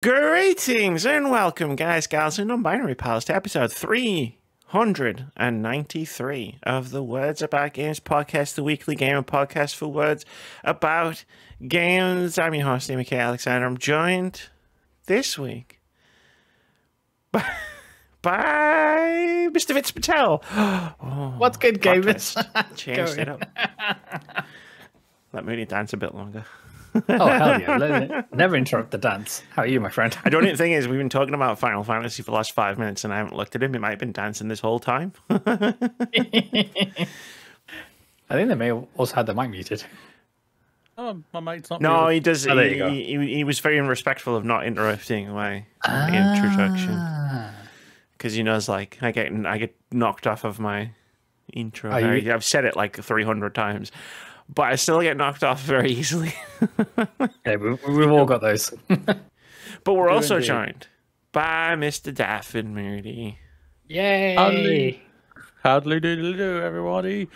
Greetings and welcome, guys, gals, and non-binary pals, to episode 393 of the Words About Games podcast, the weekly gamer podcast for words about games. I'm your host, Amy K. Alexander. I'm joined this week by Mr. Vince Patel. Oh, what's good, gamers? Changed it up. Let Moody dance a bit longer. Oh, hell yeah. Never interrupt the dance. How are you, my friend? I don't know. The thing is, we've been talking about Final Fantasy for the last 5 minutes and I haven't looked at him. He might have been dancing this whole time. I think they may have also had the mic muted. Oh, my mic's not No, muted. he does. Oh, there you go. He was very respectful of not interrupting my introduction. Because he knows, like, I get knocked off of my intro. I've said it like 300 times. But I still get knocked off very easily. Yeah, we've all got those. But we're also joined by Mr. Daff and Moody. Yay! Howdy do, everybody.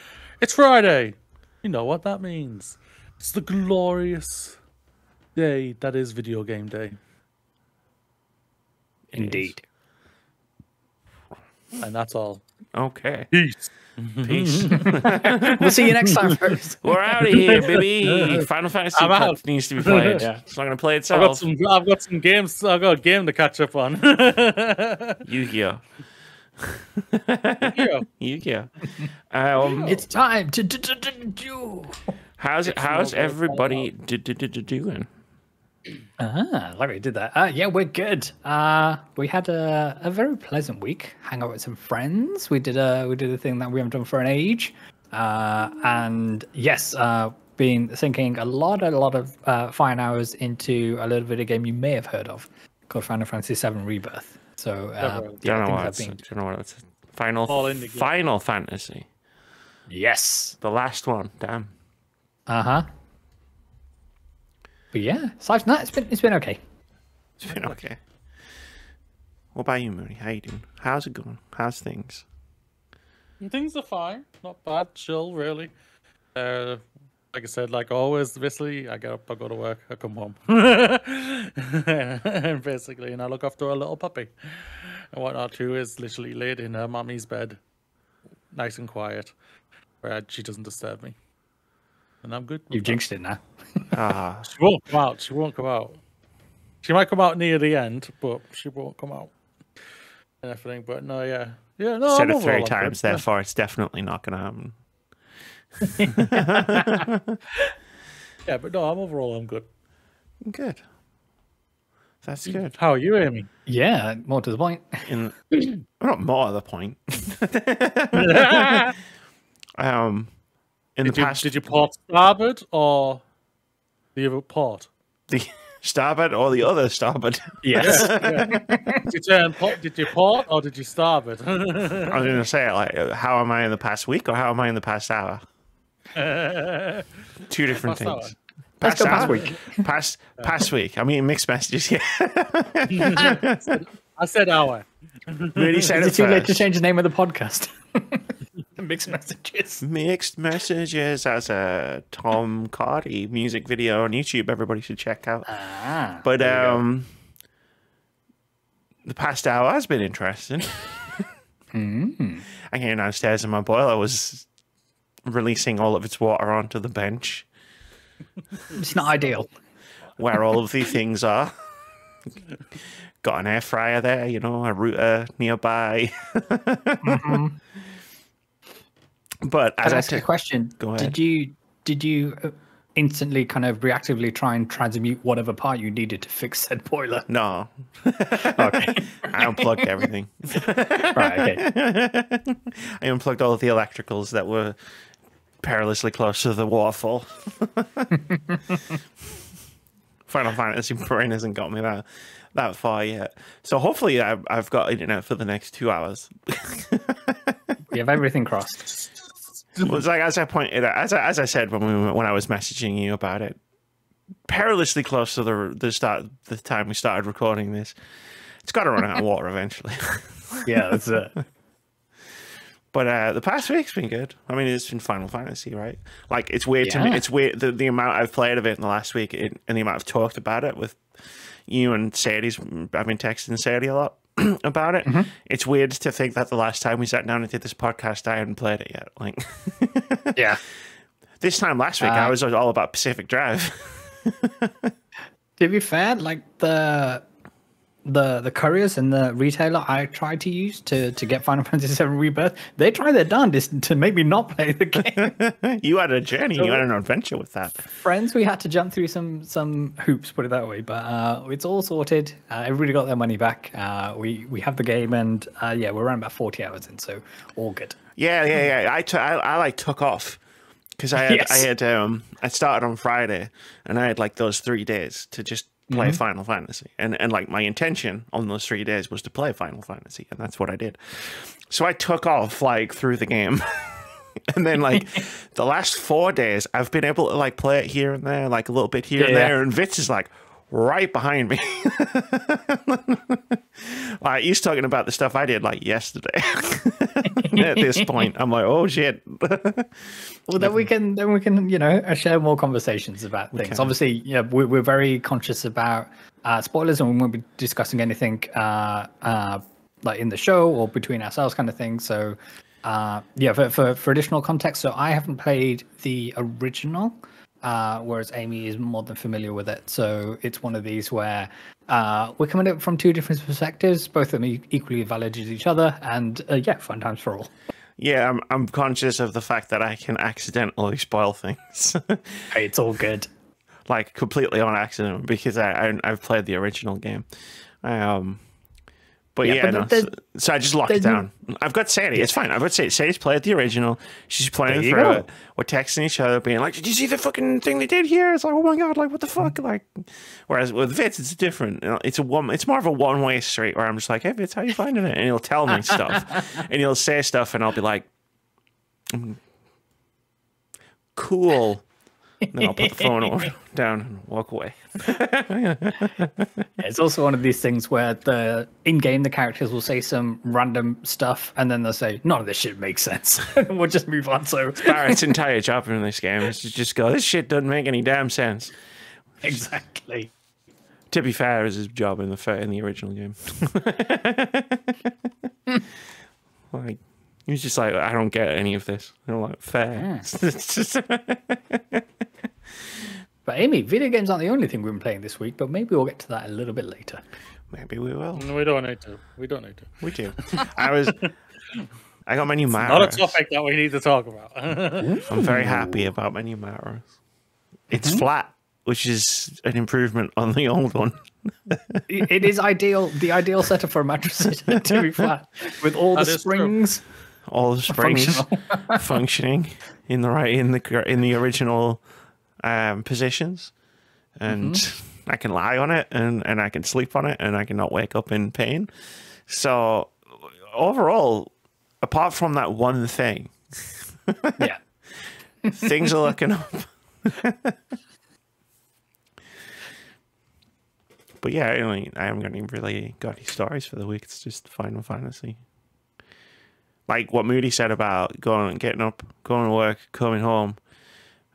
It's Friday. You know what that means. It's the glorious day that is video game day. Indeed. And that's all. Okay. Peace. Peace. We'll see you next time, folks. We're out of here, baby. Final Fantasy needs to be played. Yeah. It's not going to play itself. I've got some games. I've got a game to catch up on. Yu-Gi-Oh. Yu-Gi-Oh. It's time to do. How's everybody doing? Like we did that. Yeah, we're good. We had a very pleasant week. Hang out with some friends. We did a thing that we haven't done for an age. And yes, been sinking a lot of fine hours into a little bit of game you may have heard of called Final Fantasy VII Rebirth. So Don't know what it's. Final Fantasy. Yes. The last one. Damn. But yeah, aside from that, it's been okay. It's been okay. What about you, Moody? How you doing? How's it going? How's things? Things are fine. Not bad. Chill, really. Like I said, like always, basically, I get up, I go to work, I come home. And basically, and I look after a little puppy. And what I do is literally laid in her mommy's bed, nice and quiet, where she doesn't disturb me. And I'm good. You've jinxed it now. She won't come out. She won't come out. She might come out near the end, but she won't come out. And everything. But no, yeah. Yeah, no. Said it 3 times, therefore it's definitely not going to happen. Yeah, but no, I'm good. Good. That's good. How are you, Amy? Yeah, more to the point. Not more to the point. In the past, did you port starboard or the other port? The starboard or the other starboard? Yes. Did you port or did you starboard? I was going to say, like, how am I in the past week or how am I in the past hour? 2 different things. Hour. Let's go past week. Past week. I mean, mixed messages. Yeah. I said hour. Really said Is it it too late to first. change the name of the podcast? Mixed messages. Mixed messages as a Tom Cardy music video on YouTube. Everybody should check out. But the past hour has been interesting. I came downstairs and my boiler was releasing all of its water onto the bench. It's not ideal. Where all of the things are. Got an air fryer there, you know, a router nearby. But as I ask you a question, go ahead. Did you instantly kind of reactively try and transmute whatever part you needed to fix said boiler? No. Okay. I unplugged everything. Right, okay. I unplugged all of the electricals that were perilously close to the waterfall. Final Fantasy brain hasn't got me that far yet. So hopefully I've got internet for the next 2 hours. We have everything crossed. Well, it's like, as I pointed out, as I said when I was messaging you about it, perilously close to the time we started recording this. It's got to run out of water eventually. Yeah, that's it. But the past week's been good. I mean, it's been Final Fantasy, right? Like, it's weird to me. It's weird the amount I've played of it in the last week and the amount I've talked about it with, you and Sadie's, I've been texting Sadie a lot about it. It's weird to think that the last time we sat down and did this podcast, I hadn't played it yet. Like, yeah. This time last week, I was all about Pacific Drive. To be fair, like the couriers and the retailer I tried to use to get Final Fantasy VII Rebirth, they tried their darndest to make me not play the game. You had a journey, you had an adventure with that. Friends, we had to jump through some hoops, put it that way. But it's all sorted. Everybody got their money back. We have the game, and we're around about 40 hours in, so all good. Yeah. I like took off. Because I started on Friday, and I had like those 3 days to just play Final Fantasy, and like my intention on those 3 days was to play Final Fantasy, and that's what I did. So I took off like through the game, and then like the last 4 days, I've been able to like play it here and there, like a little bit here and there, and Vitz is like right behind me. Like he's talking about the stuff I did like yesterday. At this point, I'm like, oh shit. Well, then we can share more conversations about things. Okay. Obviously, we're very conscious about spoilers, and we won't be discussing anything like in the show or between ourselves, kind of thing. So, for additional context, so I haven't played the original. Whereas Amy is more than familiar with it. So it's one of these where we're coming at it from two different perspectives, both of them equally valid as each other, and fun times for all. Yeah, I'm conscious of the fact that I can accidentally spoil things. Hey, it's all good. Like completely on accident, because I've played the original game. So I just locked it down. I've got Sadie. It's fine. I've got Sadie. Sadie's played the original. She's playing through it. We're texting each other, being like, "Did you see the fucking thing they did here?" It's like, "Oh my god! Like, what the fuck?" Like, whereas with Vitz, it's different. It's more of a one-way street where I'm just like, "Hey, Vitz, how you finding it?" And he'll tell me stuff, and he'll say stuff, and I'll be like, "Cool." And then I'll put the phone down and walk away. It's also one of these things where in-game the characters will say some random stuff, and then they'll say, "None of this shit makes sense." We'll just move on. So Barrett's entire job in this game is to just go, "This shit doesn't make any damn sense." Exactly. To be fair, is his job in the original game. Like, he was just like, "I don't get any of this." And I'm like, "Fair." Yeah. But Amy, video games aren't the only thing we've been playing this week, but maybe we'll get to that a little bit later. Maybe we will. No, we don't need to. We don't need to. We do. I got my new Maros. Not a topic that we need to talk about. I'm very happy about my new Maros. It's flat, which is an improvement on the old one. It is ideal. The ideal setup for a mattress is to be flat, with all the springs. True. All the springs functioning in the original positions, and I can lie on it, and I can sleep on it, and I can not wake up in pain. So overall, apart from that one thing, things are looking up. But yeah, I haven't really got any stories for the week. It's just Final Fantasy. Like what Moody said about getting up, going to work, coming home.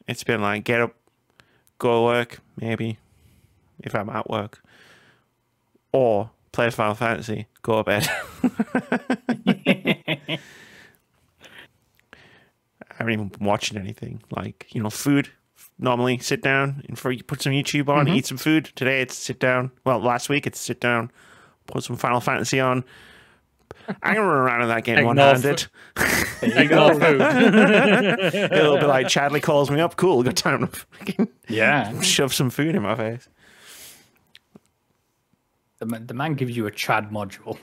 It's been like, get up, go to work, maybe, if I'm at work. Or play Final Fantasy, go to bed. I haven't even been watching anything. Like, food. Normally sit down and put some YouTube on, eat some food. Today it's sit down. Well, last week it's sit down, put some Final Fantasy on. I can run around in that game one-handed. It'll be like, Chadley calls me up. Cool, good time to shove some food in my face. The man gives you a Chad module.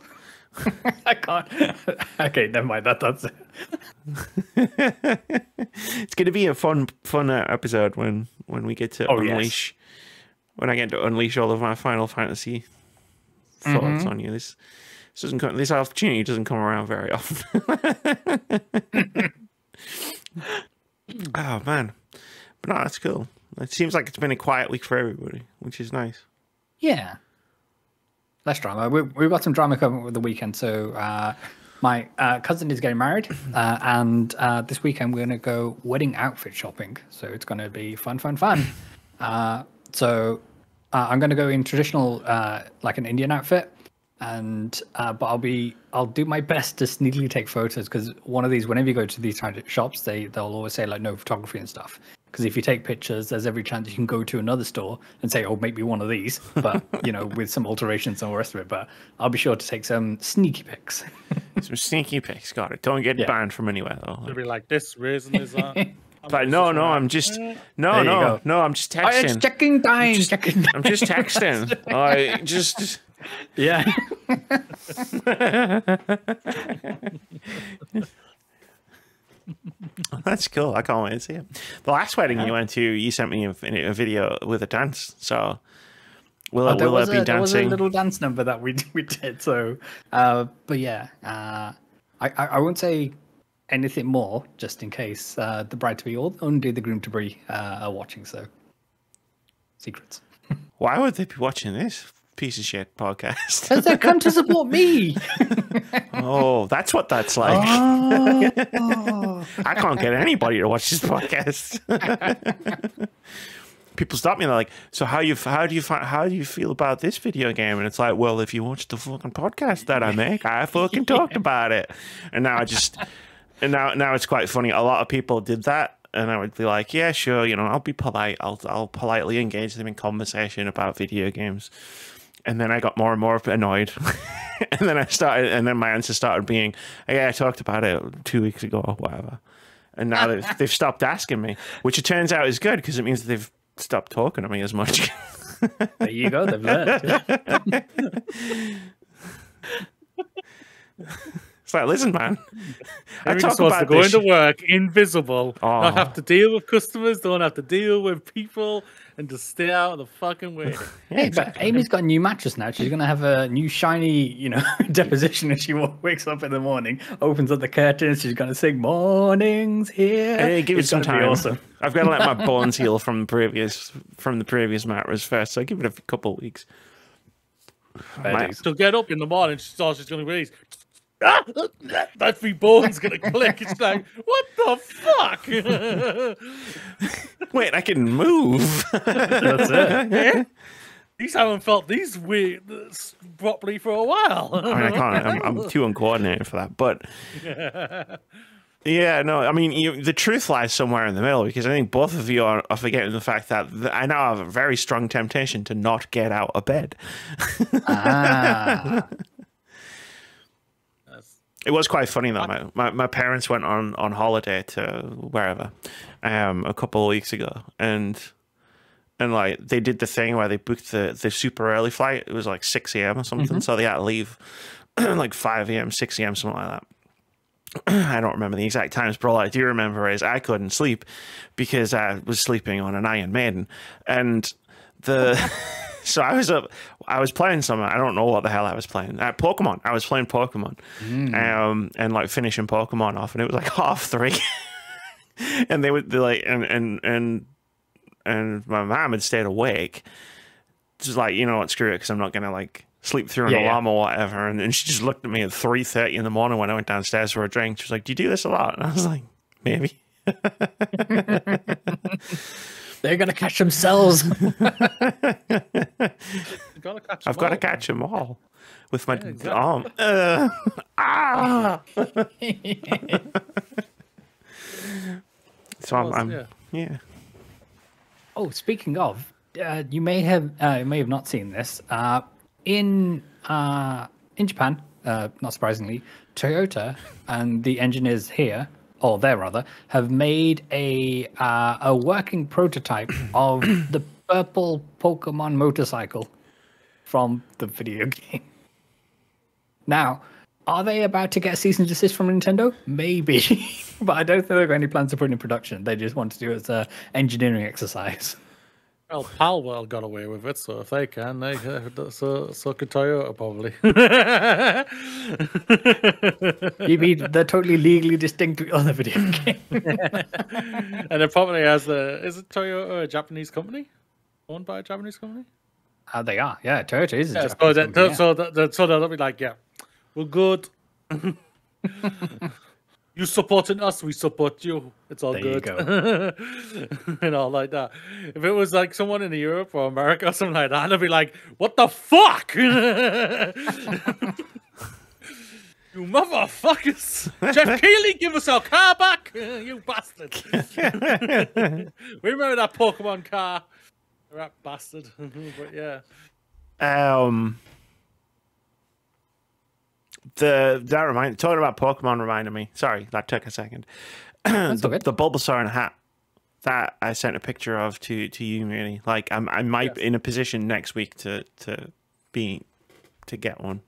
I can't. Okay, never mind. That's it. It's going to be a fun episode when we get to unleash. Yes. When I get to unleash all of my Final Fantasy thoughts on you. This opportunity doesn't come around very often. Oh man, but no, that's cool. It seems like it's been a quiet week for everybody, which is nice. Yeah, less drama. We've got some drama coming up with the weekend. So my cousin is getting married, and this weekend we're going to go wedding outfit shopping. So it's going to be fun. So I'm going to go in traditional, like an Indian outfit, and but I'll do my best to sneakily take photos, because one of these, whenever you go to these kind of shops, they'll always say like no photography and stuff. Because if you take pictures, there's every chance you can go to another store and say, oh, make me one of these, but with some alterations and all the rest of it. But I'll be sure to take some sneaky pics. Some sneaky pics, got it. Don't get banned from anywhere though. It'll be like this, raising his arm. But no, I'm just I'm just texting. It's checking time. I'm just texting. I just yeah. That's cool. I can't wait to see it. The last wedding you went to, you sent me a video with a dance. So will it be dancing? There was a little dance number that we did. So, but yeah, I won't say anything more, just in case the bride-to-be or indeed the groom-to-be are watching. So, secrets. Why would they be watching this piece of shit podcast? Because they're come to support me. Oh, that's what that's like. Oh. I can't get anybody to watch this podcast. People stop me and they're like, "So how do you feel about this video game?" And it's like, "Well, if you watch the fucking podcast that I make, I fucking talked about it." And now now it's quite funny. A lot of people did that, and I would be like, "Yeah, sure, I'll be polite. I'll politely engage them in conversation about video games." And then I got more and more annoyed. and then my answer started being, "Yeah, I talked about it 2 weeks ago or whatever." And now they've stopped asking me, which it turns out is good, because it means they've stopped talking to me as much. There you go, they've learned. It's like, listen, man. I talk about to go into work invisible, not have to deal with customers, don't have to deal with people, and just stay out of the fucking way. Yeah, exactly. But Amy's got a new mattress now. She's gonna have a new shiny, deposition as she wakes up in the morning, opens up the curtains. She's gonna sing "Mornings Here." Hey, give it some time. Awesome. I've got to let my bones heal from the previous mattress first, so give it a couple of weeks. She'll get up in the morning. She's gonna release. That three bones gonna click. It's like, what the fuck? Wait, I can move. That's it. Yeah? These haven't felt these weird properly for a while. I mean, I can't. I'm too uncoordinated for that. But yeah, no. I mean, the truth lies somewhere in the middle, because I think both of you are forgetting the fact that I now have a very strong temptation to not get out of bed. It was quite funny though. My parents went on holiday to wherever a couple of weeks ago, and like they did the thing where they booked the super early flight. It was like 6 a.m. or something, so they had to leave like 5 a.m., 6 a.m., something like that. I don't remember the exact times, but all I do remember is I couldn't sleep because I was sleeping on an Iron Maiden, and so I was up. I was playing something. I don't know what the hell I was playing. Pokemon. I was playing Pokemon, and like finishing Pokemon off, and it was like 3:30. And they're like, and my mom had stayed awake, just like, what, screw it, because I'm not gonna like sleep through an alarm or whatever. And then she just looked at me at 3:30 in the morning when I went downstairs for a drink. She was like, "Do you do this a lot?" And I was like, "Maybe." They're gonna catch themselves. I've got to catch them all with my arm. So I'm yeah. Oh, speaking of, you may have not seen this. In Japan, not surprisingly, Toyota and the engineers here, or there rather, have made a working prototype of the purple Pokemon motorcycle from the video game. Now, are they about to get a cease and desist from Nintendo? Maybe, but I don't think they've got any plans to put it in production. They just want to do it as an engineering exercise. Well, Palwell got away with it, so if they can, so could Toyota probably. You mean they're totally legally distinct on the video game? And it probably has is it Toyota a Japanese company? Owned by a Japanese company? They are, yeah. Toyota is a Japanese company, so, so they'll be like, yeah, we're good. You supporting us, we support you. It's all There good. And all like that. If it was like someone in Europe or America or something like that, I'd be like, what the fuck? You motherfuckers! Jeff Keighley, give us our car back! You bastard! We remember that Pokemon car. Rat bastard. But yeah. Talking about Pokemon reminded me. Sorry, that took a second. The Bulbasaur in a hat that I sent a picture of to you, Moody. Like I might in a position next week to get one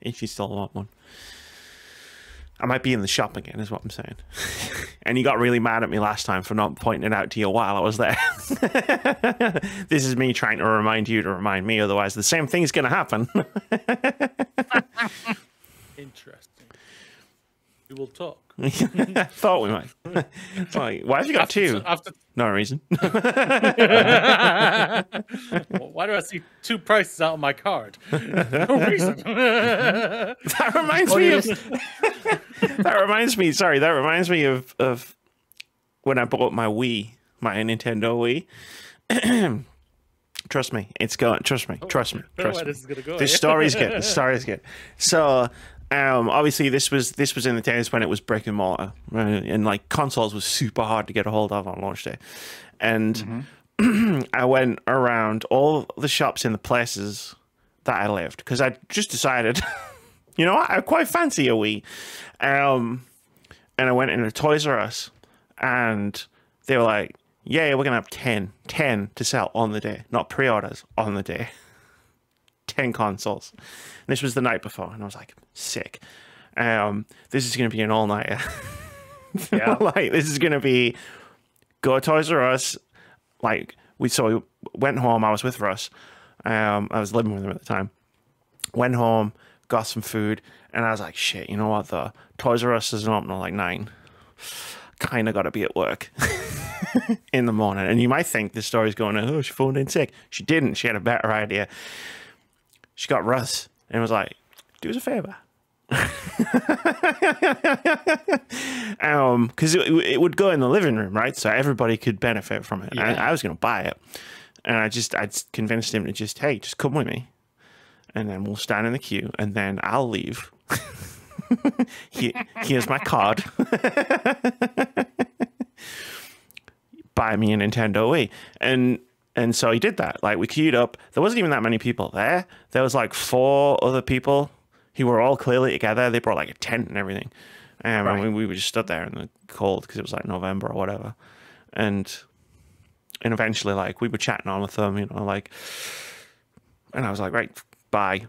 if you still want one. I might be in the shop again, is what I'm saying. And you got really mad at me last time for not pointing it out to you while I was there. This is me trying to remind you to remind me, otherwise the same thing's going to happen. Interesting. We will talk. I thought we might. Like, why have you got two? No reason. Why do I see two prices out on my card? No reason. That reminds me. Sorry, that reminds me of when I bought my Wii, my Nintendo Wii. Trust me, it's going. Trust me. Trust me. This is gonna go. This story's good. This story's good. So. Obviously, this was in the days when it was brick and mortar, right? And like consoles was super hard to get a hold of on launch day, and I went around all the shops in the places that I lived because I just decided, you know what, I quite fancy a Wii, and I went into Toys R Us, and they were like, "Yeah, we're gonna have 10 to sell on the day, not pre-orders on the day." 10 consoles. And this was the night before, and I was like, sick. This is going to be an all-nighter. Yeah. Like, this is going to be go to Toys R Us. Like, we went home. I was with Russ. I was living with him at the time. Went home, got some food, and I was like, shit, you know what, though? Toys R Us doesn't open until like 9. Kind of got to be at work in the morning. And you might think this story's going, oh, she phoned in sick. She didn't. She had a better idea. She got Russ and was like, do us a favor. Because it would go in the living room, right? So everybody could benefit from it. Yeah. I was going to buy it. And I'd convinced him to just come with me. And then we'll stand in the queue and then I'll leave. Here's my card. Buy me a Nintendo Wii. And so he did that. Like, we queued up. There wasn't even that many people there. There was like 4 other people who were all clearly together. They brought like a tent and everything. Right. And we just stood there in the cold because it was like November or whatever. And eventually, like, we were chatting on with them, you know, like, and I was like, right, bye.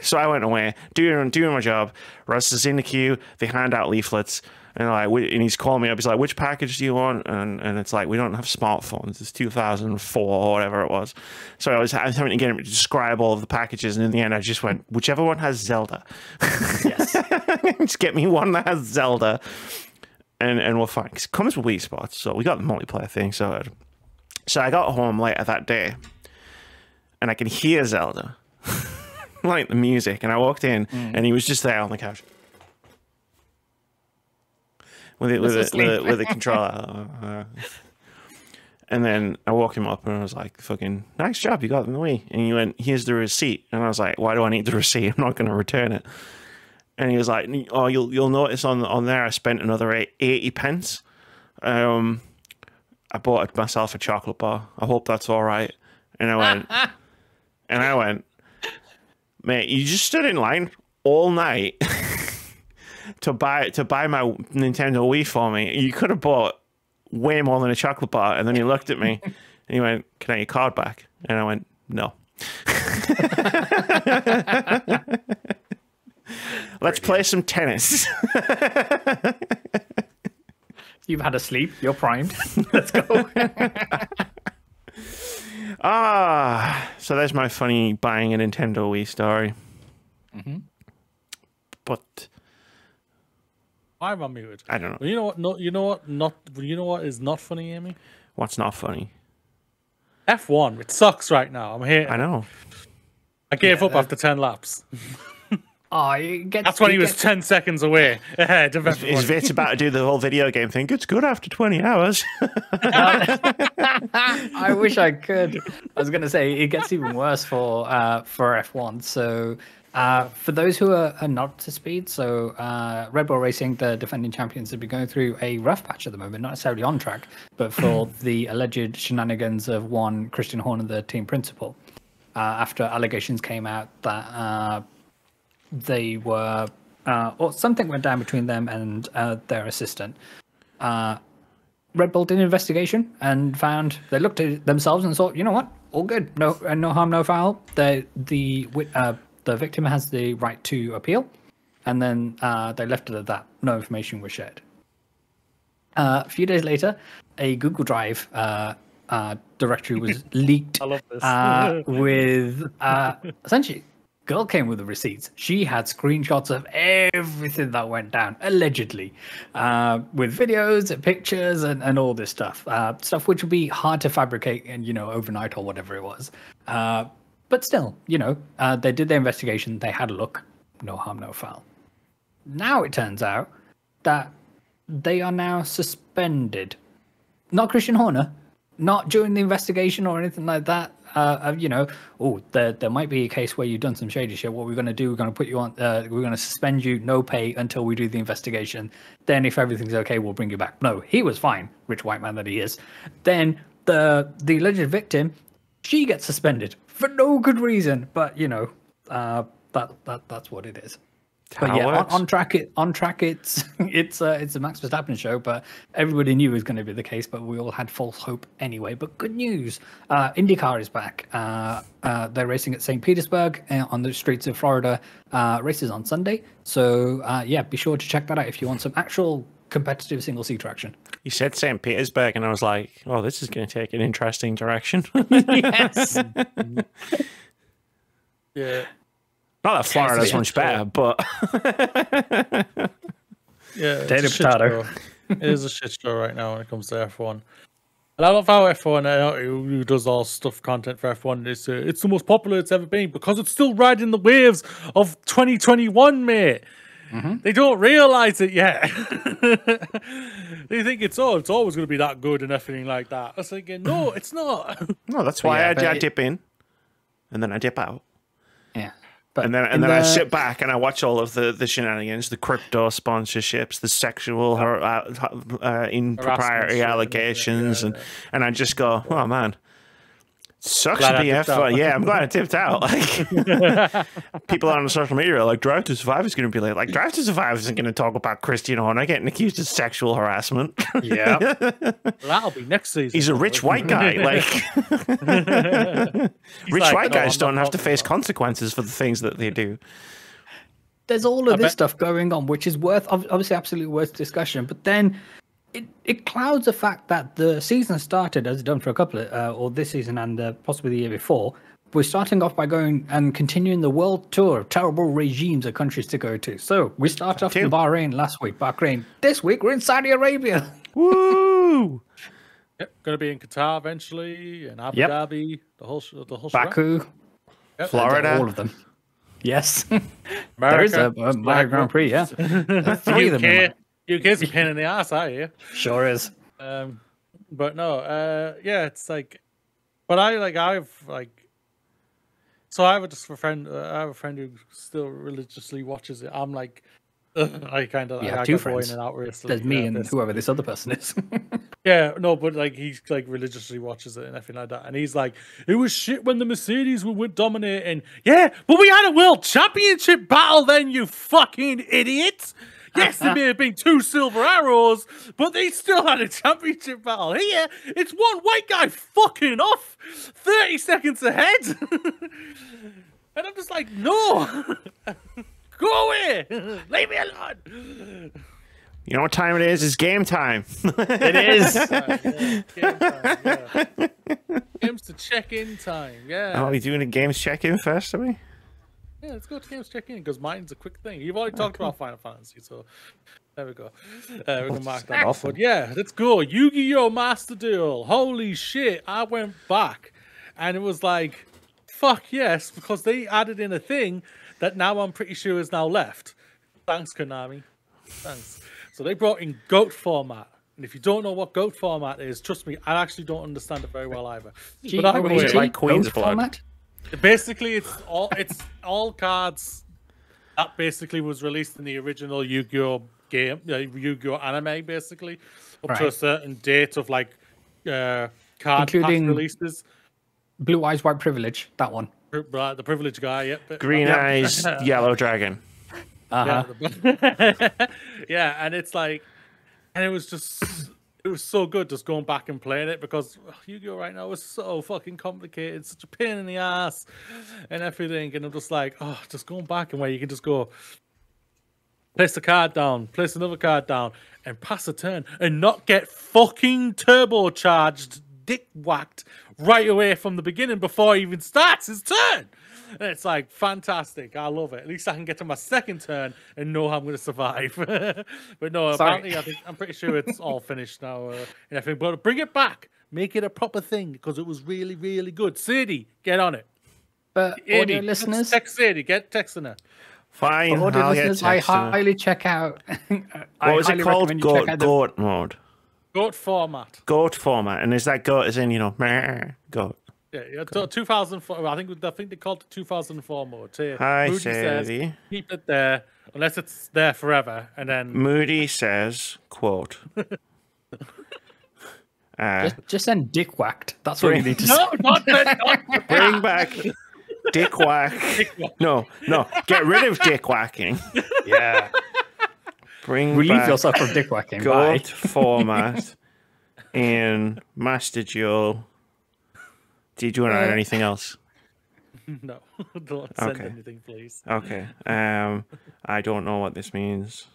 So I went away, doing my job. Russ is in the queue. They hand out leaflets. And he's calling me up. He's like, which package do you want? And it's like, we don't have smartphones. It's 2004 or whatever it was. So I was having to get him to describe all of the packages. And in the end, I just went, whichever one has Zelda. Yes. Just get me one that has Zelda. And we're fine. 'Cause it comes with Wii Sports. So we got the multiplayer thing. So I got home later that day. And I could hear Zelda. Like the music. And I walked in. And he was just there on the couch. With a controller. And then I woke him up and I was like, fucking, nice job, you got it in the Wii. And he went, here's the receipt. And I was like, why do I need the receipt? I'm not going to return it. And he was like, oh, you'll notice on there I spent another 80 pence. I bought myself a chocolate bar. I hope that's all right. And I went, mate, you just stood in line all night to buy my Nintendo Wii for me. You could have bought way more than a chocolate bar. And then he looked at me and he went, can I get your card back? And I went, no. Let's play some tennis. You've had a sleep. You're primed. Let's go. So there's my funny buying a Nintendo Wii story. Mm-hmm. But I'm unmuted. I don't know. Well, you know what? No, you know what is not funny, Amy? What's not funny? F1. It sucks right now. I'm here. I know. I gave up after 10 laps. Oh, that's when he was 10 seconds away ahead of everyone. Is Vit's about to do the whole video game thing? It's good after 20 hours. I wish I could. I was going to say it gets even worse for F1. So for those who are not up to speed, so Red Bull Racing, the defending champions, have been going through a rough patch at the moment, not necessarily on track, but for the alleged shenanigans of one Christian Horner, the team principal, after allegations came out that they were, or something went down between them and their assistant. Red Bull did an investigation and found they looked at themselves and thought, you know what, all good, no harm, no foul. The victim has the right to appeal, and then they left it at that. No information was shared. A few days later, a Google Drive directory was leaked. I love this. With essentially, girl came with the receipts. She had screenshots of everything that went down, allegedly, with videos and pictures and all this stuff. Stuff which would be hard to fabricate and, overnight or whatever it was. But still, they did their investigation. They had a look. No harm, no foul. Now it turns out that they are now suspended. Not Christian Horner, not during the investigation or anything like that. There might be a case where you've done some shady shit. What we're going to do, we're going to put you on, we're going to suspend you, no pay until we do the investigation. Then if everything's okay, we'll bring you back. No, he was fine, rich white man that he is. Then the alleged victim, she gets suspended for no good reason. But that's what it is. But yeah, on track, it's a Max Verstappen show, but everybody knew it was going to be the case, but we all had false hope anyway. But good news, IndyCar is back. They're racing at St. Petersburg on the streets of Florida. Races on Sunday, so be sure to check that out if you want some actual competitive single-seater action. You said St. Petersburg, and I was like, "Oh, this is going to take an interesting direction." Yes. Yeah. Not that Florida's much better, but yeah, potato potato. It is a shit show right now when it comes to F1. And I love how F1, who does all stuff content for F1, it's the most popular it's ever been because it's still riding the waves of 2021, mate. Mm-hmm. They don't realize it yet. They think it's always going to be that good and everything like that. I was thinking, no, it's not. No, that's why I dip in and then I dip out. Yeah. And then I sit back and I watch all of the shenanigans, the crypto sponsorships, the sexual impropriety allegations, and I just go, oh man, sucks to be F1. Yeah, I'm glad I tipped out. Like people on social media are like, Drive to Survive is going to be like Drive to Survive isn't going to talk about Christian Horner getting accused of sexual harassment. Yeah, that'll be next season. He's a rich white guy. Rich white guys don't have to face consequences for the things that they do. There's all of this stuff going on, which is obviously absolutely worth discussion. But then it clouds the fact that the season started as done for a couple of, or this season and possibly the year before. We're starting off by going and continuing the world tour of terrible regimes of countries to go to. So we started off in Bahrain last week, Bahrain. This week we're in Saudi Arabia. Woo! Yep, going to be in Qatar eventually, and Abu Dhabi, the whole Baku, Florida, all of them. Yes, America, there is a Grand Prix. Yeah, 3 of them. UK's a pain in the ass, are you? Sure is. But no, it's like, but I have a friend who still religiously watches it. I'm like, I kind of have two friends. In and out recently. There's me and whoever this other person is. Yeah, no, but like he's like religiously watches it and everything like that, and he's like, it was shit when the Mercedes were dominating. Yeah, but we had a world championship battle then, you fucking idiots. Yes, there may have been 2 silver arrows, but they still had a championship battle. Here, it's one white guy fucking off 30 seconds ahead. And I'm just like, no. Go away. Leave me alone. You know what time it is? It's game time. It is. Game time, yeah. Games to check-in time, yeah. Oh, are we doing a games check-in first, are we? Yeah, let's go to games check-in because mine's a quick thing. You've already talked about Final Fantasy, so there we go. We can mark that off. But yeah, let's go. Yu-Gi-Oh! Master Duel. Holy shit. I went back and it was like, fuck yes, because they added in a thing that now I'm pretty sure is now left. Thanks, Konami. Thanks. So they brought in GOAT format. And if you don't know what GOAT format is, trust me, I actually don't understand it very well either. But either way, like Queen's Blood. Format? Basically, it's all cards that basically was released in the original Yu-Gi-Oh game, Yu-Gi-Oh anime, basically, up to a certain date of like card including releases. Blue Eyes White Privilege, that one. The privileged guy, yep. Green Eyes, Yellow Dragon. Uh-huh. Yeah, and it's like, and it was so good just going back and playing it, because Yu-Gi-Oh right now is so fucking complicated, such a pain in the ass and everything, and I'm just like, just going back and where you can just go place the card down, place another card down, and pass a turn and not get fucking turbocharged, dick whacked right away from the beginning before he even starts his turn. And it's like fantastic. I love it. At least I can get to my second turn and know how I'm going to survive. But no, apparently I'm pretty sure it's all finished now. And everything. But bring it back, make it a proper thing, because it was really, really good. Sadie, get on it. But audio listeners, text Sadie, get texting her. Fine, audio I'll listeners, get I texting. highly check out. What was it called? Goat mode. GOAT format. GOAT format, and is that goat as in meh, goat? Yeah, 2004. I think they called it 2004 mode. Hi, Moody Sadie. says, keep it there unless it's there forever, and then Moody says, "quote." Just send dick whacked. That's what you need to say. no, not Bring back dick whack. No, get rid of dick whacking. Yeah. Relieve yourself from dick whacking. GOAT format in Master Duel. Did you want to add anything else? No, don't send anything, please. Okay. I don't know what this means.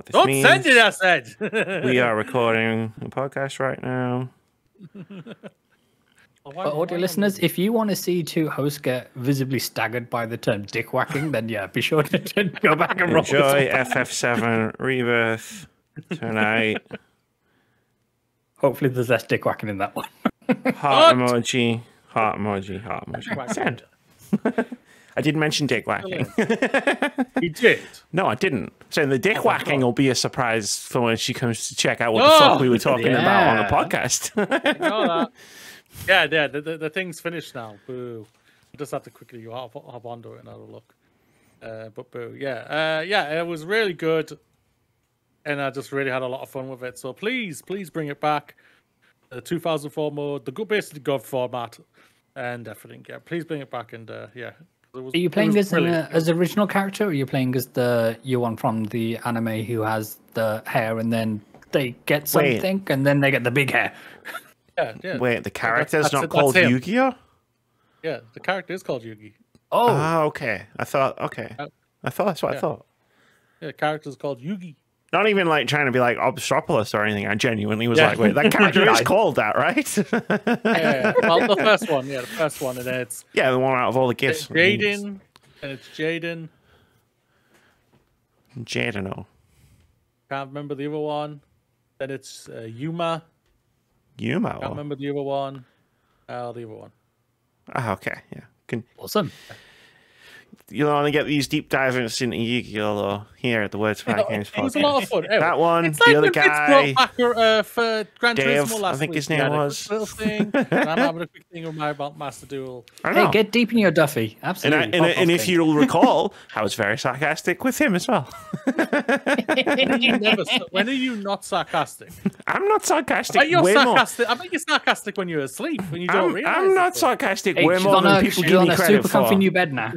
Don't send it, I said. We are recording a podcast right now. But audio listeners, if you want to see two hosts get visibly staggered by the term dick whacking, then yeah, be sure to go back and roll. Enjoy FF7 Rebirth tonight. Hopefully there's less dick whacking in that one. Heart emoji, heart emoji, heart emoji. Send. I didn't mention dick whacking. You did? No, I didn't. So the dick whacking will be a surprise for when she comes to check out what the fuck we were talking about on the podcast. Know that. Yeah, the thing's finished now. Boo. I just have to quickly hop onto it and have a look. But boo, yeah. It was really good. And I just really had a lot of fun with it. So please bring it back. The 2004 mode, the basically God format, and everything. Yeah, please bring it back. And yeah. Are you playing as original character, or are you playing as the one from the anime who has the hair and then they get something and then they get the big hair? Yeah. Wait, the character's not called Yu-Gi-Oh? Yeah, the character is called Yugi. Oh, okay. I thought that's what I thought. Yeah, the character's called Yugi. Not even like trying to be like Obstropolis or anything. I genuinely was like, wait, that character is called that, right? Yeah. Well, the first one, and then it's the one out of all the gifts. Jaden, and it's Jaden. Jaden. Can't remember the other one. Then it's Yuma. Yuma. Can't remember the other one. The other one. Okay, yeah. Awesome. You'll only get these deep dives into Yu-Gi-Oh! Though here at the Words Fight Games podcast. It was a lot of fun. That one, it's the like other guy, for Gran Dave, Turismo last I think week. his name was. Little thing, and I'm having a quick thing with my Master Duel. Hey, get deep in your Duffy. Absolutely. And if you'll recall, I was very sarcastic with him as well. When are you not sarcastic? I'm not sarcastic. You're sarcastic. I bet you're sarcastic when you're asleep. When you don't realize. I'm not sarcastic. Hey, way more than people give me credit super for. comfy new bed now.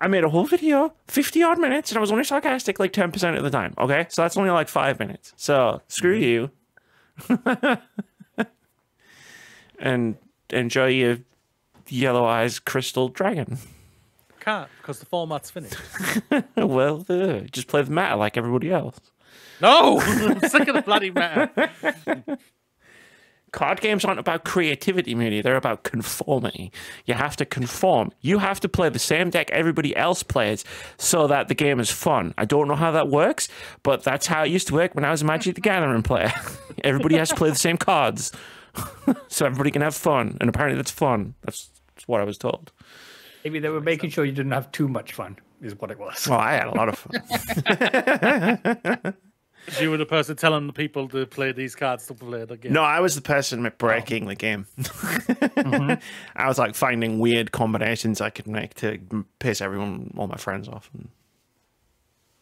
I made a whole video, 50 odd minutes, and I was only sarcastic like 10% of the time. Okay, so that's only like 5 minutes. So screw you, and enjoy your yellow eyes crystal dragon. Can't because the format's finished. Well, just play the meta like everybody else. No, I'm sick of the bloody meta. Card games aren't about creativity, Moody. They're about conformity. You have to conform. You have to play the same deck everybody else plays so that the game is fun. I don't know how that works, but that's how it used to work when I was a Magic the Gathering player. Everybody has to play the same cards so everybody can have fun. And apparently that's fun. That's what I was told. Maybe they were making sure you didn't have too much fun, is what it was. Well, I had a lot of fun. You were the person telling the people to play these cards to play the game. No, I was the person breaking the game. I was like finding weird combinations I could make to piss all my friends off. And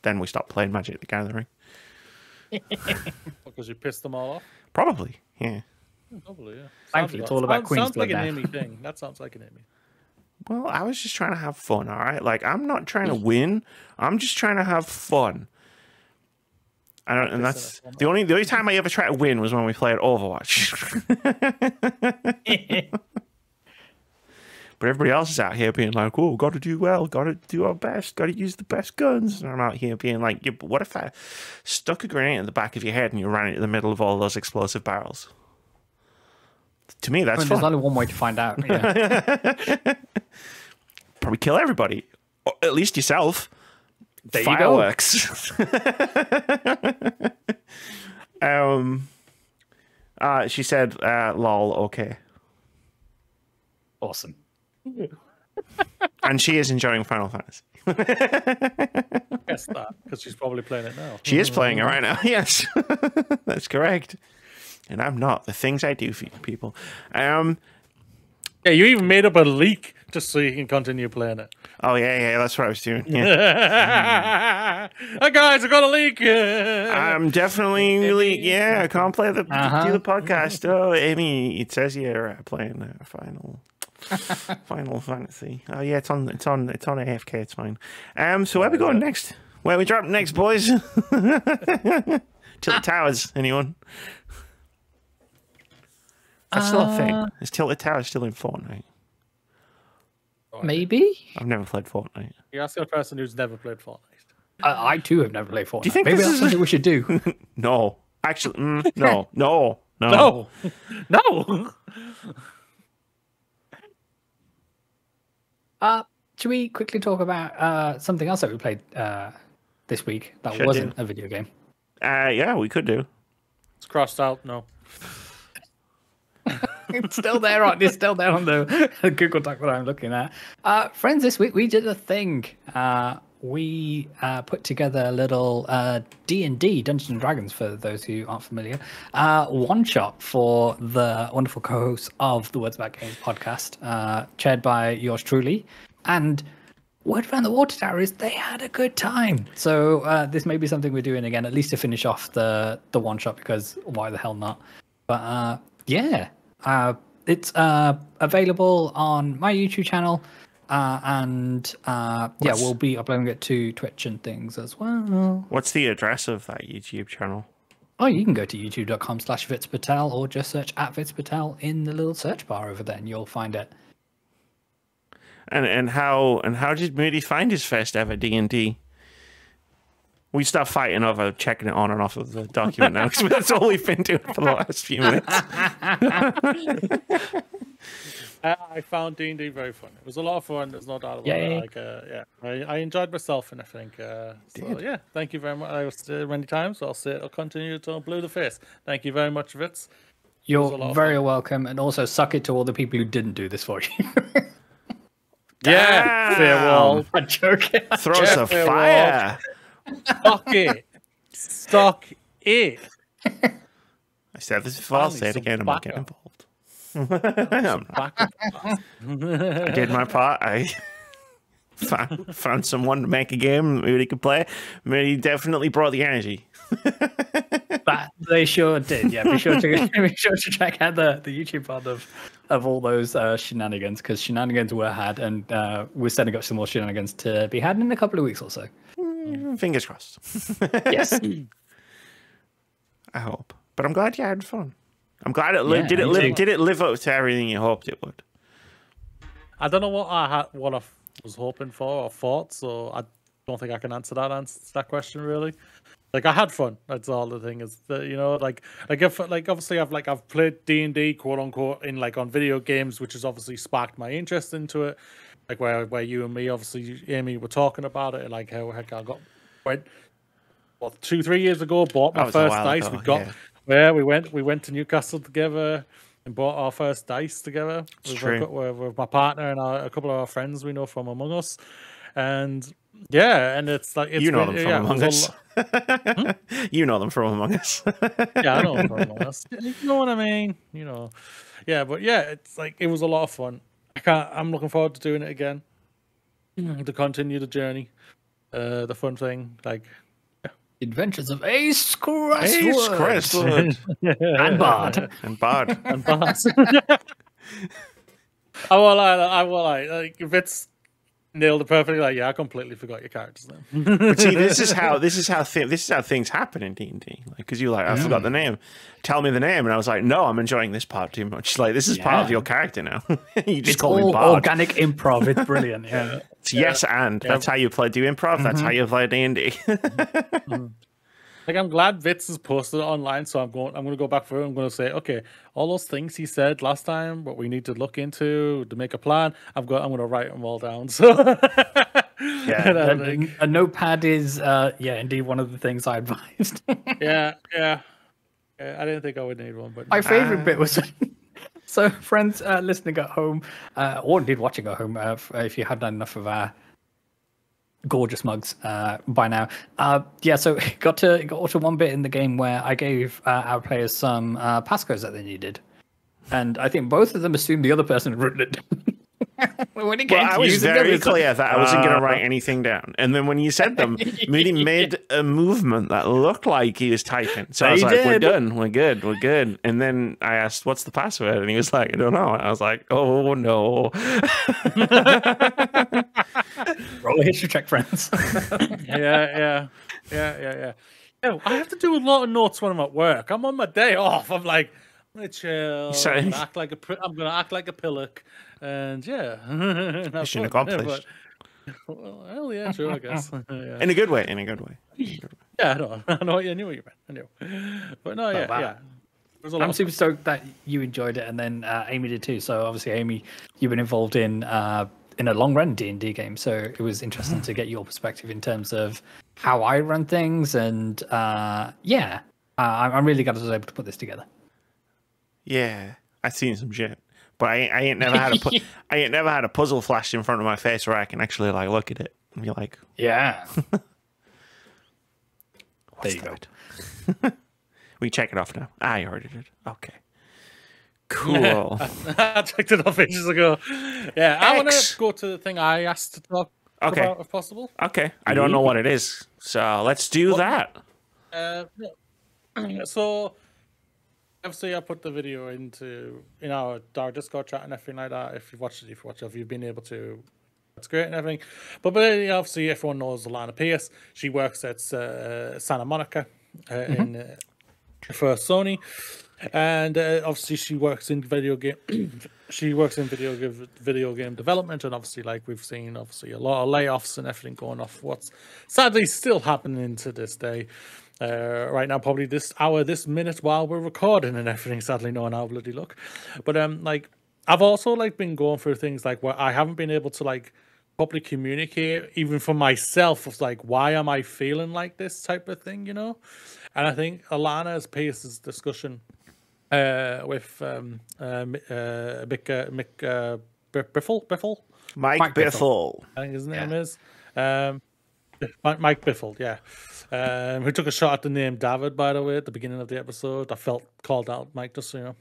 then we stopped playing Magic the Gathering. Because you pissed them all off? Probably, yeah. Probably, yeah. Thankfully, it's all about Queen's Sounds like Blood an now. Amy thing. That sounds like an Amy. Well, I was just trying to have fun, all right? Like, I'm not trying to win. I'm just trying to have fun. And that's the only time I ever tried to win was when we played Overwatch. But everybody else is out here being like, "Oh, got to do well, got to do our best, got to use the best guns." And I'm out here being like, "Yeah, but what if I stuck a grenade in the back of your head and you ran it in the middle of all those explosive barrels?" To me, that's fun. There's only one way to find out. Yeah. Probably kill everybody, or at least yourself. There Fireworks. She said, "Lol, okay." Awesome. And she is enjoying Final Fantasy. Guess that, because she's probably playing it now. She is playing it right now. Yes, that's correct. And I'm not. The things I do for you people. Yeah, you even made up a leak just so you can continue playing it. Oh yeah, that's what I was doing. Yeah. Hey guys, I got a leak. I'm definitely really I can't play do the podcast. Oh, Amy, it says you're playing Final Fantasy. Oh yeah, it's on AFK. It's fine. So where we going next? Where we dropping next, boys? Tilted Towers. Anyone? That's still a thing. Is Tilted Towers still in Fortnite? Maybe? I've never played Fortnite. You're asking a person who's never played Fortnite. I too have never played Fortnite. Do you think maybe this that's is something we should do? No. Actually, no. No. Should we quickly talk about something else that we played this week that wasn't a video game? Yeah, we could do. It's crossed out. No. It's still there on the Google Doc that I'm looking at. Friends, this week we did a thing. We put together a little D&D, Dungeons and Dragons, for those who aren't familiar, one-shot for the wonderful co-hosts of the Words About Games podcast, chaired by yours truly. And word around the water tower is they had a good time. So this may be something we're doing again, at least to finish off the one-shot, because why the hell not? But yeah. It's available on my YouTube channel, and we'll be uploading it to Twitch and things as well. What's the address of that YouTube channel? Oh, you can go to youtube.com/VitsPatel or just search @VitsPatel in the little search bar over there, and you'll find it. And how did Moody find his first ever D&D? We start fighting over checking it on and off of the document now, because that's all we've been doing for the last few minutes. I found D&D very fun. It was a lot of fun. There's no doubt about it. I enjoyed myself, and I think thank you very much. I was many times. So I'll continue to blue the face. Thank you very much, Vitz. You're very welcome, and also suck it to all the people who didn't do this for you. Yeah, fair wall. I'm joking. Throw us a fire. Stock it. I said this before, I'll say it again. I'm not getting involved. I did my part. I found someone to make a game that Moody could play. Moody definitely brought the energy. But they sure did. Yeah, be sure to check out the YouTube part of all those shenanigans, because shenanigans were had, and we're setting up some more shenanigans to be had in a couple of weeks or so. Fingers crossed. Yes. I hope. But I'm glad you had fun. I'm glad it did it live up to everything you hoped it would? I don't know what I was hoping for or thought, so I don't think I can answer that question really. Like, I had fun. That's all. The thing is that, obviously I've played D&D quote unquote in on video games, which has obviously sparked my interest into it. Like where you and me, obviously, Amy, were talking about it, like how heck I went 2-3 years ago, bought my first dice. We went to Newcastle together. and bought our first dice together with my partner and a couple of our friends we know from Among Us, and and it's like you know them from Among Us. You know them from Among Us. Yeah, I know them from Among Us. You know what I mean? But it's like it was a lot of fun. I'm looking forward to doing it again, to continue the journey, the fun thing, like. Adventures of Ace Crestwood. And Bard. And Bard. And Bard. I will like if it's nailed it perfectly. Like, I completely forgot your character's name. But see, this is how things happen in D&D. Like, because you're like, I forgot the name. Tell me the name, and I was like, no, I'm enjoying this part too much. Like, this is part of your character now. You just call me Bard. Organic improv. It's brilliant. Yeah. It's yes and. That's how you do improv. That's how you play D&D. Like, I'm glad Vitz has posted it online, so I'm going to go back through. I'm going to say, okay, all those things he said last time, what we need to look into to make a plan. I'm going to write them all down. So a notepad is indeed one of the things I advised. Yeah. I didn't think I would need one, but my favorite bit was. So, friends listening at home, or indeed watching at home, if you have done enough of our gorgeous mugs by now. So it got to one bit in the game where I gave our players some passcodes that they needed. And I think both of them assumed the other person had written it down. I was very clear that I wasn't going to write anything down. And then when you said them, Moody made a movement that looked like he was typing. So I was like, we're done. We're good. And then I asked, what's the password? And he was like, I don't know. And I was like, oh, no. Roll a history check, friends. Yeah. Oh, I have to do a lot of notes when I'm at work. I'm on my day off. I'm like, I'm gonna chill. I'm gonna act like a pillock, and mission accomplished. Well, yeah, sure, I guess. Yeah. In a good way. Yeah, I know. I knew what you meant. I knew, but no, yeah. I'm super stoked that you enjoyed it, and then Amy did too. So obviously, Amy, you've been involved in a long run D&D game, so it was interesting to get your perspective in terms of how I run things, and I'm really glad I was able to put this together. Yeah, I've seen some shit, but I ain't never had a puzzle flash in front of my face where I can actually like look at it and be like, yeah. There you go. We check it off now. I already did. Okay. Cool. I checked it off ages ago. Yeah, I want to go to the thing I asked to talk about if possible. Okay. I don't know what it is, so let's do that. So obviously I put the video in our Discord chat and everything like that. If you've watched it, if you've been able to, that's great and everything. But obviously everyone knows Alana Pierce. She works at Santa Monica for Sony. And obviously she works in video game development, and obviously like we've seen a lot of layoffs and everything going off, what's sadly still happening to this day, right now, probably this minute while we're recording and everything, sadly knowing how bloody look. But like I've also like been going through things like where I haven't been able to like properly communicate even for myself of like, why am I feeling like this type of thing, And I think Alana's Pierce's discussion with Mick Biffle. Mike Biffle. I think his name is. Mike Biffle, who took a shot at the name David, by the way, at the beginning of the episode. I felt called out, Mike, just so you know.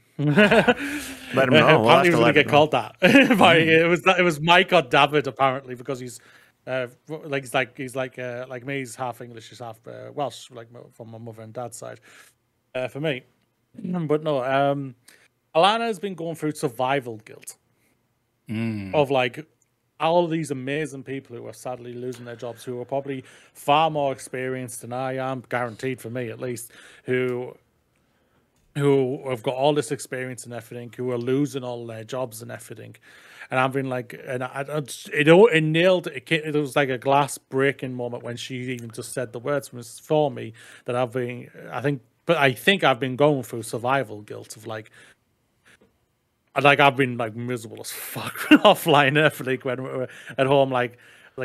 Let him know. Apparently he was going to get called that. But it was Mike or David, apparently, because he's he's like me. He's half English, he's half Welsh, like from my mother and dad's side. For me. But no, Alana has been going through survival guilt of like all these amazing people who are sadly losing their jobs, who are probably far more experienced than I am, guaranteed for me at least, who have got all this experience and everything, who are losing all their jobs and everything. And I've been like, and it nailed it. It was like a glass breaking moment when she even just said the words for me that I think I've been going through survival guilt of like I've been like miserable as fuck offline everything when we're at home, like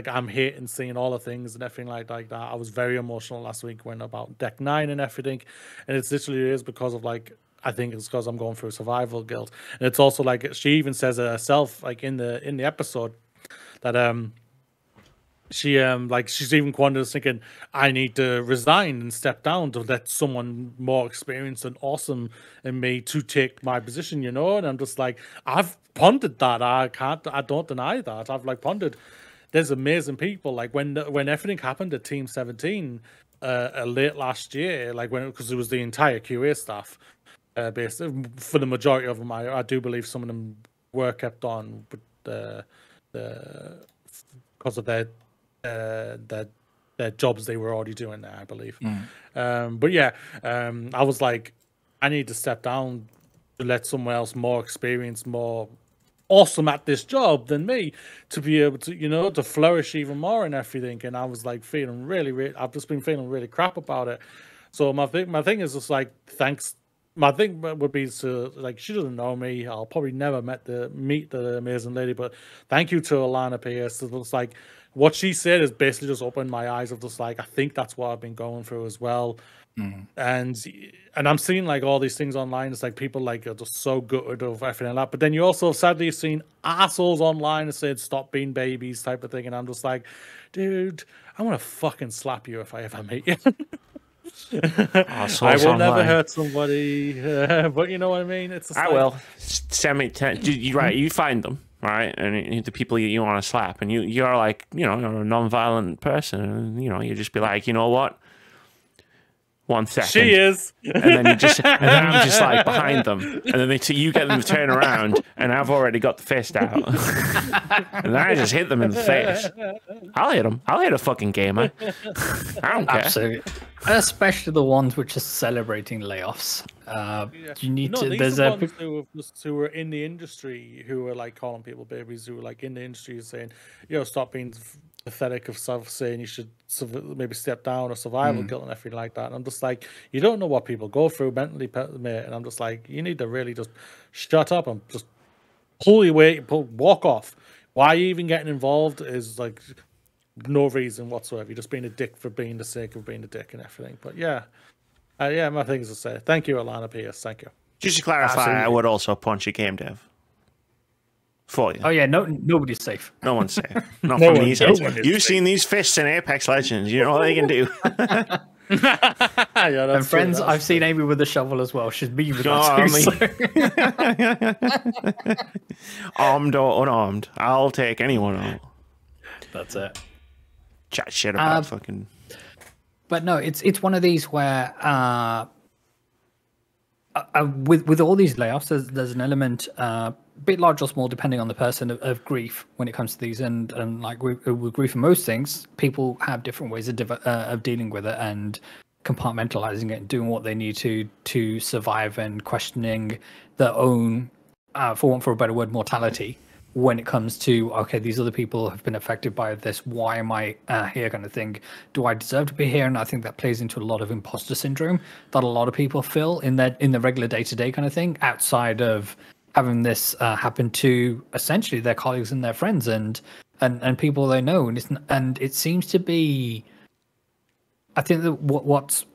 I'm hating seeing all the things and everything like that. I was very emotional last week when about Deck 9 and everything, and it's literally is because of like I think it's because I'm going through survival guilt. And it's also like she even says it herself, like in the episode, that she's even quite thinking, I need to resign and step down to let someone more experienced and awesome in me to take my position, you know. And I'm just like, I've pondered that. I don't deny that. I've like pondered. There's amazing people. Like when everything happened at Team 17 late last year, like because it was the entire QA staff, basically for the majority of them. I do believe some of them were kept on, but because of their jobs they were already doing there, I believe. But yeah, I was like, I need to step down to let someone else more experienced, more awesome at this job than me to be able to, you know, to flourish even more and everything. And I was like feeling really I've just been feeling really crap about it. So my thing is just like, thanks. My thing would be to, like, she doesn't know me. I'll probably never meet the amazing lady, but thank you to Alana Pierce. It was like, what she said is basically just opened my eyes of just like, I think that's what I've been going through as well. And I'm seeing like all these things online. It's like people like are just so gutted of everything like that. But then you also sadly seen assholes online that said stop being babies type of thing. And I'm just like, dude, I want to fucking slap you if I ever meet you. I will never hurt somebody, but you know what I mean. It's I will send me. Right, you find them, right, and the people you want to slap, and you're like, you know, you're a non-violent person, and you know, you just be like, you know what, 1 second. She is. And then you just, and then I'm just like behind them, and then you get them to turn around, and I've already got the fist out, and I just hit them in the face. I'll hit them. I'll hit a fucking gamer. I don't care. Absolutely. Especially the ones which are celebrating layoffs. You need to. There's the ones who were in the industry who were like calling people babies, who were like in the industry saying, you know, stop being pathetic of self, saying you should maybe step down or survival guilt and everything like that. And I'm just like, you don't know what people go through mentally, mate. And I'm just like, you need to really just shut up and just pull your weight, walk off. Why are you even getting involved is like no reason whatsoever. You're just being a dick for being the sake of being a dick and everything. But yeah, my things to say. Thank you, Alana Pierce. Thank you. Just to clarify, absolutely. I would also punch a game dev. For you. Oh yeah, nobody's safe. No one's safe. Not from these hands. You've seen these fists in Apex Legends. You know what they can do. Yeah, and friends, true, I've seen Amy with a shovel as well. She's me with that too. Armed or unarmed, I'll take anyone out. That's it. Chat shit about fucking. But no, it's one of these where with all these layoffs, there's an element, bit large or small, depending on the person, of grief when it comes to these. And like with grief and most things, people have different ways of dealing with it and compartmentalizing it and doing what they need to survive and questioning their own, for want for a better word, mortality. When it comes to, okay, these other people have been affected by this, why am I here, kind of thing? Do I deserve to be here? And I think that plays into a lot of imposter syndrome that a lot of people feel in the regular day-to-day kind of thing, outside of having this happen to essentially their colleagues and their friends and people they know. And it seems to be, I think that what's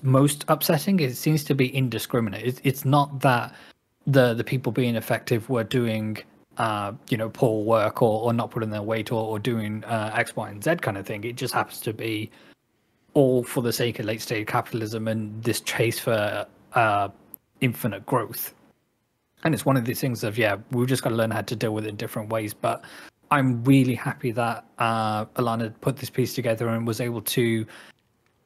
most upsetting is it seems to be indiscriminate. It's not that the people being effective were doing poor work or not putting their weight or doing X, Y, and Z kind of thing. It just happens to be all for the sake of late stage capitalism and this chase for infinite growth. And it's one of these things of, we've just got to learn how to deal with it in different ways. But I'm really happy that Alana put this piece together and was able to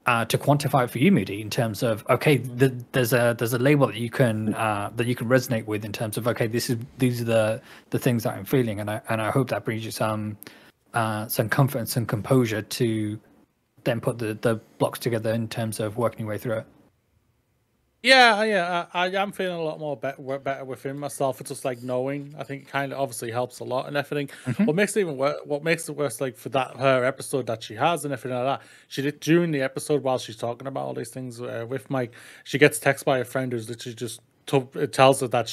quantify it for you, Moody, in terms of, okay, there's a label that you can resonate with in terms of, okay, these are the things that I'm feeling, and I hope that brings you some comfort and some composure to then put the blocks together in terms of working your way through it. Yeah, I am feeling a lot more better within myself. It's just like knowing. I think it kind of obviously helps a lot and everything. What makes it worse, like for her episode that she has and everything like that, she did during the episode while she's talking about all these things with Mike, she gets text by a friend who's literally just it tells her that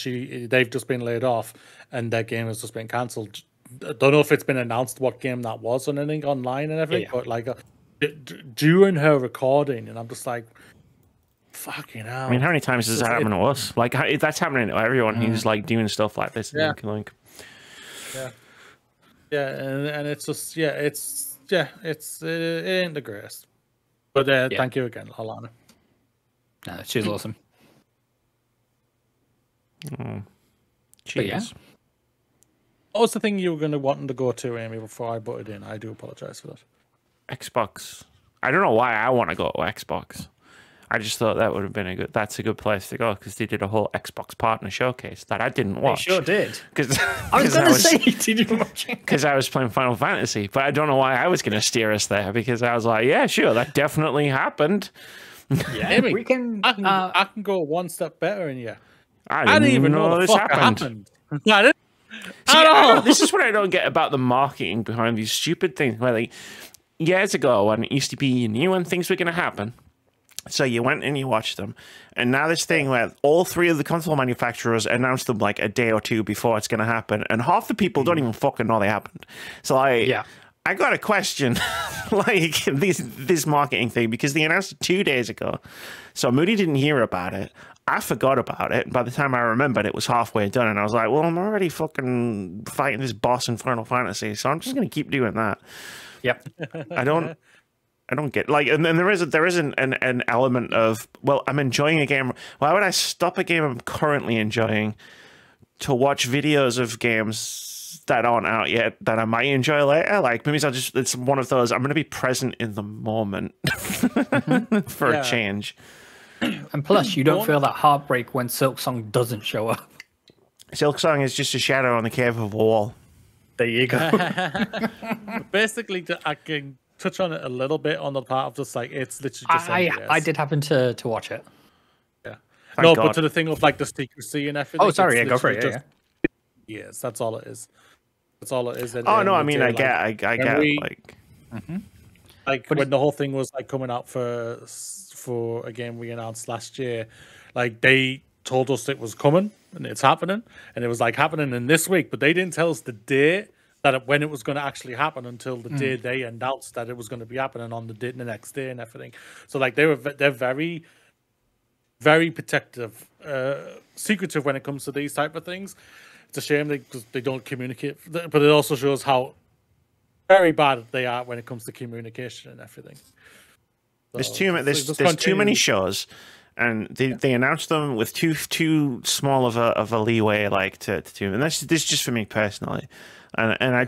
they've just been laid off and their game has just been cancelled. I don't know if it's been announced what game that was or anything online and everything, but like during her recording, and I'm just like, Fucking hell. I mean, how many times does that happen to us? Like, that's happening to everyone who's like doing stuff like this. Yeah. Like, yeah, and it's just it ain't the greatest. But thank you again, Alana. No, she's awesome. cheers. Yeah. What was the thing you were going to want to go to, Amy, before I butted in? I do apologize for that. Xbox. I don't know why I want to go to Xbox. I just thought that would have been that's a good place to go because they did a whole Xbox partner showcase that I didn't watch. They sure did. Because I was going to say, did you watch it? Because I was playing Final Fantasy, but I don't know why I was going to steer us there because I was like, yeah, sure, that definitely happened. Yeah, Amy, we can. I can go one step better in you. I didn't even know this happened. I didn't. See, this is what I don't get about the marketing behind these stupid things. Where like years ago, when it used to be you knew when things were going to happen, so you went and you watched them, and now this thing where all three of the console manufacturers announced them like a day or two before it's going to happen, and half the people don't even fucking know they happened. So I got a question, like this marketing thing, because they announced it 2 days ago, so Moody didn't hear about it. I forgot about it. By the time I remembered, it was halfway done, and I was like, "Well, I'm already fucking fighting this boss in Final Fantasy, so I'm just going to keep doing that." Yep. I don't get like, and then there is an element of, well, I'm enjoying a game. Why would I stop a game I'm currently enjoying to watch videos of games that aren't out yet that I might enjoy later? Like maybe it's one of those. I'm going to be present in the moment for a change. And plus, you don't feel that heartbreak when Silksong doesn't show up. Silksong is just a shadow on the cave of a wall. There you go. Basically, I can touch on it a little bit on the part of just like it's literally just. I did happen to watch it. Yeah. Thank God. But to the thing of like the secrecy and everything. Oh, sorry. Yeah, go for it. Yes, that's all it is. That's all it is. And, no, I mean, I get like. Like when the whole thing was like coming out for a game we announced last year, like they told us it was coming and it's happening, and it was like happening in this week, but they didn't tell us the date when it was going to actually happen until the day they announced that it was going to be happening on the next day and everything. So like they're very, very protective, secretive when it comes to these type of things. It's a shame because they don't communicate, but it also shows how very bad they are when it comes to communication and everything. So, there's too many shows, and they announced them with too small of a leeway, like to do. And this just for me personally, and I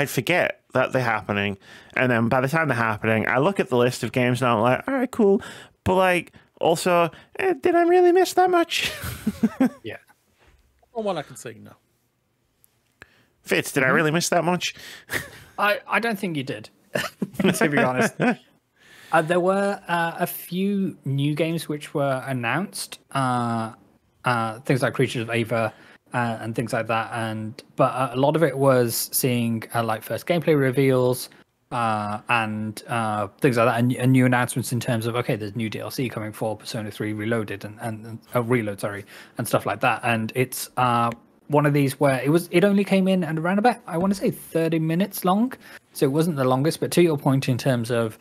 forget that they're happening, and then by the time they're happening, I look at the list of games and I'm like, all right, cool, but like also, did I really miss that much? Yeah. Well, one I can say no. Fitz, did I really miss that much? I don't think you did, to be honest. There were a few new games which were announced, things like Creatures of Ava and things like that. But a lot of it was seeing like first gameplay reveals and things like that, and new announcements in terms of there's new DLC coming for Persona 3 Reloaded and Reload, and stuff like that. And it's one of these where it only came in at around about, I want to say 30 minutes long, so it wasn't the longest. But to your point in terms of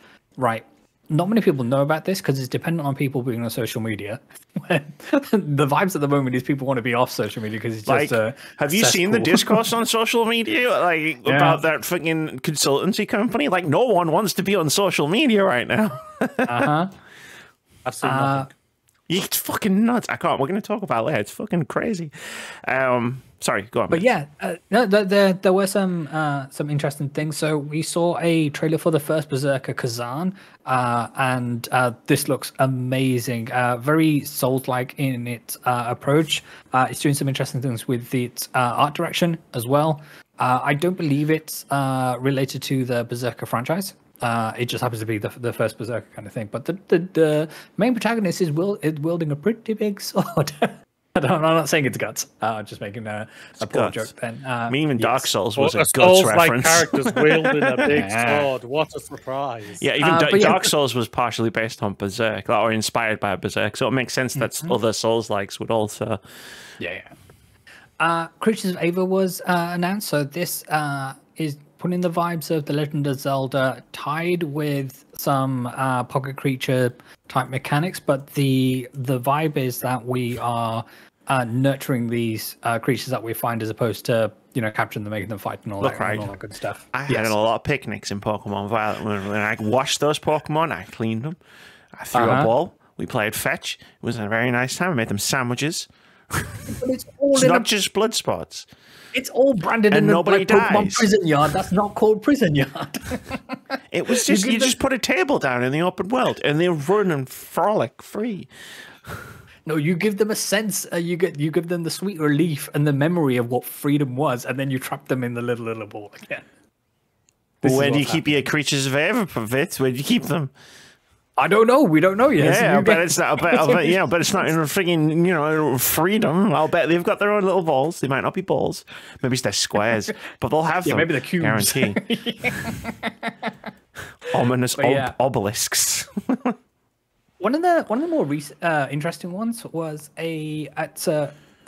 not many people know about this because it's dependent on people being on social media. The vibes at the moment is people want to be off social media because it's just have you seen the discourse on social media about that fucking consultancy company? Like no one wants to be on social media right now. I've seen nothing. It's fucking nuts. I can't. We're going to talk about it later. It's fucking crazy. Sorry, go on. But yeah, no, there were some interesting things. So we saw a trailer for the first Berserker Kazan, and this looks amazing. Very Souls-like in its approach. It's doing some interesting things with its art direction as well. I don't believe it's related to the Berserker franchise. It just happens to be the first Berserker kind of thing. But the main protagonist is wielding a pretty big sword. I'm not saying it's guts. Just making a poor joke then. Even Dark Souls was a guts Souls-like reference. characters wielding a big sword. What a surprise. Yeah, even Dark Souls was partially based on Berserk, or inspired by Berserk. So it makes sense that other Souls-likes would also... Yeah. Creatures of Ava was announced. So this is putting the vibes of The Legend of Zelda tied with some pocket creature type mechanics, but the vibe is that we are nurturing these creatures that we find, as opposed to capturing them, making them fight, and all that good stuff. I had a lot of picnics in Pokemon Violet when I washed those Pokemon. I cleaned them. I threw a ball. We played fetch. It was a very nice time. I made them sandwiches. But it's not just blood spots. It's all branded in the Pokemon prison yard. That's not called prison yard. It was just you just put a table down in the open world and they run and frolic free. No, you give them a sense. You give them the sweet relief and the memory of what freedom was, and then you trap them in the little ball again. Where do you keep your creatures of air, Vit? Where do you keep them? I don't know. We don't know yet. Yeah, but it's not. But it's not in frigging freedom. I'll bet they've got their own little balls. They might not be balls. Maybe they're squares, but they'll have them. Maybe they're cubes. Guarantee. Ominous obelisks. One of the more recent interesting ones was a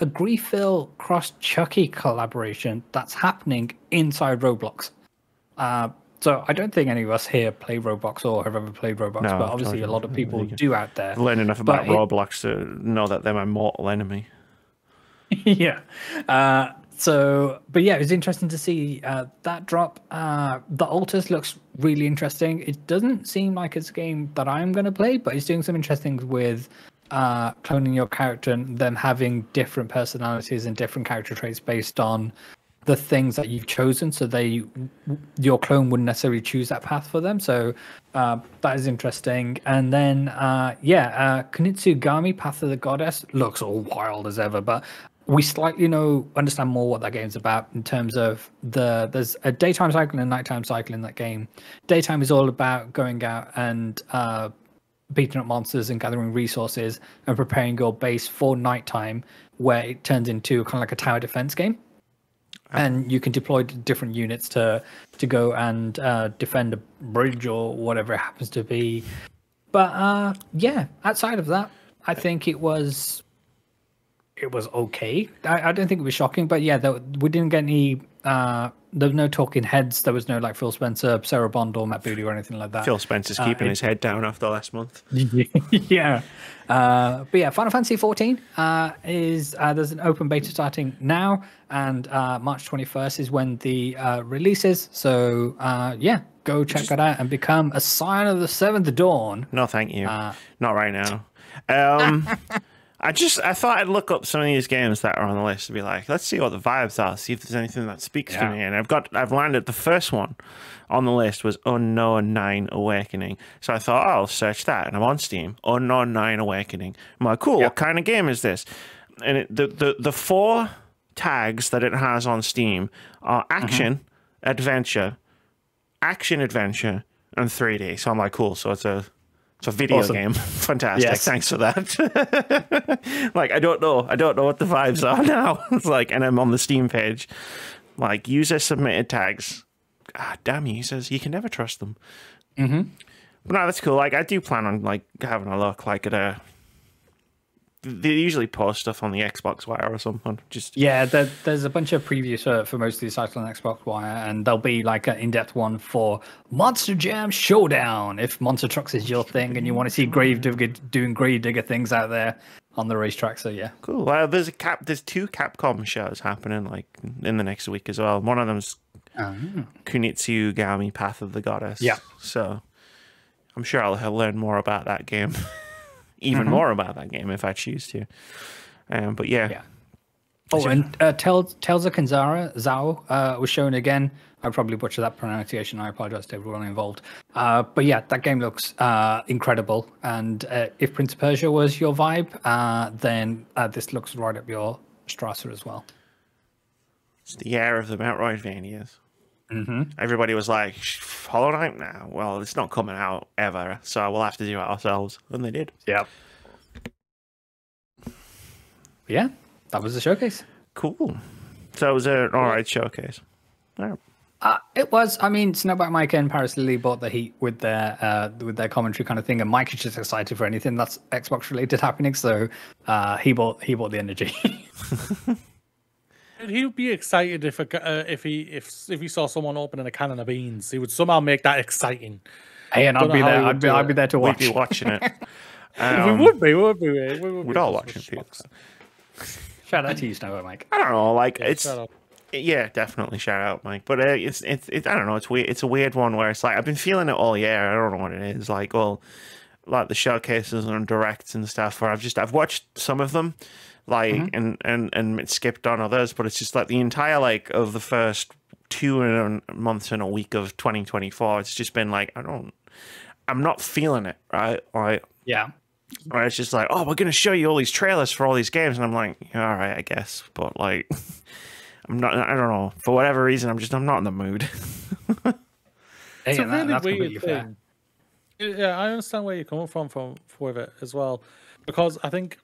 Griefil cross Chucky collaboration that's happening inside Roblox. So I don't think any of us here play Roblox or have ever played Roblox, but obviously a lot of people do out there. Learn enough about Roblox to know that they're my mortal enemy. Yeah. But yeah, it was interesting to see that drop. The Altars looks really interesting. It doesn't seem like it's a game that I'm going to play, but it's doing some interesting things with cloning your character and them having different personalities and different character traits based on the things that you've chosen. So your clone wouldn't necessarily choose that path for them. So that is interesting. And then, Kunitsugami, Path of the Goddess, looks all wild as ever, but we slightly understand more what that game's about in terms of there's a daytime cycle and a nighttime cycle in that game. Daytime is all about going out and beating up monsters and gathering resources and preparing your base for nighttime, where it turns into kind of like a tower defense game. And you can deploy different units to go and defend a bridge or whatever it happens to be. But outside of that, I think it was okay. I don't think it was shocking, but we didn't get any. There was no talking heads. There was no like Phil Spencer, Sarah Bond, or Matt Booty or anything like that. Phil Spencer's keeping his head down after last month. Yeah. But yeah, Final Fantasy 14 is there's an open beta starting now, and March 21st is when the release is. So go check that out and become a Scion of the Seventh Dawn. No, thank you. Not right now. I thought I'd look up some of these games that are on the list to be like, let's see what the vibes are, see if there's anything that speaks to me. And I've landed the first one on the list was Unknown 9 Awakening. So I thought, I'll search that, and I'm on Steam. Unknown 9 Awakening. I'm like, cool. What kind of game is this? And the four tags that it has on Steam are action, adventure, and 3D. So I'm like, cool. So it's a video game. Fantastic. Yes. Thanks for that. Like, I don't know what the vibes are now. It's like, and I'm on the Steam page, like, user submitted tags. Ah, damn users, you can never trust them. But no, that's cool. Like, I do plan on like having a look. Like they usually post stuff on the Xbox Wire or something. There's a bunch of previews for most of these sites on Xbox Wire, and there'll be like an in-depth one for Monster Jam Showdown if Monster Trucks is your thing and you want to see Gravedigger doing Gravedigger things out there on the racetrack. So yeah, cool. Well, there's two Capcom shows happening like in the next week as well. One of them's Kunitsugami, Path of the Goddess. Yeah, so I'm sure I'll learn more about that game. Even more about that game if I choose to. But yeah. Oh, and Tales of Kanzara, Zao, was shown again. I probably butchered that pronunciation. I apologize to everyone involved. But yeah, that game looks incredible. And if Prince of Persia was your vibe, then this looks right up your Strasser as well. It's the air of the Metroidvanias. Everybody was like, Hollow Knight now. Well, it's not coming out ever, so we'll have to do it ourselves. And they did. Yeah. Yeah, that was the showcase. Cool. So it was an alright showcase. Right. It was. I mean, Snowbike Mike and Paris Lily bought the heat with their commentary kind of thing, and Mike is just excited for anything that's Xbox related happening. So he bought the energy. He would be excited if he saw someone opening a can of beans. He would somehow make that exciting. Hey, and I'd be there. I'd be there to watch. We'd be watching it. We would be. We'd all watch it. Shout out to you, Snow, Mike. I don't know. Like yeah, definitely shout out, Mike. But it's I don't know. It's weird. It's a weird one where it's like I've been feeling it all year. I don't know what it is. Like like the showcases and directs and stuff. Where I've watched some of them, like and skipped on others. But it's just like the entire like of the first 2 months and a week of 2024. It's just been like I'm not feeling it, right? Like yeah. Or it's just like, oh, we're gonna show you all these trailers for all these games, and I'm like, yeah, all right, I guess, but like, I don't know, for whatever reason, I'm not in the mood. It's a really weird thing. Yeah, I understand where you're coming from with it as well, because I think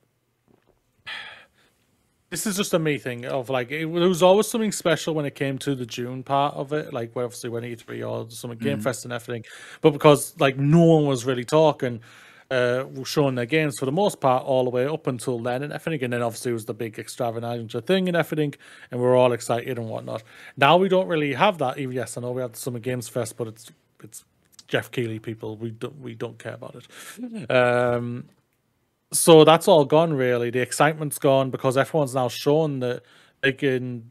this is just a me thing of like there was always something special when it came to the June part of it, like obviously when E3 or some Game Fest and everything, but because like no one was really talking. Showing their games for the most part all the way up until then and everything, and then obviously it was the big extravaganza thing and everything, and we're all excited and whatnot. Now we don't really have that. Yes, I know we have the Summer Games Fest, but it's Jeff Keighley people. We don't care about it. So that's all gone really. The excitement's gone because everyone's now shown that they can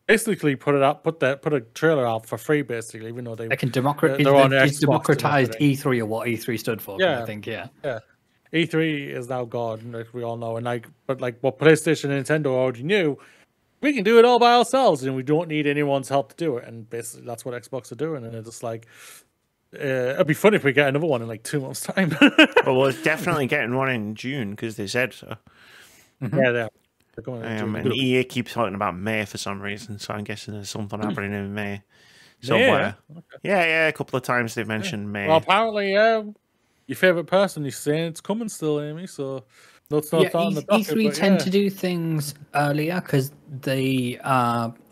basically put a trailer out for free, basically, even though they can democratize E3 or what E3 stood for. Yeah, I think yeah. E3 is now gone, like we all know, and but what PlayStation and Nintendo already knew, we can do it all by ourselves, and we don't need anyone's help to do it. And basically, that's what Xbox are doing, and it's just like. It'd be funny if we get another one in like 2 months' time. Well, we're definitely getting one in June because they said so. Yeah, they are. And EA keeps talking about May for some reason, so I'm guessing there's something happening in May somewhere. Okay. Yeah, a couple of times they've mentioned May. Well, apparently, your favorite person is saying it's coming still, Amy. So that's not on the docket, E3 tend to do things earlier because they,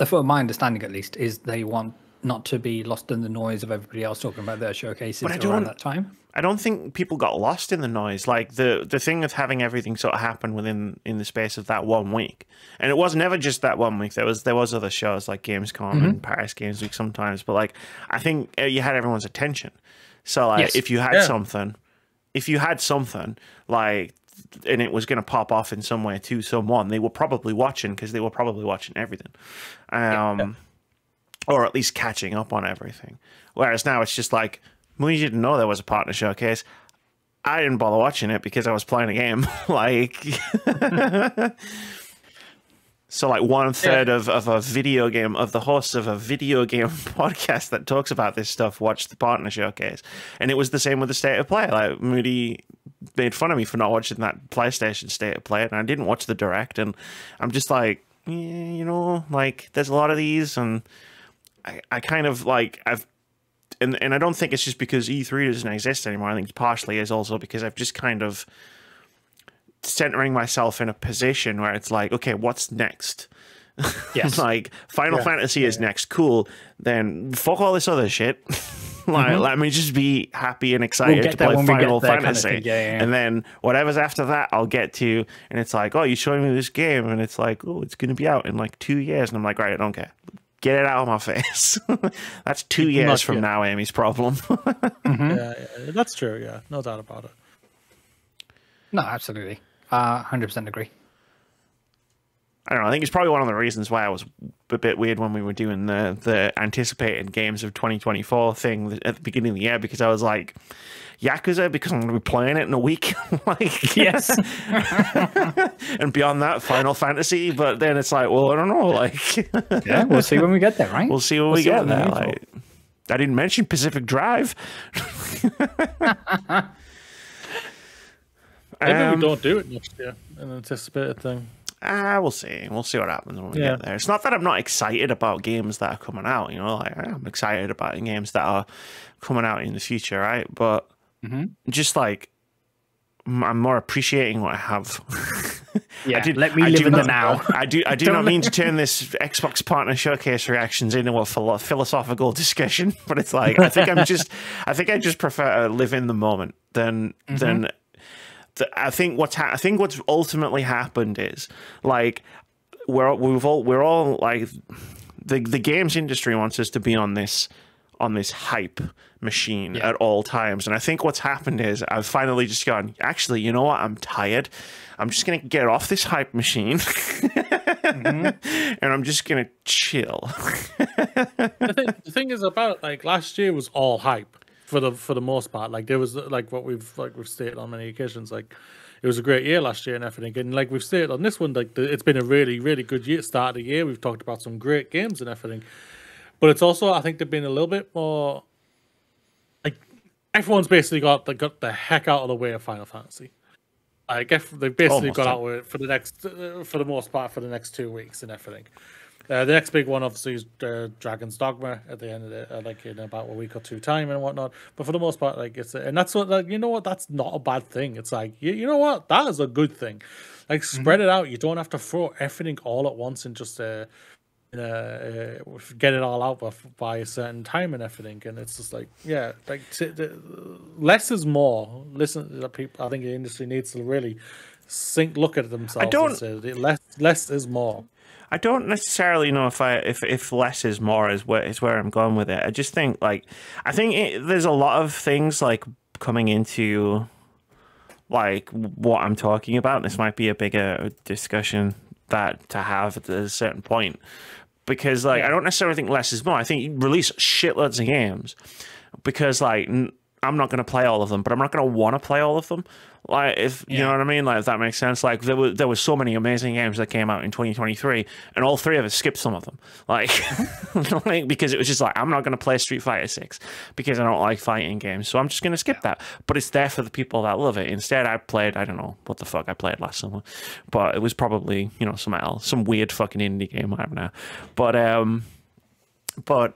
for my understanding at least, is they want not to be lost in the noise of everybody else talking about their showcases around that time. I don't think people got lost in the noise. Like the thing of having everything sort of happen in the space of that 1 week, and it was never just that 1 week. There was other shows like Gamescom and Paris Games Week sometimes, but like I think you had everyone's attention. So like if you had something like, and it was going to pop off in some way to someone, they were probably watching because they were probably watching everything, or at least catching up on everything. Whereas now it's just like. We didn't know there was a partner showcase. I didn't bother watching it because I was playing a game. Like, so like 1/3 of a video game, of the hosts of a video game podcast that talks about this stuff watched the partner showcase. And it was the same with the State of Play. Like Moody made fun of me for not watching that PlayStation State of Play, and I didn't watch the Direct. And I'm just like, like there's a lot of these, and I kind of like And I don't think it's just because E3 doesn't exist anymore. I think it partially is also because I've just kind of centering myself in a position where it's like, okay, what's next? Yes. Like Final Fantasy is next. Cool. Then fuck all this other shit. Like, let me just be happy and excited to play Final Fantasy. Kind of and then whatever's after that, I'll get to. And it's like, oh, you're showing me this game. And it's like, oh, it's going to be out in like 2 years. And I'm like, right, I don't care. Get it out of my face. That's 2 years from now, Amy's problem. Yeah, that's true. Yeah, no doubt about it. No, absolutely. 100% agree. I don't know. I think it's probably one of the reasons why I was a bit weird when we were doing the anticipated games of 2024 thing at the beginning of the year, because I was like, Yakuza, because I'm going to be playing it in a week. Like, yes. And beyond that, Final Fantasy. But then it's like, well, I don't know. Like, yeah, we'll see when we get there, right? We'll see when we get there. Like, I didn't mention Pacific Drive. Maybe we don't do it next year, an anticipated thing. We'll see. We'll see what happens when we get there. It's not that I'm not excited about games that are coming out. Like I'm excited about games that are coming out in the future, right? But just like I'm more appreciating what I have. Let me live in the now. I do not mean to turn this Xbox Partner Showcase reactions into a philosophical discussion, but it's like I think I just prefer to live in the moment than. I think what's ultimately happened is like we're all like the games industry wants us to be on this hype machine at all times, and I think what's happened is I've finally just gone, actually, you know what, I'm tired. I'm just gonna get off this hype machine and I'm just gonna chill. The thing is about like last year was all hype for the most part. Like there was like what we've stated on many occasions, like it was a great year last year and everything, and like we've stated on this one, like it's been a really, really good year, start of the year. We've talked about some great games and everything, but it's also, I think, they've been a little bit more like everyone's basically got the heck out of the way of Final Fantasy. I guess they've basically got out with it for the next, for the most part, for the next 2 weeks and everything. The next big one, obviously, is Dragon's Dogma at the end of it, like in about a week or two time and whatnot. But for the most part, like and that's what, like, you know what, that's not a bad thing. It's like you know what, that is a good thing. Like spread it out. You don't have to throw everything all at once and just get it all out by a certain time and everything. And it's just like, yeah, like less is more. Listen, people, I think the industry needs to really look at themselves and say less is more. I don't necessarily know if less is more is where I'm going with it. I just think there's a lot of things like coming into like what I'm talking about. This might be a bigger discussion to have at a certain point, because like I don't necessarily think less is more. I think you release shitloads of games because like I'm not going to play all of them, but I'm not going to want to play all of them. Like, if you know what I mean, like if that makes sense. Like there was so many amazing games that came out in 2023, and all three of us skipped some of them. Like, like because it was just like, I'm not going to play Street Fighter 6 because I don't like fighting games, so I'm just going to skip that. But it's there for the people that love it. Instead, I played, I don't know what the fuck I played last summer, but it was probably, you know, something else, some weird fucking indie game, I don't know. But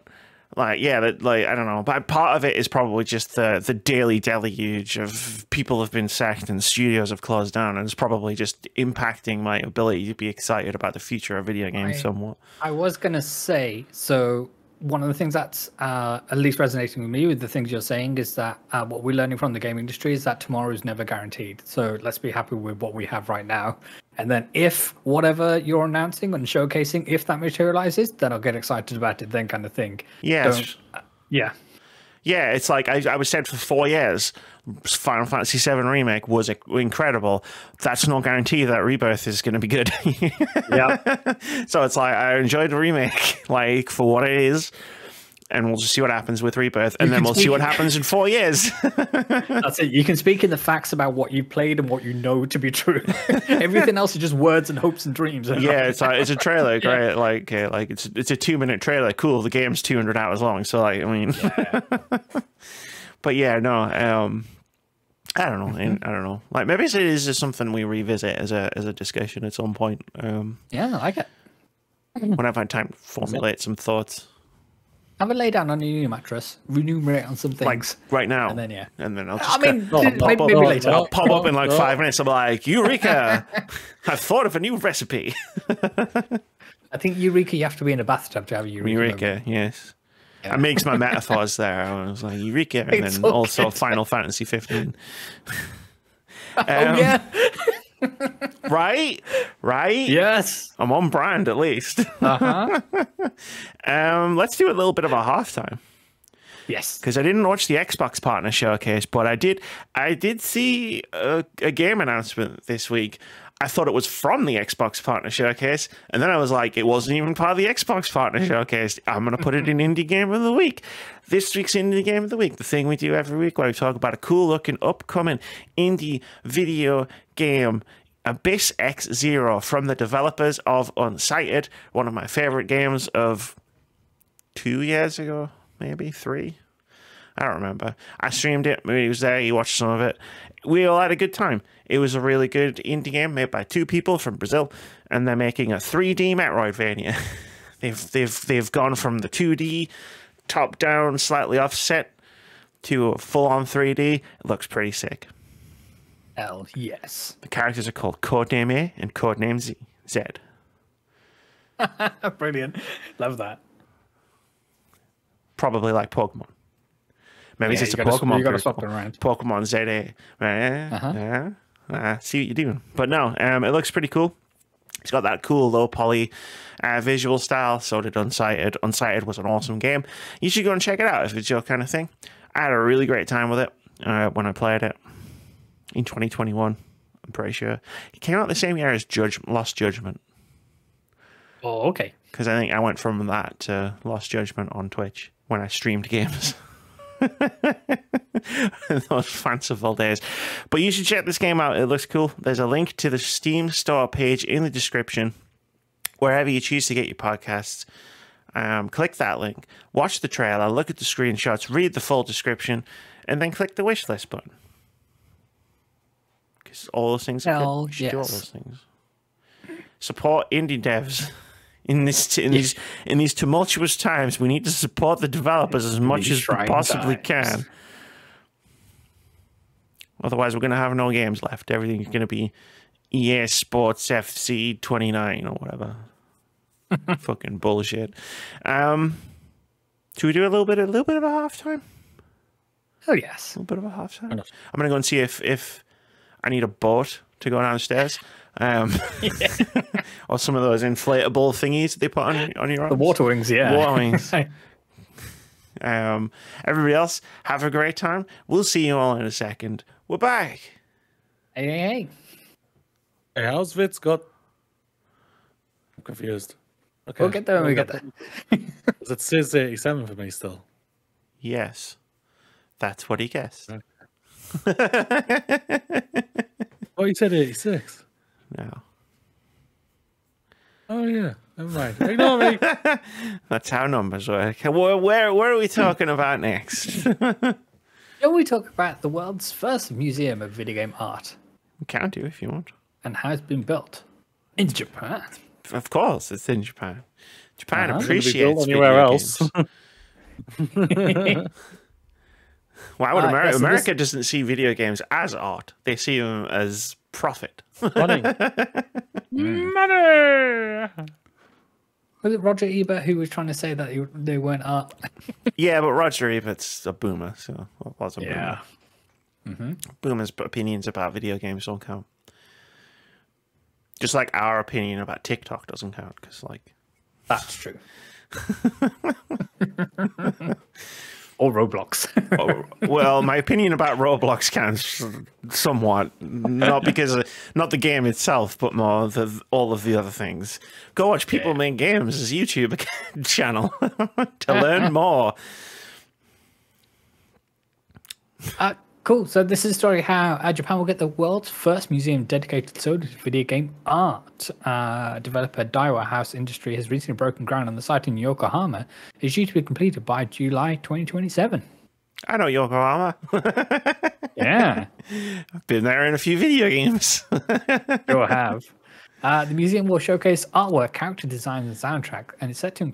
like, yeah, like, I don't know. But part of it is probably just the daily deluge of people have been sacked and studios have closed down, and it's probably just impacting my ability to be excited about the future of video games somewhat. I was going to say, so one of the things that's at least resonating with me with the things you're saying is that what we're learning from the game industry is that tomorrow is never guaranteed. So let's be happy with what we have right now. And then if whatever you're announcing and showcasing, if that materializes, then I'll get excited about it then, kind of thing. Yes. Yeah. Yeah, it's like I was said for 4 years, Final Fantasy VII Remake was incredible. That's no guarantee that Rebirth is going to be good. Yeah. So it's like I enjoyed the remake, like for what it is, and we'll just see what happens with Rebirth, and then we'll see what happens in 4 years. That's it. You can speak in the facts about what you played and what you know to be true. Everything else is just words and hopes and dreams. Yeah, it's a trailer, right? Like it's a 2-minute trailer. Cool. The game's 200 hours long, so like, I mean, but yeah, no, I don't know. I don't know. Like maybe it is just something we revisit as a discussion at some point. Yeah, I like it. When I've had time to formulate some thoughts. Have a lay down on your mattress, remunerate on some things. Like right now. And then, yeah. And then I'll just maybe later. I'll pop up in like 5 minutes. I'm like, Eureka! I've thought of a new recipe. I think Eureka, you have to be in a bathtub to have Eureka. Eureka, yes. Yeah. I mixed my metaphors there. I was like, Eureka, and then also Final Fantasy 15. Yeah. Right? Yes. I'm on brand at least. Let's do a little bit of a halftime. Yes. Because I didn't watch the Xbox Partner Showcase, but I did see a game announcement this week. I thought it was from the Xbox Partner Showcase, and then I was like, it wasn't even part of the Xbox Partner Showcase. I'm going to put it in Indie Game of the Week. This week's Indie Game of the Week, the thing we do every week where we talk about a cool-looking, upcoming indie video game, Abyss X Zero, from the developers of Unsighted, one of my favorite games of 2 years ago, maybe 3. I don't remember. I streamed it. Moody was there. He watched some of it. We all had a good time. It was a really good indie game made by 2 people from Brazil, and they're making a 3D Metroidvania. They've gone from the 2D, top down, slightly offset, to a full-on 3D. It looks pretty sick. Hell yes. The characters are called Codename A and Codename Z. Brilliant. Love that. Probably like Pokemon. Maybe it's just a Pokemon. You gotta swap them around. Pokemon ZA. See what you're doing. But no, it looks pretty cool. It's got that cool low poly visual style. So did Unsighted. Unsighted was an awesome game. You should go and check it out if it's your kind of thing. I had a really great time with it when I played it in 2021. I'm pretty sure it came out the same year as Lost Judgment. Oh, okay. Because I think I went from that to Lost Judgment on Twitch when I streamed games. Those fanciful days. But you should check this game out. It looks cool. There's a link to the Steam store page in the description. Wherever you choose to get your podcasts, click that link, watch the trailer, look at the screenshots, read the full description, and then click the wish list button. Because all those things are good. You should do all those things. Support indie devs. In these tumultuous times, we need to support the developers as much as we possibly can. Otherwise, we're going to have no games left. Everything's going to be EA Sports FC 29 or whatever. Fucking bullshit. Should we do a little bit of a halftime? Oh yes, a little bit of a halftime. I'm going to go and see if I need a boat to go downstairs. Or some of those inflatable thingies they put on your arms. The water wings, yeah. Water wings. Everybody else, have a great time. We'll see you all in a second. We're back. Hey. Hey, how's Vitz got? I'm confused. Okay. We'll get there when we get there. It says 87 for me still. Yes. That's what he guessed. Oh, you said 86. No. Oh yeah, never mind. Ignore me. That's how numbers work. Where are we talking about next? Shall we talk about the world's first museum of video game art? We can do if you want. And how it's been built in Japan. Of course, it's in Japan. Japan appreciates anywhere else. Why would America? America doesn't see video games as art. They see them as profit. Money. Money. Was it Roger Ebert who was trying to say that they weren't art? Yeah, but Roger Ebert's a boomer, so it was a boomer. Yeah. Mm-hmm. Boomers' opinions about video games don't count. Just like our opinion about TikTok doesn't count, because that's true. Or Roblox. Well, my opinion about Roblox counts somewhat, not the game itself, but more all of the other things. Go watch people make games as YouTube channel to learn more. Cool. So this is a story how Japan will get the world's first museum dedicated solely to video game art. Developer Daiwa House Industry has recently broken ground on the site in Yokohama. It's due to be completed by July 2027. I know Yokohama. Yeah. I've been there in a few video games. Sure have. The museum will showcase artwork, character designs, and soundtrack, and it's set to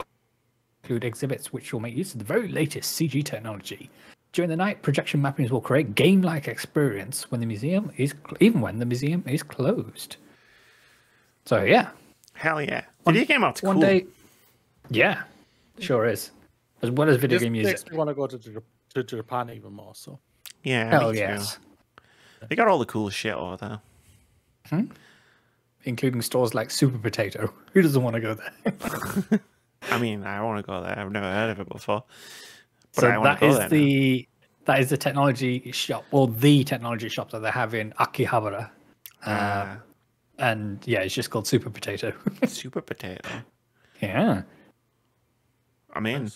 include exhibits which will make use of the very latest CG technology. During the night, projection mappings will create game-like experience when the museum is even when the museum is closed. So yeah, hell yeah! Video game art's cool. One day, yeah, sure is. As well as video game music. Makes me want to go to Japan even more. So yeah, hell yes. They got all the cool shit over there, including stores like Super Potato. Who doesn't want to go there? I mean, I want to go there. I've never heard of it before. But so that is the technology shop, or the technology shop that they have in Akihabara. And yeah, it's just called Super Potato. Super Potato. Yeah. I mean,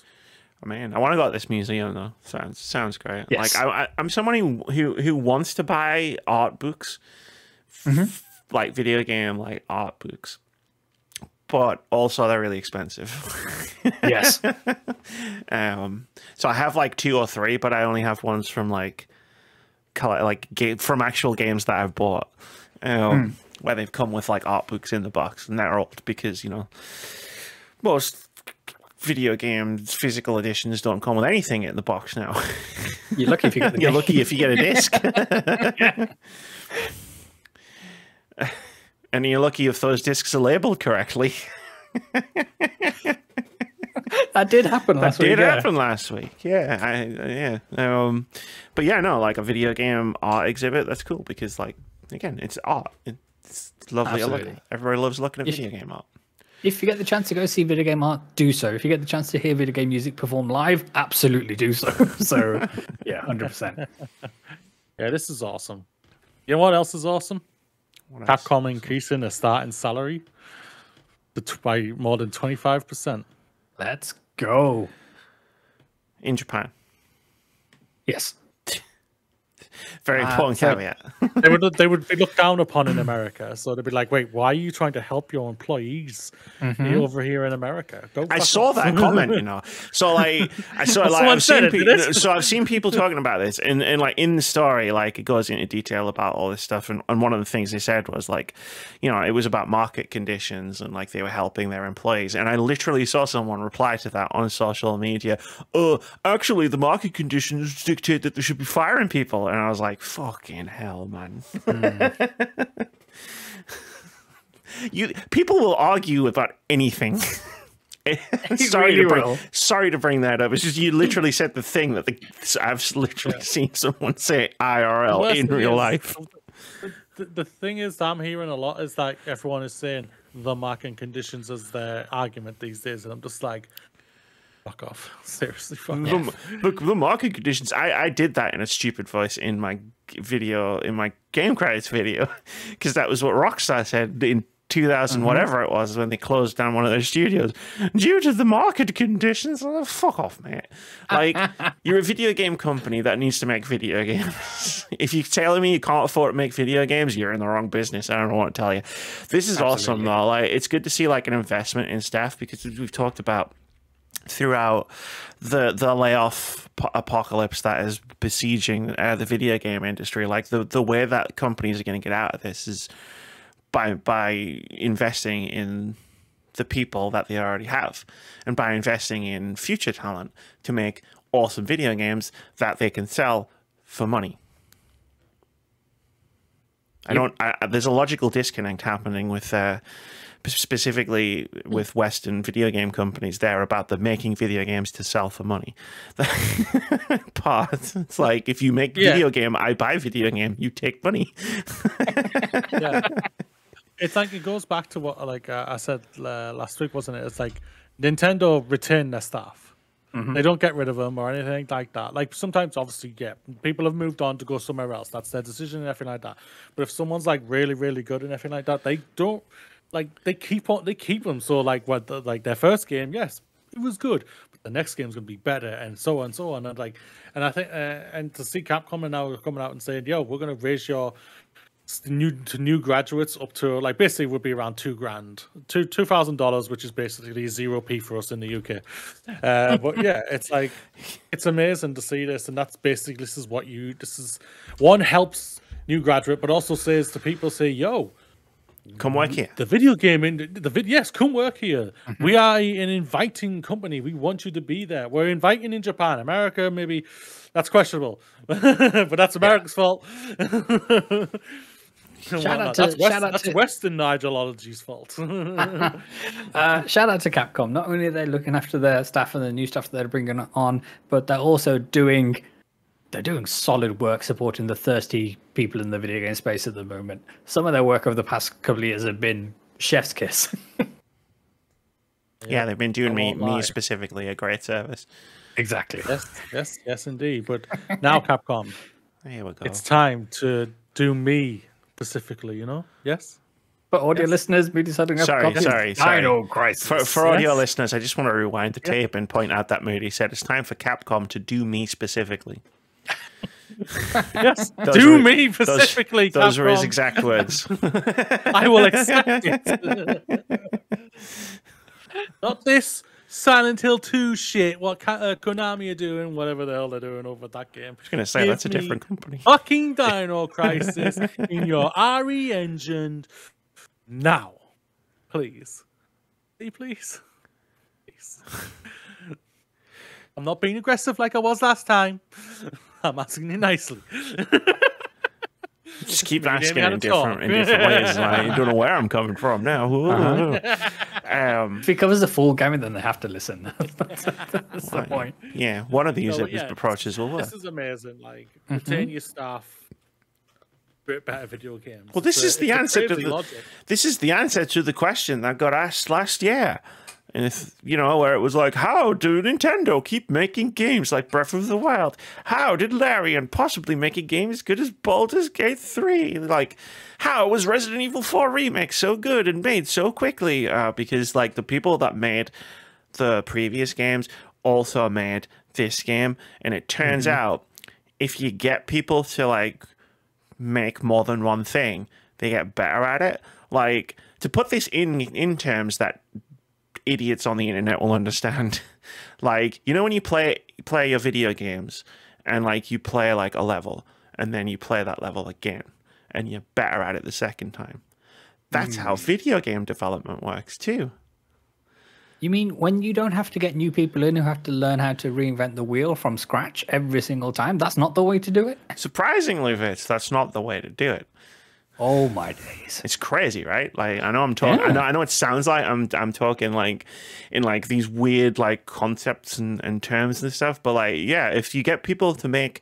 I want to go to this museum though. Sounds great. Yes. Like I'm someone who wants to buy art books, like video game art books. But also they're really expensive. Yes. So I have 2 or 3, but I only have ones from from actual games that I've bought, where they've come with art books in the box, and they're old because most video games physical editions don't come with anything in the box now. You're lucky if you get the You're lucky if you get a disc. And you're lucky if those discs are labeled correctly. That did happen last week. That did happen last week. Yeah. But yeah, no, a video game art exhibit, that's cool because, again, it's art. It's lovely. Absolutely. Everybody loves looking at video game art. If you get the chance to go see video game art, do so. If you get the chance to hear video game music performed live, absolutely do so. So, yeah, 100%. Yeah, this is awesome. You know what else is awesome? Capcom increasing the starting salary by more than 25%. Let's go. In Japan. Yes. Very important caveat. They would be looked down upon in America, so they'd be like, "Wait, why are you trying to help your employees over here in America?" I saw that comment, you know. So like, I've seen people talking about this, and like in the story, like it goes into detail about all this stuff, and one of the things they said was like, you know, it was about market conditions and like they were helping their employees, and I literally saw someone reply to that on social media. Oh, actually, the market conditions dictate that they should be firing people, and I was like, fucking hell, man. People will argue about anything. Sorry to bring that up. It's just you literally said the thing that I've literally seen someone say IRL in real life. The thing is that I'm hearing a lot is that everyone is saying the market conditions as their argument these days, and I'm just like, fuck off. Seriously, fuck off. Look, the market conditions. I did that in a stupid voice in my video, in my game credits video, because that was what Rockstar said in 2000, whatever it was, when they closed down one of their studios due to the market conditions. Oh, fuck off, mate. Like, you're a video game company that needs to make video games. If you're telling me you can't afford to make video games, you're in the wrong business. I don't know what to tell you. This is awesome, though. Like, it's good to see like an investment in staff, because we've talked about throughout the layoff apocalypse that is besieging the video game industry. Like the way that companies are going to get out of this is by investing in the people that they already have, and by investing in future talent to make awesome video games that they can sell for money. There's a logical disconnect happening with specifically with Western video game companies there about the making video games to sell for money part. It's like, if you make video game, I buy video game, you take money. It's like, it goes back to what I said last week, wasn't it? It's like Nintendo retain their staff. They don't get rid of them or anything like that. Like, sometimes, obviously, people have moved on to go somewhere else. That's their decision and everything like that. But if someone's like really, really good and everything like that, they don't, like, they keep them. So like, their first game, yes, it was good, but the next game's gonna be better, and so on and so on. And like, and I think, and to see Capcom now coming out and saying, "Yo, we're gonna raise your new graduates up to, like, basically would be around $2,000, $2,000, which is basically 0p for us in the UK." But yeah, it's like, it's amazing to see this, and that's basically, this is one, helps new graduate, but also says to people, say, "Yo, come work here. The video game yes, come work here. We are an inviting company. We want you to be there. We're inviting in Japan, America. Maybe that's questionable, but that's America's fault." That's Western ideology's fault. Shout out to Capcom. Not only are they looking after their staff and the new stuff that they're bringing on, but they're also doing solid work supporting the thirsty people in the video game space at the moment. Some of their work over the past couple of years have been chef's kiss. Yeah, they've been doing me specifically a great service. Exactly. Yes, indeed. But now, Capcom, here we go. It's time to do me specifically, you know? Yes? For audio listeners, me deciding Sorry. Dino Crisis. For audio listeners, I just want to rewind the tape and point out that Moody said it's time for Capcom to do me specifically. Yes, do me specifically. Those were his exact words. I will accept it. Not this Silent Hill 2 shit. What Konami are doing, whatever the hell they're doing over that game. I was going to say, that's a different company. Fucking Dino Crisis in your RE engine now, please. Please. I'm not being aggressive like I was last time. I'm asking you nicely. Just keep asking in different ways. Like, you don't know where I'm coming from now. If it covers the full gamut, then they have to listen. That's the point. Yeah, one of these approaches will work. This is amazing. Like, retain your staff. bit better video games. Well, this is the answer to the question that got asked last year. And where it was like, how do Nintendo keep making games like Breath of the Wild? How did Larian possibly make a game as good as Baldur's Gate 3? Like, how was Resident Evil 4 Remake so good and made so quickly? Because, like, the people that made the previous games also made this game. And it turns out, if you get people to, like, make more than one thing, they get better at it. Like, to put this in terms that idiots on the internet will understand. Like, when you play your video games and like you play like a level and then you play that level again and you're better at it the second time. That's how video game development works too. You mean when you don't have to get new people in who have to learn how to reinvent the wheel from scratch every single time? That's not the way to do it? Surprisingly, Vince, that's not the way to do it. Oh my days! It's crazy, right? Like, I know I'm talking. Yeah. I know it sounds like I'm talking like in like these weird like concepts and terms and stuff. But like, yeah, if you get people to make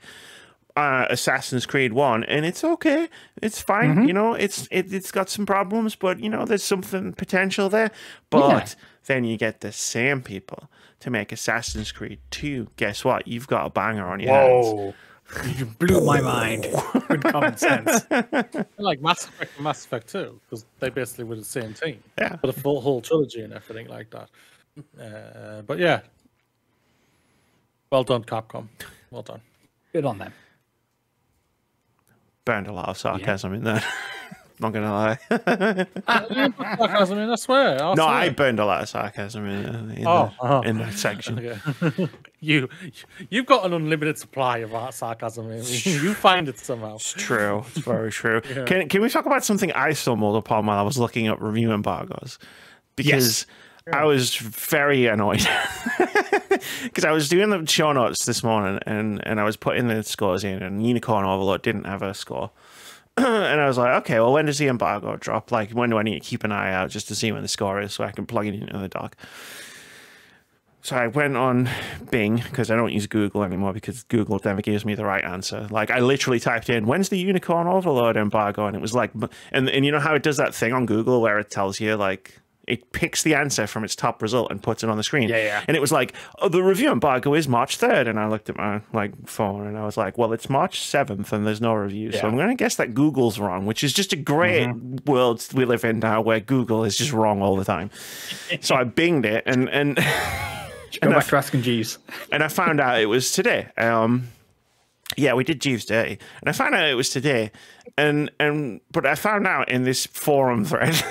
Assassin's Creed 1, and it's okay, it's fine. It's got some problems, but there's something potential there. But then you get the same people to make Assassin's Creed 2. Guess what? You've got a banger on your hands. You blew my mind with common sense. Like Mass Effect and Mass Effect 2, because they basically were the same team. Yeah. For the whole trilogy and everything like that. But yeah. Well done, Capcom. Well done. Good on them. Burned a lot of sarcasm in there. Not gonna lie. Sarcasm in, I swear. I burned a lot of sarcasm in that section. Okay. You've got an unlimited supply of that sarcasm. You find it somehow. It's true. It's very true. Yeah. Can we talk about something I stumbled upon while I was looking up review embargoes? Because I was very annoyed. Because I was doing the show notes this morning and I was putting the scores in, and Unicorn Overlord didn't have a score. And I was like, okay, well, when does the embargo drop? Like, when do I need to keep an eye out just to see when the score is so I can plug it into the dock? So I went on Bing, because I don't use Google anymore because Google never gives me the right answer. Like, I literally typed in, when's the Unicorn Overlord embargo? And it was like, and you know how it does that thing on Google where it tells you, like, it picks the answer from its top result and puts it on the screen. Yeah. And it was like, oh, the review embargo is March 3rd. And I looked at my phone and I was like, well, it's March 7th and there's no review. Yeah. So I'm going to guess that Google's wrong, which is just a great world we live in now where Google is just wrong all the time. So I binged it and go back to asking Jeeves. And I found out it was today. Yeah, we did Jeeves Dirty. And I found out it was today. But I found out in this forum thread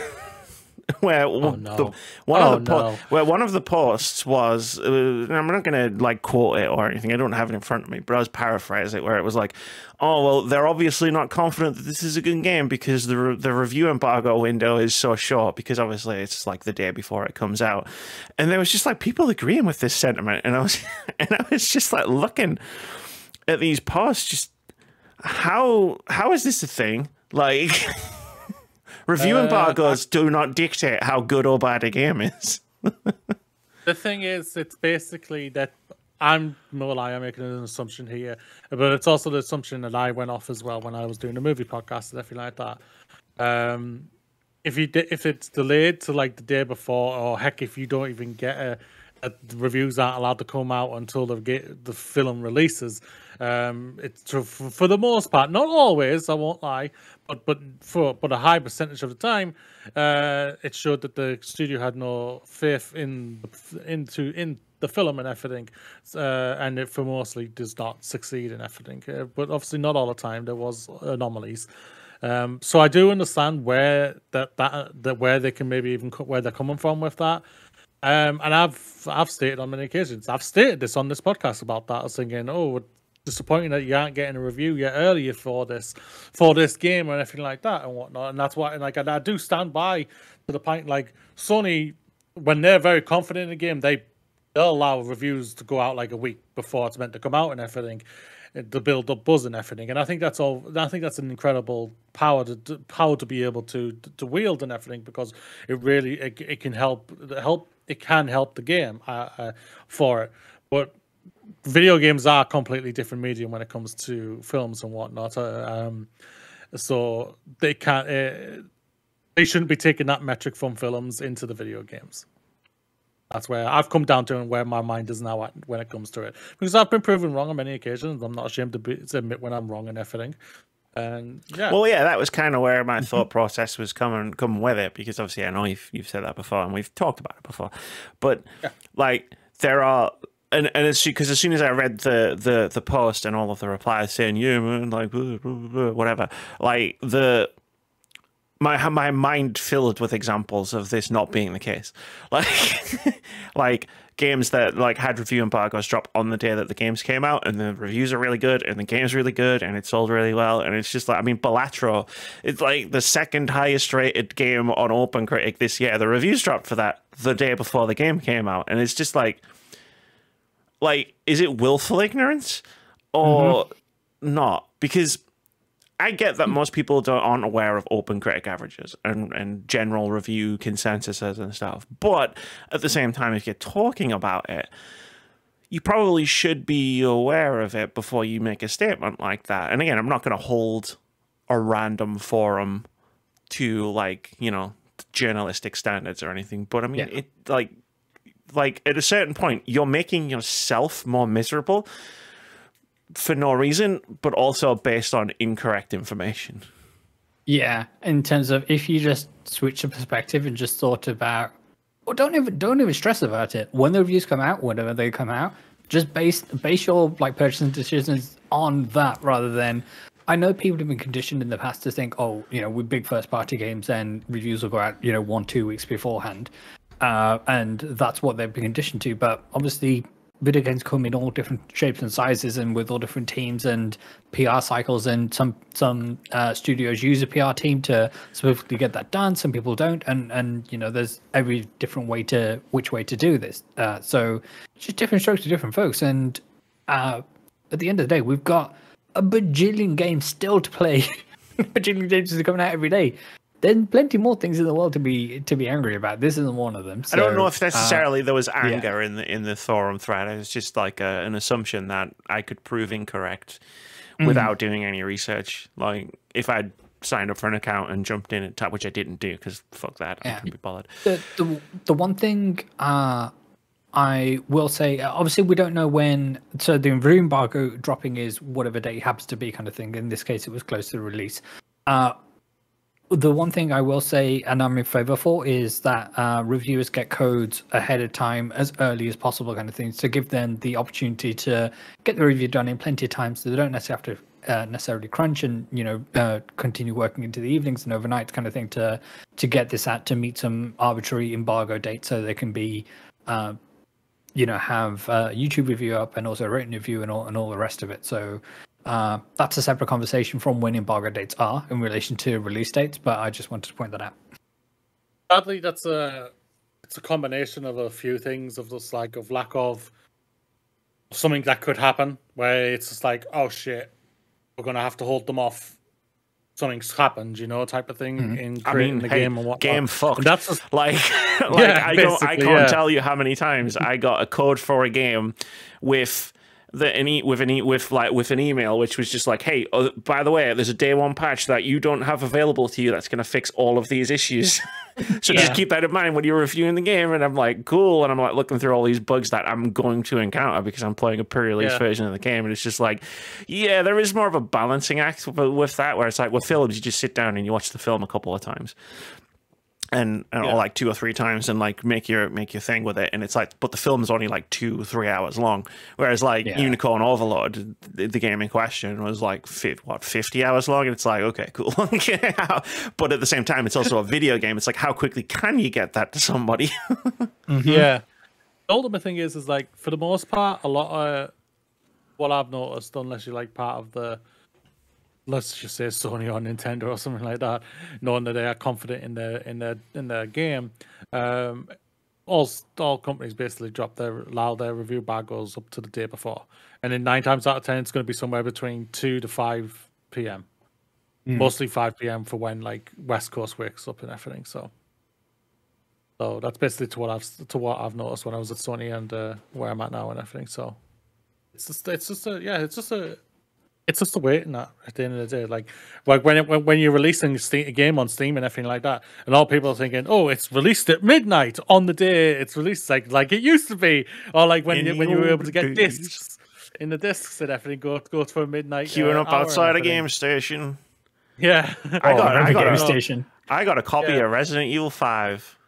where one of the posts was, I'm not going to like quote it or anything, I don't have it in front of me, but I was paraphrasing it, where it was like, oh, well, they're obviously not confident that this is a good game because the review embargo window is so short, because obviously it's like the day before it comes out. And there was just like people agreeing with this sentiment, and I was just like looking at these posts, just how is this a thing? Like review embargoes do not dictate how good or bad a game is. The thing is, it's basically that I'm making an assumption here, but it's also the assumption that I went off as well when I was doing a movie podcast and everything like that. If it's delayed to like the day before, or heck, if you don't even get the reviews aren't allowed to come out until the film releases. It's for the most part, not always, I won't lie, but a high percentage of the time, it showed that the studio had no faith in the film and everything, and it for mostly does not succeed in everything. But obviously, not all the time. There was anomalies. So I do understand where that where they can maybe even where they're coming from with that. And I've stated on many occasions, I've stated this on this podcast about that. I was thinking, oh, disappointing that you aren't getting a review yet earlier for this game or anything like that and whatnot. And that's why, and I do stand by to the point, like Sony, when they're very confident in the game, they'll allow reviews to go out like a week before it's meant to come out and everything, to build up buzz and everything. And I think that's all. I think that's an incredible power to be able to wield and everything, because it really it can help. It can help the game for it. But video games are a completely different medium when it comes to films and whatnot. so they can't. They shouldn't be taking that metric from films into the video games. That's where I've come down to and where my mind is now at when it comes to it. Because I've been proven wrong on many occasions. I'm not ashamed to admit when I'm wrong and everything. And yeah. Well, yeah, that was kind of where my thought process was coming with it, because obviously I know you've said that before and we've talked about it before. But like there are, and it's because as soon as I read the post and all of the replies saying, yeah, man, like blah, blah, blah, whatever, like my mind filled with examples of this not being the case, like games that like had review embargoes drop on the day that the games came out, and the reviews are really good, and the game's really good, and it sold really well, and it's just like, I mean, Balatro, it's like the second highest rated game on OpenCritic this year. The reviews dropped for that the day before the game came out, and it's just like, is it willful ignorance or not? Because I get that most people aren't aware of OpenCritic averages and general review consensuses and stuff. But at the same time, if you're talking about it, you probably should be aware of it before you make a statement like that. And again, I'm not going to hold a random forum to, like, you know, journalistic standards or anything. But I mean, it like at a certain point, you're making yourself more miserable for no reason, but also based on incorrect information. Yeah, in terms of if you just switch the perspective and just thought about, or don't even stress about it. When the reviews come out, whenever they come out, just base your like purchasing decisions on that rather than. I know people have been conditioned in the past to think, oh, you know, with big first party games, then reviews will go out, 1-2 weeks beforehand, and that's what they've been conditioned to. But obviously, video games come in all different shapes and sizes and with all different teams and PR cycles, and some studios use a PR team to specifically get that done. Some people don't, and there's every different which way to do this. So it's just different strokes to different folks. And at the end of the day, we've got a bajillion games still to play. Bajillion games are coming out every day. There's plenty more things in the world to be angry about. This isn't one of them. So, I don't know if necessarily there was anger in the forum thread. It was just like an assumption that I could prove incorrect without doing any research. Like if I'd signed up for an account and jumped in and tapped, which I didn't do because fuck that, I couldn't be bothered. The one thing I will say, obviously we don't know when. So the review embargo dropping is whatever date it happens to be, kind of thing. In this case, it was close to the release. The one thing I will say, and I'm in favor for, is that reviewers get codes ahead of time as early as possible, kind of thing, to give them the opportunity to get the review done in plenty of time, so they don't necessarily have to necessarily crunch and continue working into the evenings and overnight, kind of thing, to get this out to meet some arbitrary embargo date, so they can be have a YouTube review up and also a written review and all the rest of it. So. That's a separate conversation from when embargo dates are in relation to release dates, but I just wanted to point that out. Sadly, it's a combination of a few things, of just like of lack of something that could happen, where it's just like, oh shit, we're gonna have to hold them off. Something's happened, type of thing in creating the game and whatnot. Game fucked. And that's just, I can't tell you how many times I got a code for a game with an email which was just like, hey, by the way, there's a day one patch that you don't have available to you that's going to fix all of these issues. So just keep that in mind when you're reviewing the game. And I'm like, cool. And I'm like looking through all these bugs that I'm going to encounter because I'm playing a pre-release version of the game. And it's just like, yeah, there is more of a balancing act with that, where it's like with films, you just sit down and you watch the film a couple of times. And or like 2 or 3 times and like make your thing with it, and it's like, but the film is only like 2-3 hours long, whereas like Unicorn Overlord, the game in question, was like 50 hours long, and it's like, okay, cool. But at the same time, it's also a video game. It's like, how quickly can you get that to somebody? Yeah. The ultimate thing is like, for the most part, a lot of what I've noticed, unless you're like part of the, let's just say Sony or Nintendo or something like that, knowing that they are confident in their game, all companies basically allow their review embargoes up to the day before, and then 9 times out of 10 it's going to be somewhere between 2 to 5 p.m. Mostly 5 p.m. for when like West Coast wakes up and everything. So that's basically to what I've noticed when I was at Sony and where I'm at now and everything. So it's just a it's just the waiting at the end of the day. Like when you're releasing a game on Steam and everything like that, and all people are thinking, oh, it's released at midnight on the day it's released, like it used to be, or like when you were able to get discs in the discs and everything, go for midnight. Queuing up outside a game station. Yeah, I got a copy of Resident Evil 5.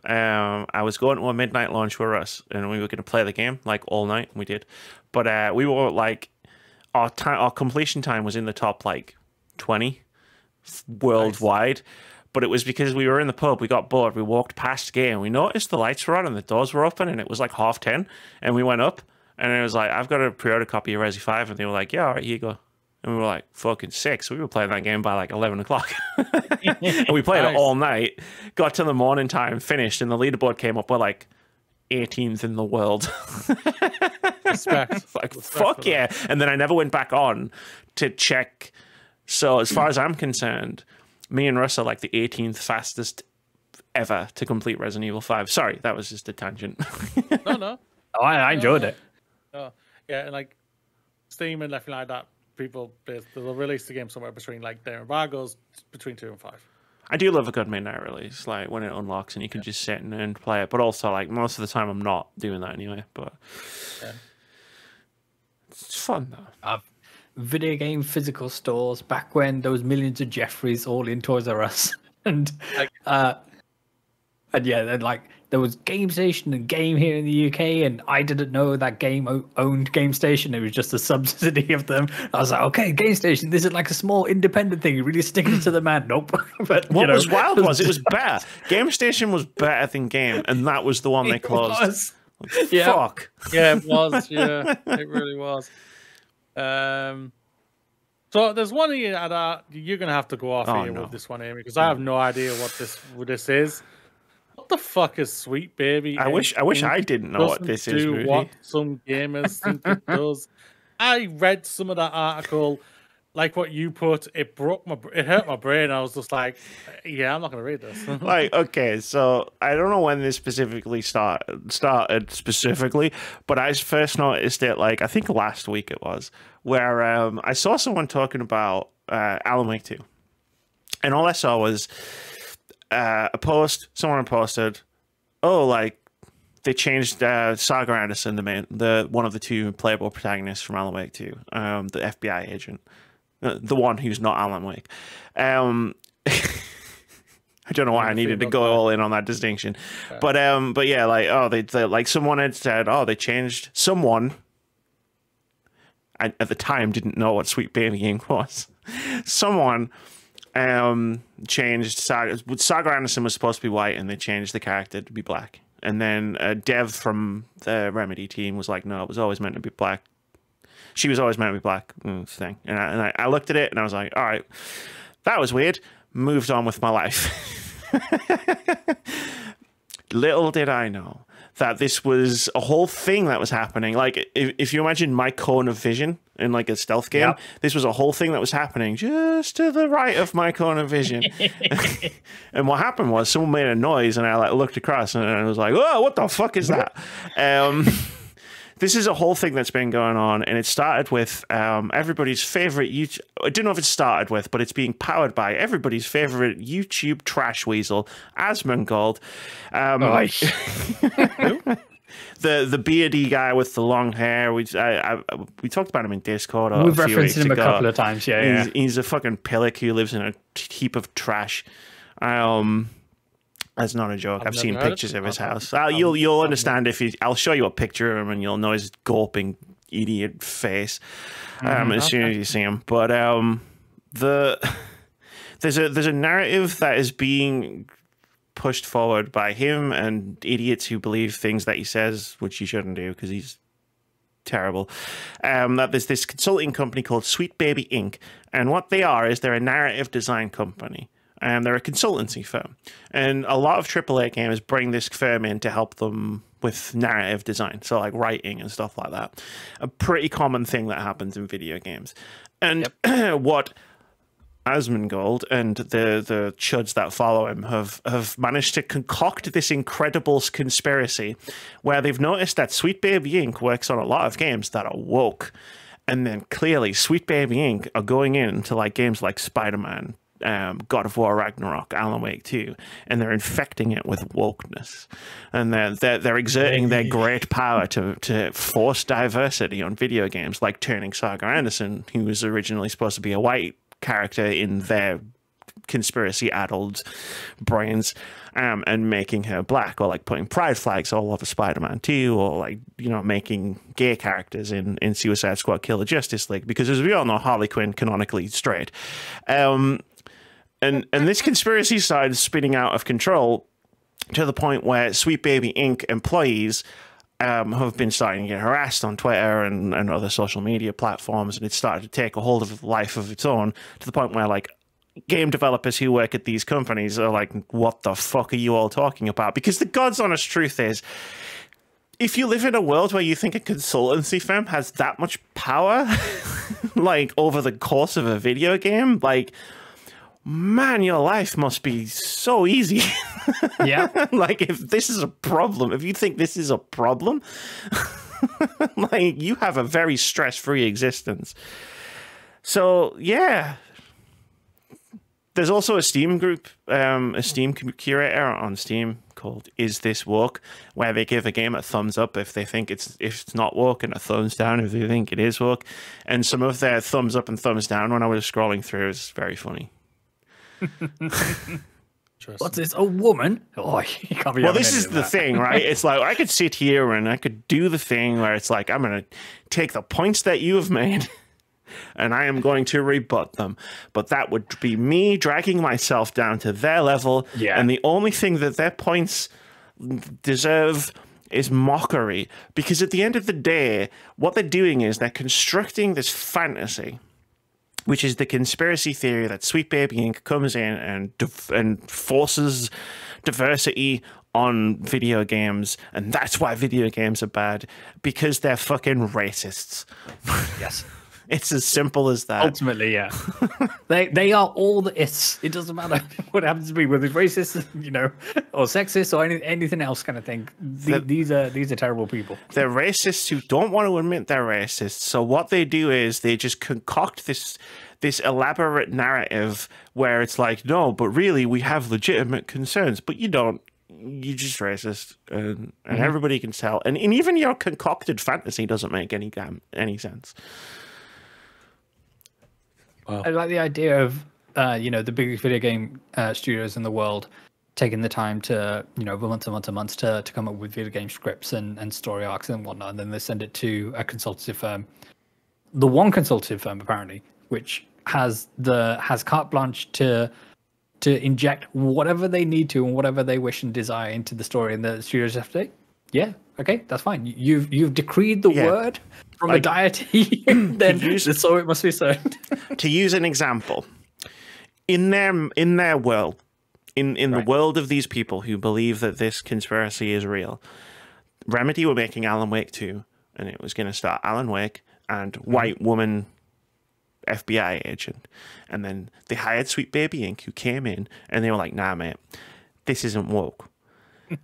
I was going to a midnight launch with us, and we were going to play the game like all night. And we did, but we were like. Our completion time was in the top like 20 worldwide, but it was because we were in the pub, we got bored, we walked past the game, we noticed the lights were on and the doors were open, and it was like 10:30, and we went up, and it was like, I've got a pre-order copy of Resi 5, and they were like, yeah, all right, here you go. And we were like, fucking sick. So we were playing that game by like 11 o'clock. And we played it all night, got to the morning time, finished, and the leaderboard came up. We're like 18th in the world. Respect. Like, fuck yeah. And then I never went back on to check. So as far as I'm concerned, me and Russ are like the 18th fastest ever to complete Resident Evil 5. Sorry, that was just a tangent. No. Oh, I enjoyed it. Oh, yeah, and like Steam and everything like that, they'll release the game somewhere between like their embargoes between 2 and 5. I do love a good midnight release, like when it unlocks and you can just sit and play it. But also, like, most of the time I'm not doing that anyway. But it's fun though. Video game physical stores back when there was millions of Jeffreys all in Toys R Us, and yeah, then like there was Game Station and Game here in the UK, and I didn't know that Game owned Game Station. It was just a subsidy of them. I was like, okay, Game Station, this is like a small independent thing. You really sticking it to the man. Nope. But what was wild was it was better. Game Station was better than Game, and that was the one they closed. Like, yeah. Fuck. Yeah, it was. Yeah, it really was. So there's one here that you're gonna have to go off with this one, Amy, because I have no idea what this is. What the fuck is Sweet Baby? I wish I didn't know what this is. Do what some gamers think it does. I read some of that article, like what you put. It hurt my brain. I was just like, yeah, I'm not gonna read this. Like, okay, so I don't know when this specifically started specifically, but I first noticed it like I think last week it was, where I saw someone talking about Alan Wake 2, and all I saw was a post. Someone posted, "Oh, like they changed Saga Anderson, the one of the two playable protagonists from Alan Wake 2, the FBI agent, the one who's not Alan Wake." I don't know why I needed to go all in on that distinction, but yeah, like they like someone had said, oh, they changed someone. I at the time didn't know what Sweet Baby Inc. was. Someone changed Saga Anderson was supposed to be white, and they changed the character to be black. And then Dev from the Remedy team was like, no, it was always meant to be black. She was always meant to be black thing. And I looked at it and I was like, all right, that was weird. Moved on with my life. Little did I know that this was a whole thing that was happening. Like, if you imagine my cone of vision in like a stealth game, this was a whole thing that was happening just to the right of my cone of vision. And what happened was someone made a noise, and I like looked across, and I was like, "Oh, what the fuck is that?" This is a whole thing that's been going on, and it started with everybody's favorite YouTube. I don't know if it started with, but it's being powered by everybody's favorite YouTube trash weasel, Asmongold. The beardy guy with the long hair. We talked about him in Discord. We've referenced him a couple of times. Yeah, he's a fucking pillock who lives in a heap of trash. That's not a joke. I've seen pictures of his house. You'll understand if I'll show you a picture of him, and you'll know his gulping idiot face as soon as you see him. But there's a narrative that is being pushed forward by him and idiots who believe things that he says, which you shouldn't do because he's terrible. That there's this consulting company called Sweet Baby Inc. And what they are is they're a narrative design company. They're a consultancy firm, and a lot of AAA games bring this firm in to help them with narrative design, so like writing and stuff like that. A pretty common thing that happens in video games. And what Asmongold and the chuds that follow him have managed to concoct this incredible conspiracy where they've noticed that Sweet Baby Inc. works on a lot of games that are woke. And then clearly Sweet Baby Inc. are going into like games like Spider-Man, God of War Ragnarok, Alan Wake 2, and they're infecting it with wokeness, and they're exerting their great power to force diversity on video games, like turning Saga Anderson, who was originally supposed to be a white character in their conspiracy-addled brains, and making her black, or like putting pride flags all over Spider-Man 2, or like, you know, making gay characters in Suicide Squad Kill the Justice League, because as we all know, Harley Quinn canonically straight. And this conspiracy started spinning out of control to the point where Sweet Baby Inc. employees have been starting to get harassed on Twitter and other social media platforms, and it started to take a hold of life of its own, to the point where like game developers who work at these companies are like, what the fuck are you all talking about? Because the God's honest truth is, if you live in a world where you think a consultancy firm has that much power, like over the course of a video game, like, man, your life must be so easy. Yeah. Like, if this is a problem, if you think this is a problem, like, you have a very stress-free existence. So, yeah. There's also a Steam group, a Steam curator on Steam called Is This Woke, where they give a game a thumbs up if they think if it's not woke, and a thumbs down if they think it is woke. And some of their thumbs up and thumbs down when I was scrolling through is very funny. What's this? A woman? Oh, you can't be. Well, this is the thing, right? It's like, I could sit here and I could do the thing where it's like, I'm going to take the points that you have made and I am going to rebut them. But that would be me dragging myself down to their level. Yeah. And the only thing that their points deserve is mockery. Because at the end of the day, what they're doing is they're constructing this fantasy, which is the conspiracy theory that Sweet Baby Inc. comes in and forces diversity on video games, and that's why video games are bad, because they're fucking racists. Yes. It's as simple as that. Ultimately, yeah. they are all the it's. It doesn't matter what happens to be, whether it's racist, you know, or sexist, or anything else kind of thing. These are terrible people. They're racists who don't want to admit they're racist. So what they do is they just concoct this elaborate narrative where it's like, no, but really we have legitimate concerns, but you don't. You're just racist, and everybody can tell. And even your concocted fantasy doesn't make any sense. Wow. I like the idea of, you know, the biggest video game studios in the world taking the time to, you know, months and months to come up with video game scripts and story arcs and whatnot, and then they send it to a consultative firm. The one consultative firm, apparently, which has carte blanche to inject whatever they need to and whatever they wish and desire into the story, and the studios have to say, yeah, okay, that's fine. You've decreed the word from a deity, then so it must be so. To use an example, in their world, in the world of these people who believe that this conspiracy is real, Remedy were making Alan Wake 2, and it was going to start Alan Wake and white woman FBI agent, and then they hired Sweet Baby Inc., who came in and they were like, nah, mate, this isn't woke.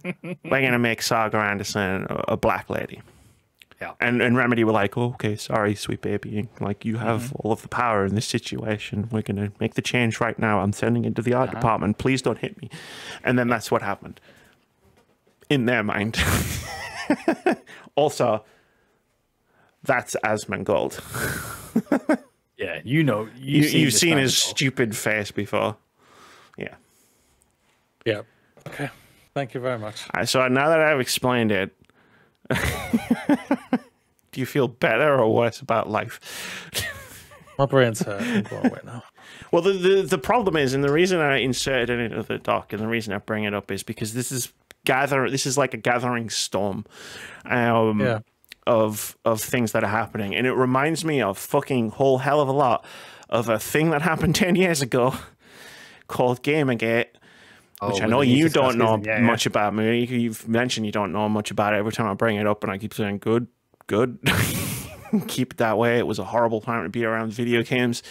We're going to make Saga Anderson a black lady. Yeah. And Remedy were like, oh, okay, sorry, Sweet Baby Inc. Like, you have all of the power in this situation. We're going to make the change right now. I'm sending it to the art department. Please don't hit me. And then that's what happened. In their mind. Also, that's Asmongold. Yeah, you know. You've seen his stupid face before. Yeah. Yeah. Okay. Thank you very much. So now that I've explained it, do you feel better or worse about life? My brain's hurt. I'm going away now. Well, the problem is, and the reason I inserted it into the doc, and the reason I bring it up is because this is like a gathering storm of things that are happening, and it reminds me of fucking whole hell of a lot of a thing that happened 10 years ago called Gamergate. Which I know you don't know much about, Moody. You've mentioned you don't know much about it every time I bring it up, and I keep saying, good. Keep it that way. It was a horrible time to be around video games.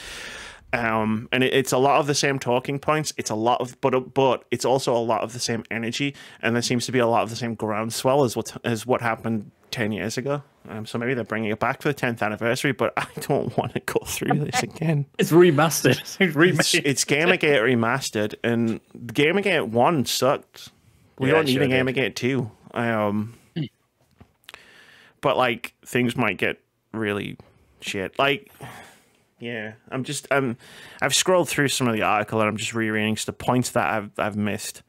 And it's a lot of the same talking points. It's a lot of, but it's also a lot of the same energy, and there seems to be a lot of the same groundswell as what happened 10 years ago. So maybe they're bringing it back for the 10th anniversary, but I don't want to go through this again. It's remastered. It's remade. It's Gamergate remastered, and Gamergate 1 sucked. We don't need a Gamergate 2. But, like, things might get really shit. Like, yeah, I've scrolled through some of the article, and I'm just rereading the points that I've missed.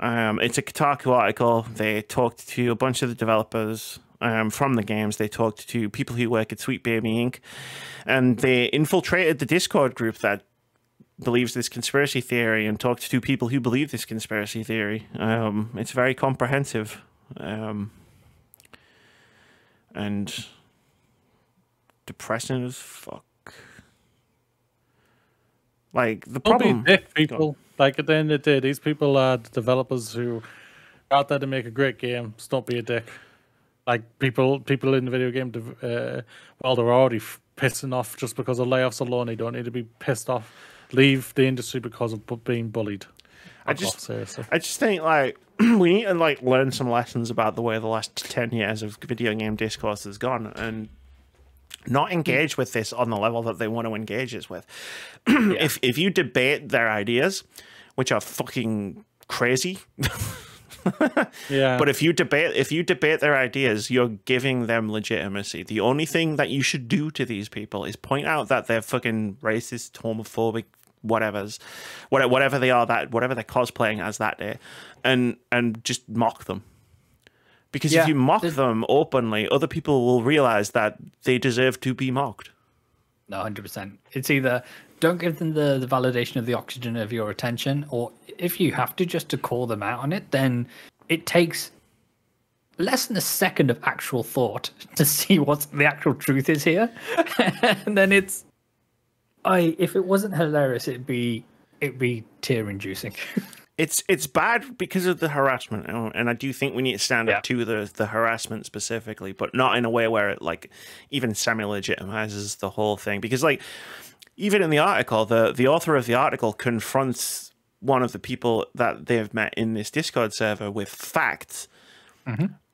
It's a Kotaku article. They talked to a bunch of the developers from the games. They talked to people who work at Sweet Baby Inc. And they infiltrated the Discord group that believes this conspiracy theory and talked to people who believe this conspiracy theory. It's very comprehensive. And depressing as fuck. Like, the problem... Don't be dick, people. Like, at the end of the day, these people are the developers who are out there to make a great game. So don't be a dick. Like, people in the video game, well, they're already pissing off just because of layoffs alone. They don't need to be pissed off. Leave the industry because of being bullied. I just think, like, we need to, like, learn some lessons about the way the last 10 years of video game discourse has gone, and not engage with this on the level that they want to engage us with. If you debate their ideas, which are fucking crazy, but if you debate their ideas, you're giving them legitimacy. The only thing that you should do to these people is point out that they're fucking racist, homophobic, whatever they are, whatever they're cosplaying as that day, and just mock them. Because if you mock them openly, other people will realize that they deserve to be mocked. No, 100%. It's either don't give them the validation of the oxygen of your attention, or if you have to just to call them out on it, then it takes less than a second of actual thought to see what the actual truth is here. And then if it wasn't hilarious, it'd be tear-inducing. It's bad because of the harassment, and I do think we need to stand up to the harassment specifically, but not in a way where it, like, even semi-legitimizes the whole thing. Because, like, even in the article, the author of the article confronts one of the people that they've met in this Discord server with facts,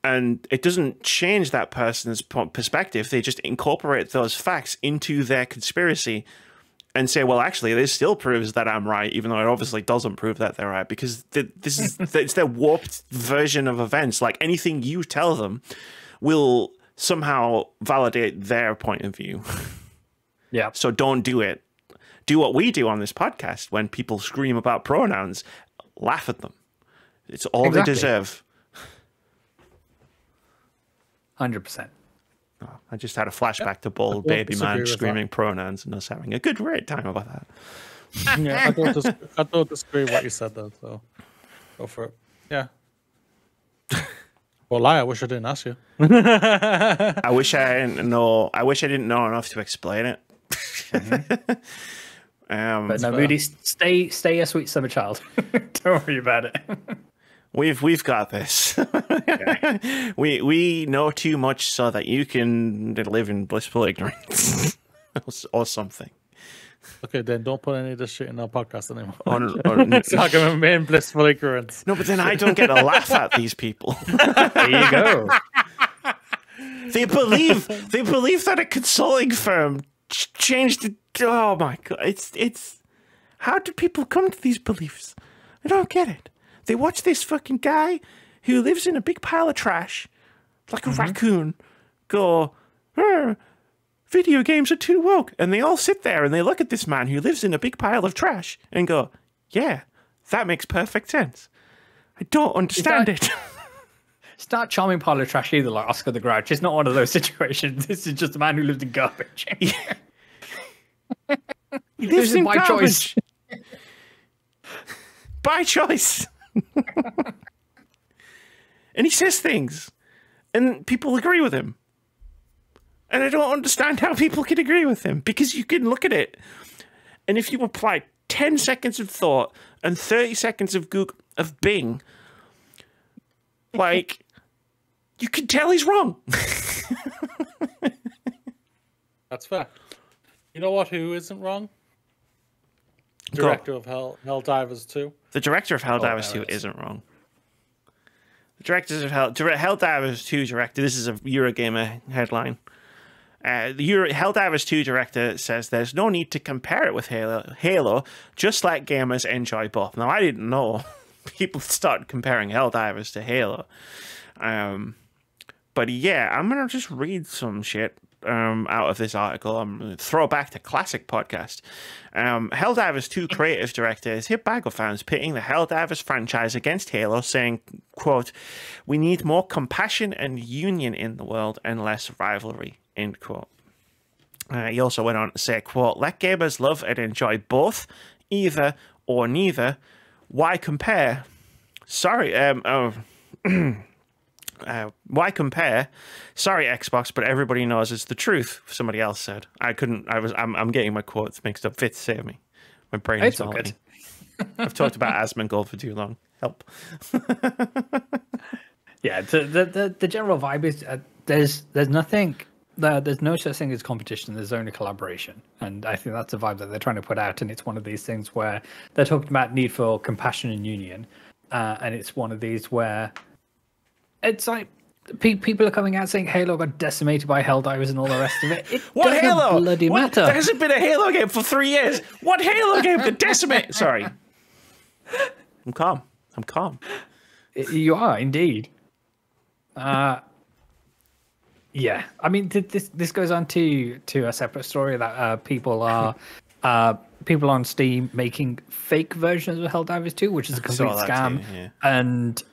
and it doesn't change that person's perspective. They just incorporate those facts into their conspiracy and say, well, actually, this still proves that I'm right, even though it obviously doesn't prove that they're right, because this is it's their warped version of events. Like, anything you tell them will somehow validate their point of view. Yeah. So don't do it. Do what we do on this podcast when people scream about pronouns. Laugh at them. It's all they deserve. 100%. Oh, I just had a flashback to bald baby man screaming pronouns and us having a good great time about that. Yeah, I don't disagree with what you said though, so go for it. Yeah. Well, I wish I didn't ask you. I wish I didn't know enough to explain it. But no, Moody, stay a sweet summer child. Don't worry about it. We've got this. We know too much so that you can live in blissful ignorance or something. Okay, then don't put any of this shit in our podcast anymore. It's not going to remain blissful ignorance. No, but then I don't get a laugh at these people. There you go. They believe that a consulting firm changed it. Oh my god! It's how do people come to these beliefs? I don't get it. They watch this fucking guy who lives in a big pile of trash, like a raccoon, go, video games are too woke. And they all sit there and they look at this man who lives in a big pile of trash and go, yeah, that makes perfect sense. I don't understand it. It's not charming pile of trash either, like Oscar the Grouch. It's not one of those situations. This is just a man who lives in garbage. Yeah. He lives in by garbage. choice. By choice. And he says things, and people agree with him. And I don't understand how people can agree with him, because you can look at it, and if you apply 10 seconds of thought and 30 seconds of Bing, like, you can tell he's wrong. That's fair. You know what? Who isn't wrong? Director of Helldivers 2. The director of Helldivers 2 isn't wrong. The Directors of Helldivers 2 director. This is a Eurogamer headline. The Helldivers 2 director says there's no need to compare it with Halo. Just let gamers enjoy both. Now, I didn't know people started comparing Helldivers to Halo. But yeah, I'm going to just read some shit out of this article. I'm going to throw back to Classic Podcast. Helldivers 2 creative director is hit back with fans pitting the Helldivers franchise against Halo, saying, quote, "We need more compassion and union in the world and less rivalry," end quote. He also went on to say, quote, "Let gamers love and enjoy both, either or neither. Why compare? Sorry, why compare? Sorry, Xbox, but everybody knows it's the truth," somebody else said. I'm getting my quotes mixed up. Fitz, save me. My brain is all good. I've talked about Asmongold for too long. Help. Yeah, the general vibe is there's nothing. There's no such thing as competition. There's only collaboration, and I think that's the vibe that they're trying to put out. And it's one of these things where they're talking about need for compassion and union, and it's one of these where it's like people are coming out saying Halo got decimated by Helldivers and all the rest of it. It what doesn't Halo? bloody matter. There hasn't been a Halo game for 3 years. What Halo game to decimate? Sorry, I'm calm. I'm calm. You are indeed. Yeah, I mean, this goes on to a separate story that people are people on Steam making fake versions of Helldivers 2, which is a complete scam. Too, yeah. And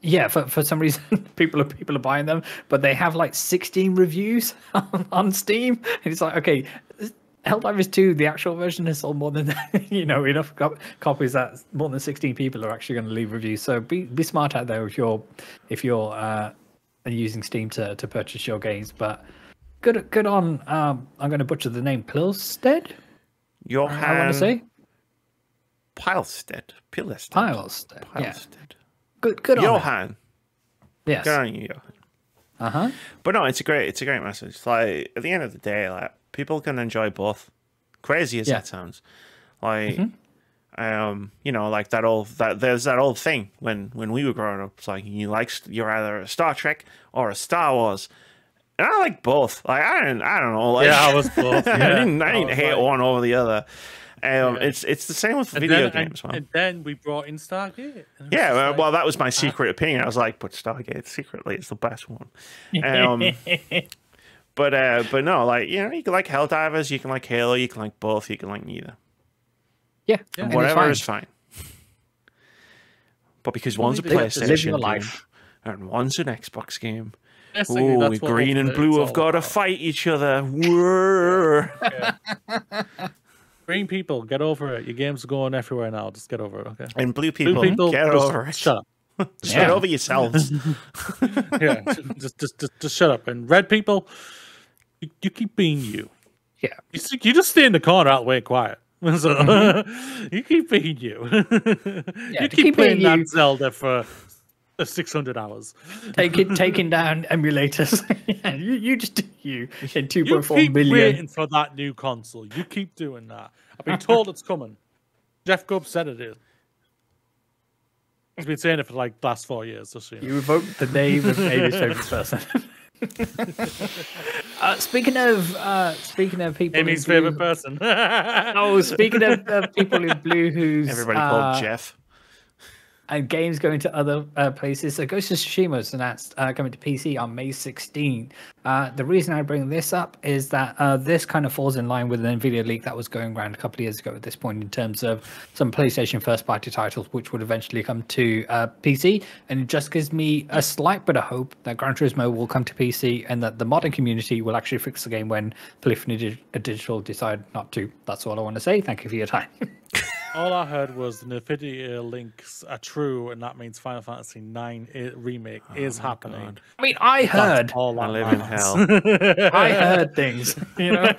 yeah, for some reason people are buying them, but they have like 16 reviews on Steam, and it's like, okay, Helldivers 2, the actual version, has sold more than enough copies that more than 16 people are actually going to leave reviews. So be smart out there if you're using Steam to purchase your games. But good on I'm going to butcher the name, Pilstead. Johan, I want to say Pilstead. Yeah. Good on Johan. Yes. Good on you, Johan. But no, it's a great message. Like, at the end of the day, like, people can enjoy both. Crazy as that sounds. Like like there's that old thing when we were growing up. It's like you're either a Star Trek or a Star Wars. And I like both. Like I don't know. Like, yeah, I was both. Yeah. I didn't hate one over the other. It's the same with video games, man. And then we brought in Stargate. Yeah, well, that was my secret opinion. I was like, but Stargate secretly is the best one. But no, like, you can like Helldivers, you can like Halo, you can like both, you can like neither. Yeah, and whatever is fine. But because one's a PlayStation game and one's an Xbox game. Oh, green and blue have got to fight each other. Yeah. Green people, get over it. Your game's going everywhere now. Just get over it, okay? And blue people get over it. Shut up. Just get over yourselves. Yeah, just shut up. And red people, you keep being you. Yeah. You just stay in the corner out the way quiet. So, you keep being you. You keep playing that Zelda for 600 hours. Taking down emulators. Yeah, you just do you in 2.4 million. You keep waiting for that new console. You keep doing that. I've been told it's coming. Jeff Grubb said it is. He's been saying it for like the last 4 years. Just so you know. You revoked the name of Amy's favorite person. Speaking of people, Amy's favorite person. Speaking of people in blue, who's everybody called Jeff. And games going to other places. So Ghost of Tsushima is announced coming to PC on May 16. The reason I bring this up is that this kind of falls in line with an NVIDIA leak that was going around a couple of years ago at this point in terms of some PlayStation first-party titles which would eventually come to PC. And it just gives me a slight bit of hope that Gran Turismo will come to PC and that the modding community will actually fix the game when Polyphony Digital decide not to. That's all I want to say. Thank you for your time. All I heard was the NVIDIA links are true, and that means Final Fantasy IX remake is happening. God. I mean, I heard. I live in hell. I heard things, you know.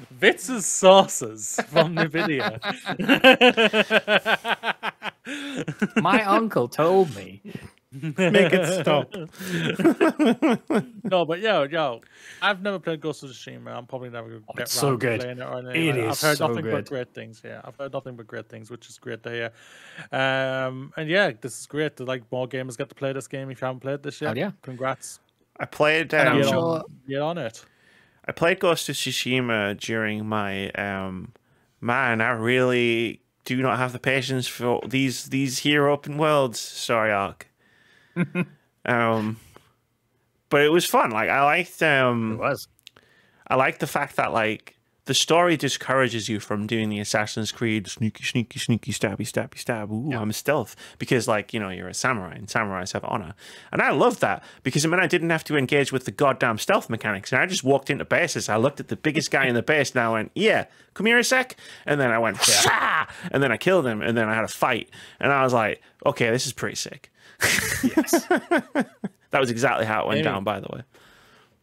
Vitz's sources from NVIDIA. My uncle told me Make it stop. No, but yo, I've never played Ghost of Tsushima. I'm probably never going to get around to playing it or anything. It is I've heard so nothing but good. great things. Yeah, I've heard nothing but great things, which is great to hear. And yeah, this is great. Like more gamers get to play this game if you haven't played this yet. Oh, yeah. Congrats. I played. And I'm Get sure- on, get on it. I played Ghost of Tsushima during my man. I really do not have the patience for these here open worlds story arc. But it was fun. Like I liked. It was. I like the fact that like the story discourages you from doing the Assassin's Creed sneaky, stab. Ooh, I'm stealth because like you're a samurai and samurais have honor, and I love that because it meant I didn't have to engage with the goddamn stealth mechanics. And I just walked into bases. I looked at the biggest guy in the base and I went, "Yeah, come here a sec," and then I went, "Shah!" and then I killed him, and then I had a fight, and I was like, "Okay, this is pretty sick." Yes. That was exactly how it went down. By the way,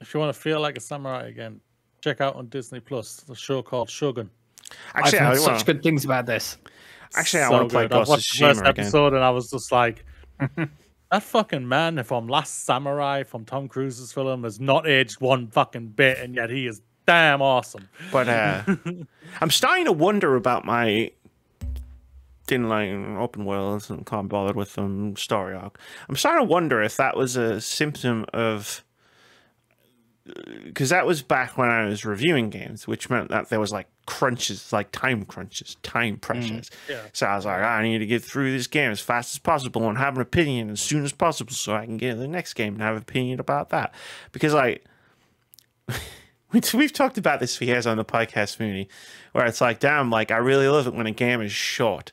If you want to feel like a samurai again, check out on Disney Plus the show called Shogun. actually, I've heard I such want good things about this. actually I want to play good. I Ghost of watched the first Tsushima again. episode and I was just like, that fucking man from Last Samurai from Tom Cruise's film has not aged one fucking bit, and yet he is damn awesome. But I'm starting to wonder about my didn't like open worlds and can't bother with them story arc. I'm starting to wonder if that was a symptom of because that was back when I was reviewing games, which meant that there was like crunches, like time crunches, time pressures. Yeah. So I was like, I need to get through this game as fast as possible and have an opinion as soon as possible so I can get to the next game and have an opinion about that. Because like we've talked about this for years on the podcast community, where it's like, damn, like I really love it when a game is short.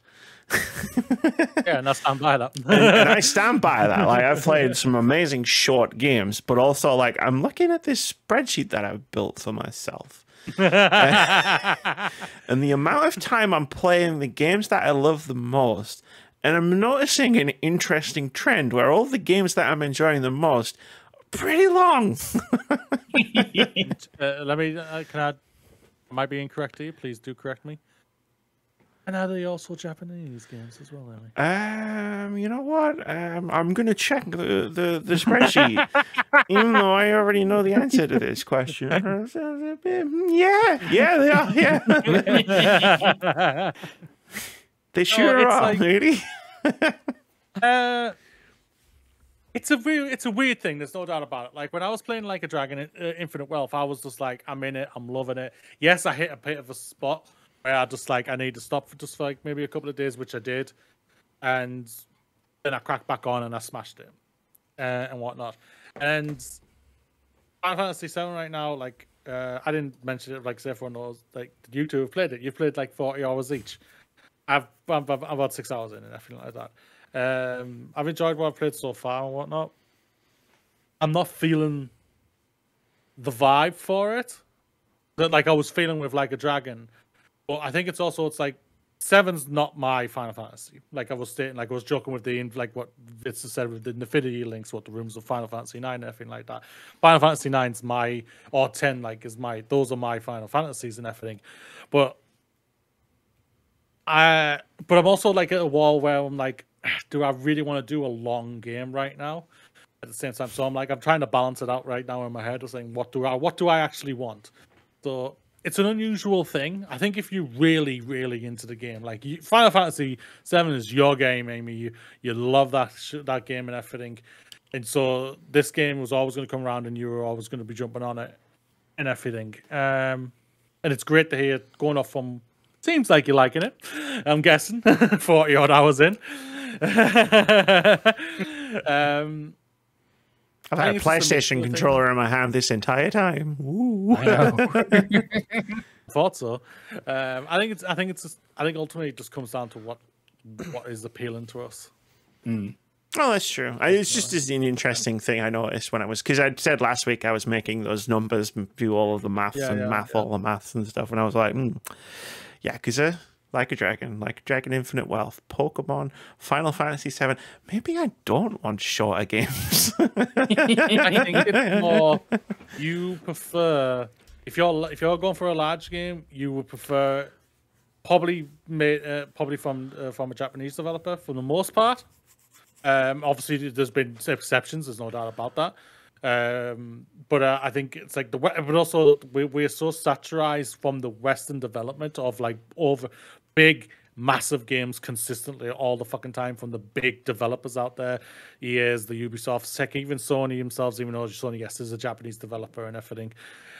Yeah, and I stand by that. and I stand by that. Like I've played some amazing short games, but also like I'm looking at this spreadsheet that I've built for myself. And the amount of time I'm playing the games that I love the most, and I'm noticing an interesting trend where all the games that I'm enjoying the most are pretty long. Let me. Can I might be incorrect here. Please do correct me. And are they also Japanese games as well, Ellie? You know what? I'm gonna check the spreadsheet, even though I already know the answer to this question. Yeah, they are. Yeah, they sure are, like, lady. It's a weird thing. There's no doubt about it. Like when I was playing Like a Dragon, Infinite Wealth, I was just like, I'm in it. I'm loving it. Yes, I hit a bit of a spot. I just like I need to stop for just like maybe a couple of days, which I did, and then I cracked back on and I smashed it and whatnot. And Final Fantasy VII right now, like I didn't mention it, like everyone knows, like you two have played it. You've played like 40 hours each. I'm about 6 hours in and everything like that. I've enjoyed what I've played so far and whatnot. I'm not feeling the vibe for it that like I was feeling with Like a Dragon. But I think it's like 7's not my Final Fantasy. Like I was stating, like I was joking with like what Vitz said with the Infinity links, what the rooms of Final Fantasy 9 and everything like that. Final Fantasy 9's my, or 10 like is my, those are my Final Fantasies and everything. But I'm also like at a wall where I'm like, do I really want to do a long game right now? At the same time, so I'm trying to balance it out right now in my head, of saying what do I actually want? So it's an unusual thing. I think if you're really, really into the game, like Final Fantasy VII is your game, Amy. You love that game and everything, and so this game was always going to come around, and you were always going to be jumping on it and everything. And it's great to hear going off from. Seems like you're liking it. I'm guessing 40 odd hours in. I've had a PlayStation controller in my hand this entire time. Ooh. Thought so. I think ultimately it just comes down to what is appealing to us. Oh, that's true. It's just an interesting thing I noticed when I was, because I said last week I was making those numbers, do all of the maths all the maths and stuff, and I was like, yeah, because Like a Dragon Infinite Wealth, Pokemon, Final Fantasy VII. Maybe I don't want shorter games. I think it's more you prefer if you're going for a large game, you would prefer probably from a Japanese developer for the most part. Obviously, there's been exceptions. There's no doubt about that. But I think it's like but also we're so satirized from the Western development of like over big, massive games consistently all the fucking time from the big developers out there. EA's, the Ubisofts, heck, even Sony themselves, even though Sony, yes, is a Japanese developer and everything,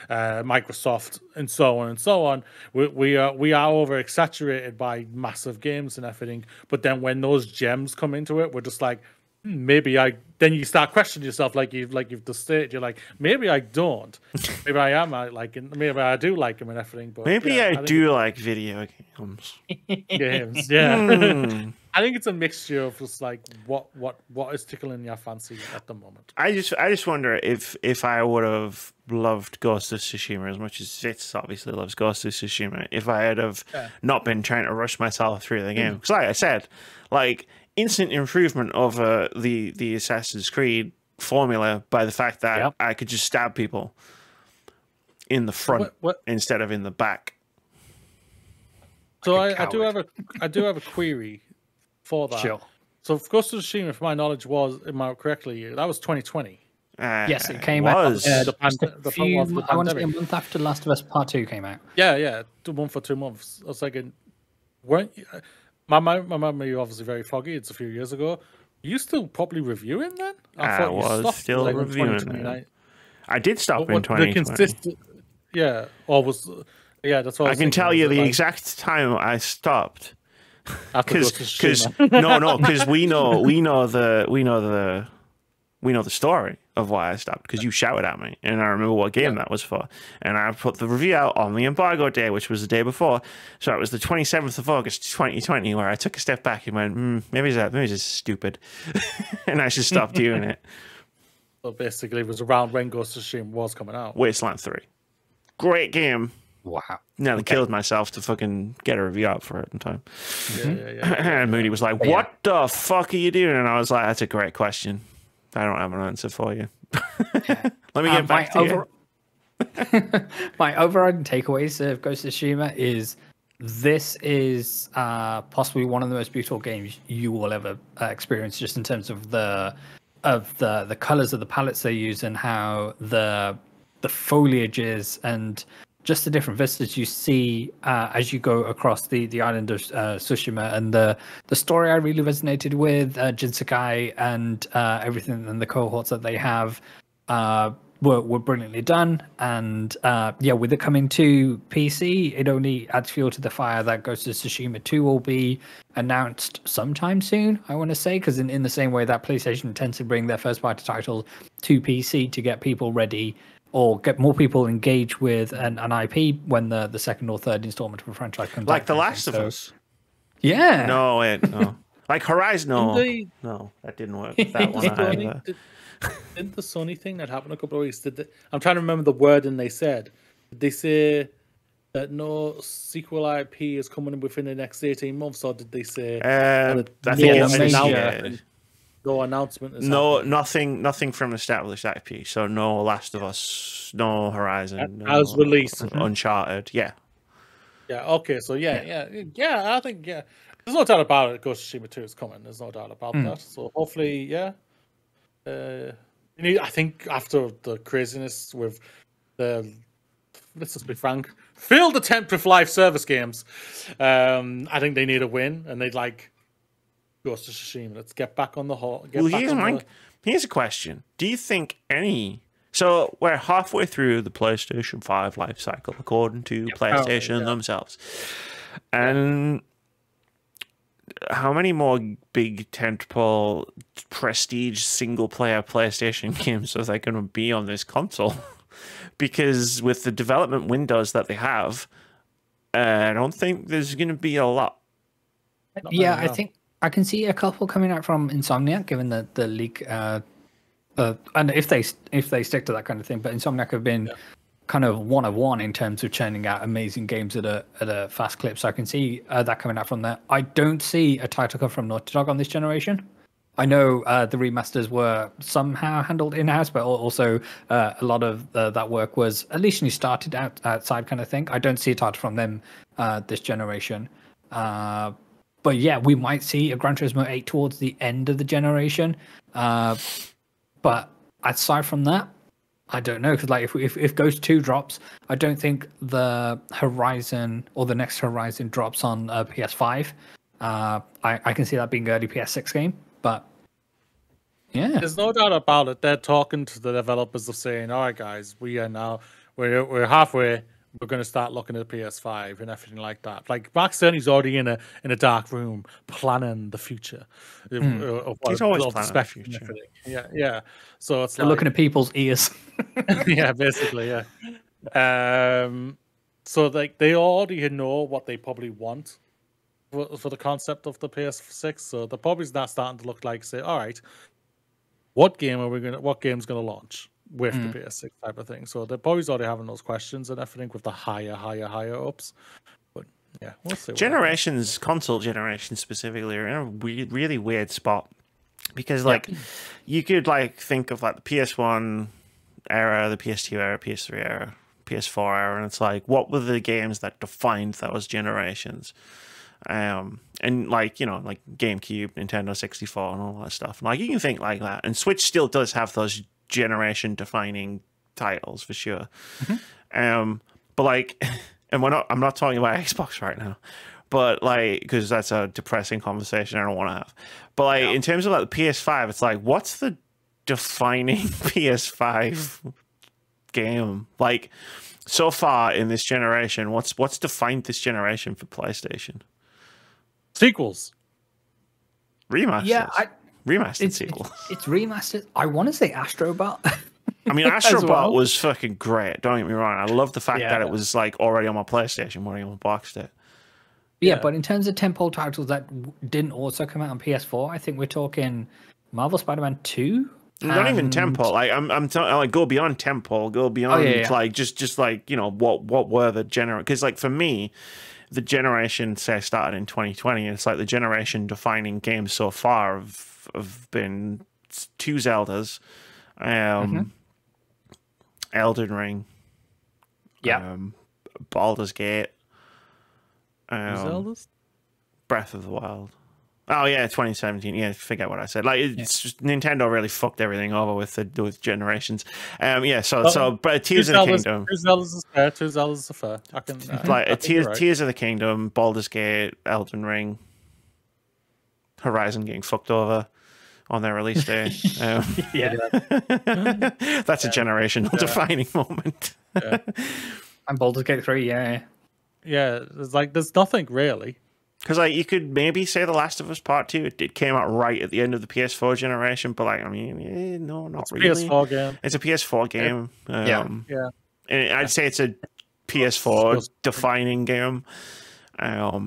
Microsoft, and so on and so on. We are over exaggerated by massive games and everything. But then when those gems come into it, we're just like, maybe then you start questioning yourself, like you've just stated. You're like, maybe I don't. Maybe I am. Maybe I do like him and everything. But maybe I do like video games. Games, yeah. I think it's a mixture of just like what is tickling your fancy at the moment. I just wonder if I would have loved Ghost of Tsushima as much as Fitz obviously loves Ghost of Tsushima, if I had have not been trying to rush myself through the game. Because like I said, like instant improvement over the Assassin's Creed formula by the fact that I could just stab people in the front instead of in the back. So I do have a query for that. Sure. So Ghost of Tsushima, if my knowledge was, am I correctly, that was 2020. Yes, it came out. I want to say a month after Last of Us Part 2 came out. Yeah, 2 months for 2 months. I was like, weren't you, my memory obviously very foggy. It's a few years ago. You still probably reviewing then? I was still like reviewing. I did stop in 2020. That's what I can tell you the exact time I stopped. Because we know the story of why I stopped, because you shouted at me and I remember what game that was for, and I put the review out on the embargo day, which was the day before, so it was the 27th of August 2020 where I took a step back and went, maybe it's just stupid and I should stop doing it. So basically it was around when Ghost of Tsushima was coming out. Wasteland 3, great game. Wow. Nearly killed myself to fucking get a review out for it in time. And Moody was like, what the fuck are you doing? And I was like, that's a great question. I don't have an answer for you. Let me get back to you. My overriding takeaways of Ghost of Tsushima is this is possibly one of the most beautiful games you will ever experience, just in terms of the colors of the palettes they use and how the foliage is, and just the different vistas you see as you go across the island of Tsushima, and the story I really resonated with, Jin Sakai and everything, and the cohorts that they have were brilliantly done. And with it coming to PC, it only adds fuel to the fire that Ghost of Tsushima 2 will be announced sometime soon, I want to say, because in the same way that PlayStation tends to bring their first party title to PC to get people ready or get more people engaged with an IP when the second or third installment of a franchise comes out. Like The Last of Us. Yeah. No. Like Horizon. No, that didn't work. That one either. Didn't the Sony thing that happened a couple of weeks? I'm trying to remember the wording they said. Did they say that no sequel IP is coming within the next 18 months, or did they say I think no announcement is happening? Nothing from established IP. So no Last of Us, no Horizon, as released, Uncharted. Yeah. Okay. So I think there's no doubt about it. Ghost of Tsushima 2 is coming. There's no doubt about that. So hopefully, I think after the craziness with let's just be frank, failed attempt with live service games, I think they need a win, and they'd like Ghost of Tsushima. Let's get back on the hall. Here's a question: do you think So we're halfway through the PlayStation 5 life cycle, according to PlayStation themselves, and how many more big tentpole prestige single-player PlayStation games are they going to be on this console? Because with the development windows that they have, I don't think there's going to be a lot. I think I can see a couple coming out from Insomniac, given the leak, and if they stick to that kind of thing. But Insomniac have been kind of one of one in terms of churning out amazing games at a fast clip. So I can see that coming out from there. I don't see a title come from Naughty Dog on this generation. I know the remasters were somehow handled in-house, but also a lot of that work was at least started outside kind of thing. I don't see a title from them this generation. But But yeah, we might see a Gran Turismo 8 towards the end of the generation. But aside from that, I don't know, because like if Ghost 2 drops, I don't think the Horizon or the next Horizon drops on PS5. I can see that being an early PS6 game, but yeah, there's no doubt about it. They're talking to the developers of saying, "All right, guys, we're halfway. We're going to start looking at PS5 and everything like that." Like Mark Cerny's already in a dark room planning the future. He's always planning the future. Yeah. So it's they're looking at people's ears. yeah, basically, yeah. So like they already know what they probably want for the concept of the PS6. So they're probably not starting to look like, say, all right, what game's gonna launch with the PS6 type of thing. So they're probably already having those questions and everything with the higher ups. But yeah, we'll see. Console generations specifically, are in a really weird spot because like you could like think of like the PS1 era, the PS2 era, PS3 era, PS4 era, and it's like, what were the games that defined those generations? And like, you know, like GameCube, Nintendo 64 and all that stuff. Like you can think like that. And Switch still does have those generation defining titles for sure. But like, and I'm not talking about Xbox right now, but like, because that's a depressing conversation I don't want to have. But like, in terms of like the PS5, it's like, what's the defining PS5 game? Like, so far in this generation, what's defined this generation for PlayStation? Sequels. Remasters. Yeah, remastered sequels. It's remastered. I want to say Astrobot. I mean, Astrobot was fucking great. Don't get me wrong. I love the fact that it was like already on my PlayStation when I unboxed it. Yeah, but in terms of tentpole titles that didn't also come out on PS4, I think we're talking Marvel Spider-Man 2. Not even tentpole. Like I'm talking like go beyond tentpole, go beyond like just like, you know, what were the because like for me, the generation say started in 2020. It's like the generation defining games so far have been 2 Zeldas, Elden Ring, Baldur's Gate, Zeldas, Breath of the Wild. Oh yeah, 2017. Yeah, forget what I said. Like it's just, Nintendo really fucked everything over with generations. But Tears of the Kingdom. 2 Zeldas is fair. 2 Zeldas is fair. I can like Tears of the Kingdom, Baldur's Gate, Elden Ring, Horizon getting fucked over on their release day. That's a generational defining moment. And Baldur's Gate 3, yeah. There's nothing really. Because like you could maybe say The Last of Us Part 2, it came out right at the end of the PS4 generation, but like I mean, no, not really. PS4 game. It's a PS4 game. And I'd say it's a PS4 defining game,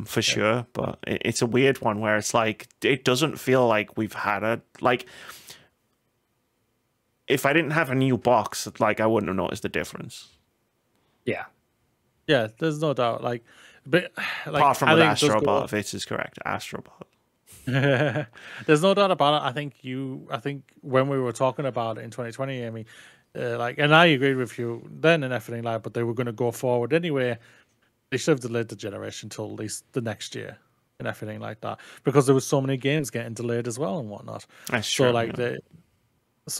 for sure. But it's a weird one where it's like it doesn't feel like we've had a like. If I didn't have a new box, like I wouldn't have noticed the difference. Yeah, there's no doubt. Like. But like, apart from with Astrobot, if it is correct, Astrobot. There's no doubt about it. I think when we were talking about it in 2020, Amy, and I agreed with you then and everything like, but they were going to go forward anyway. They should have delayed the generation till at least the next year and everything like that, because there was so many games getting delayed as well and whatnot. That's true. They've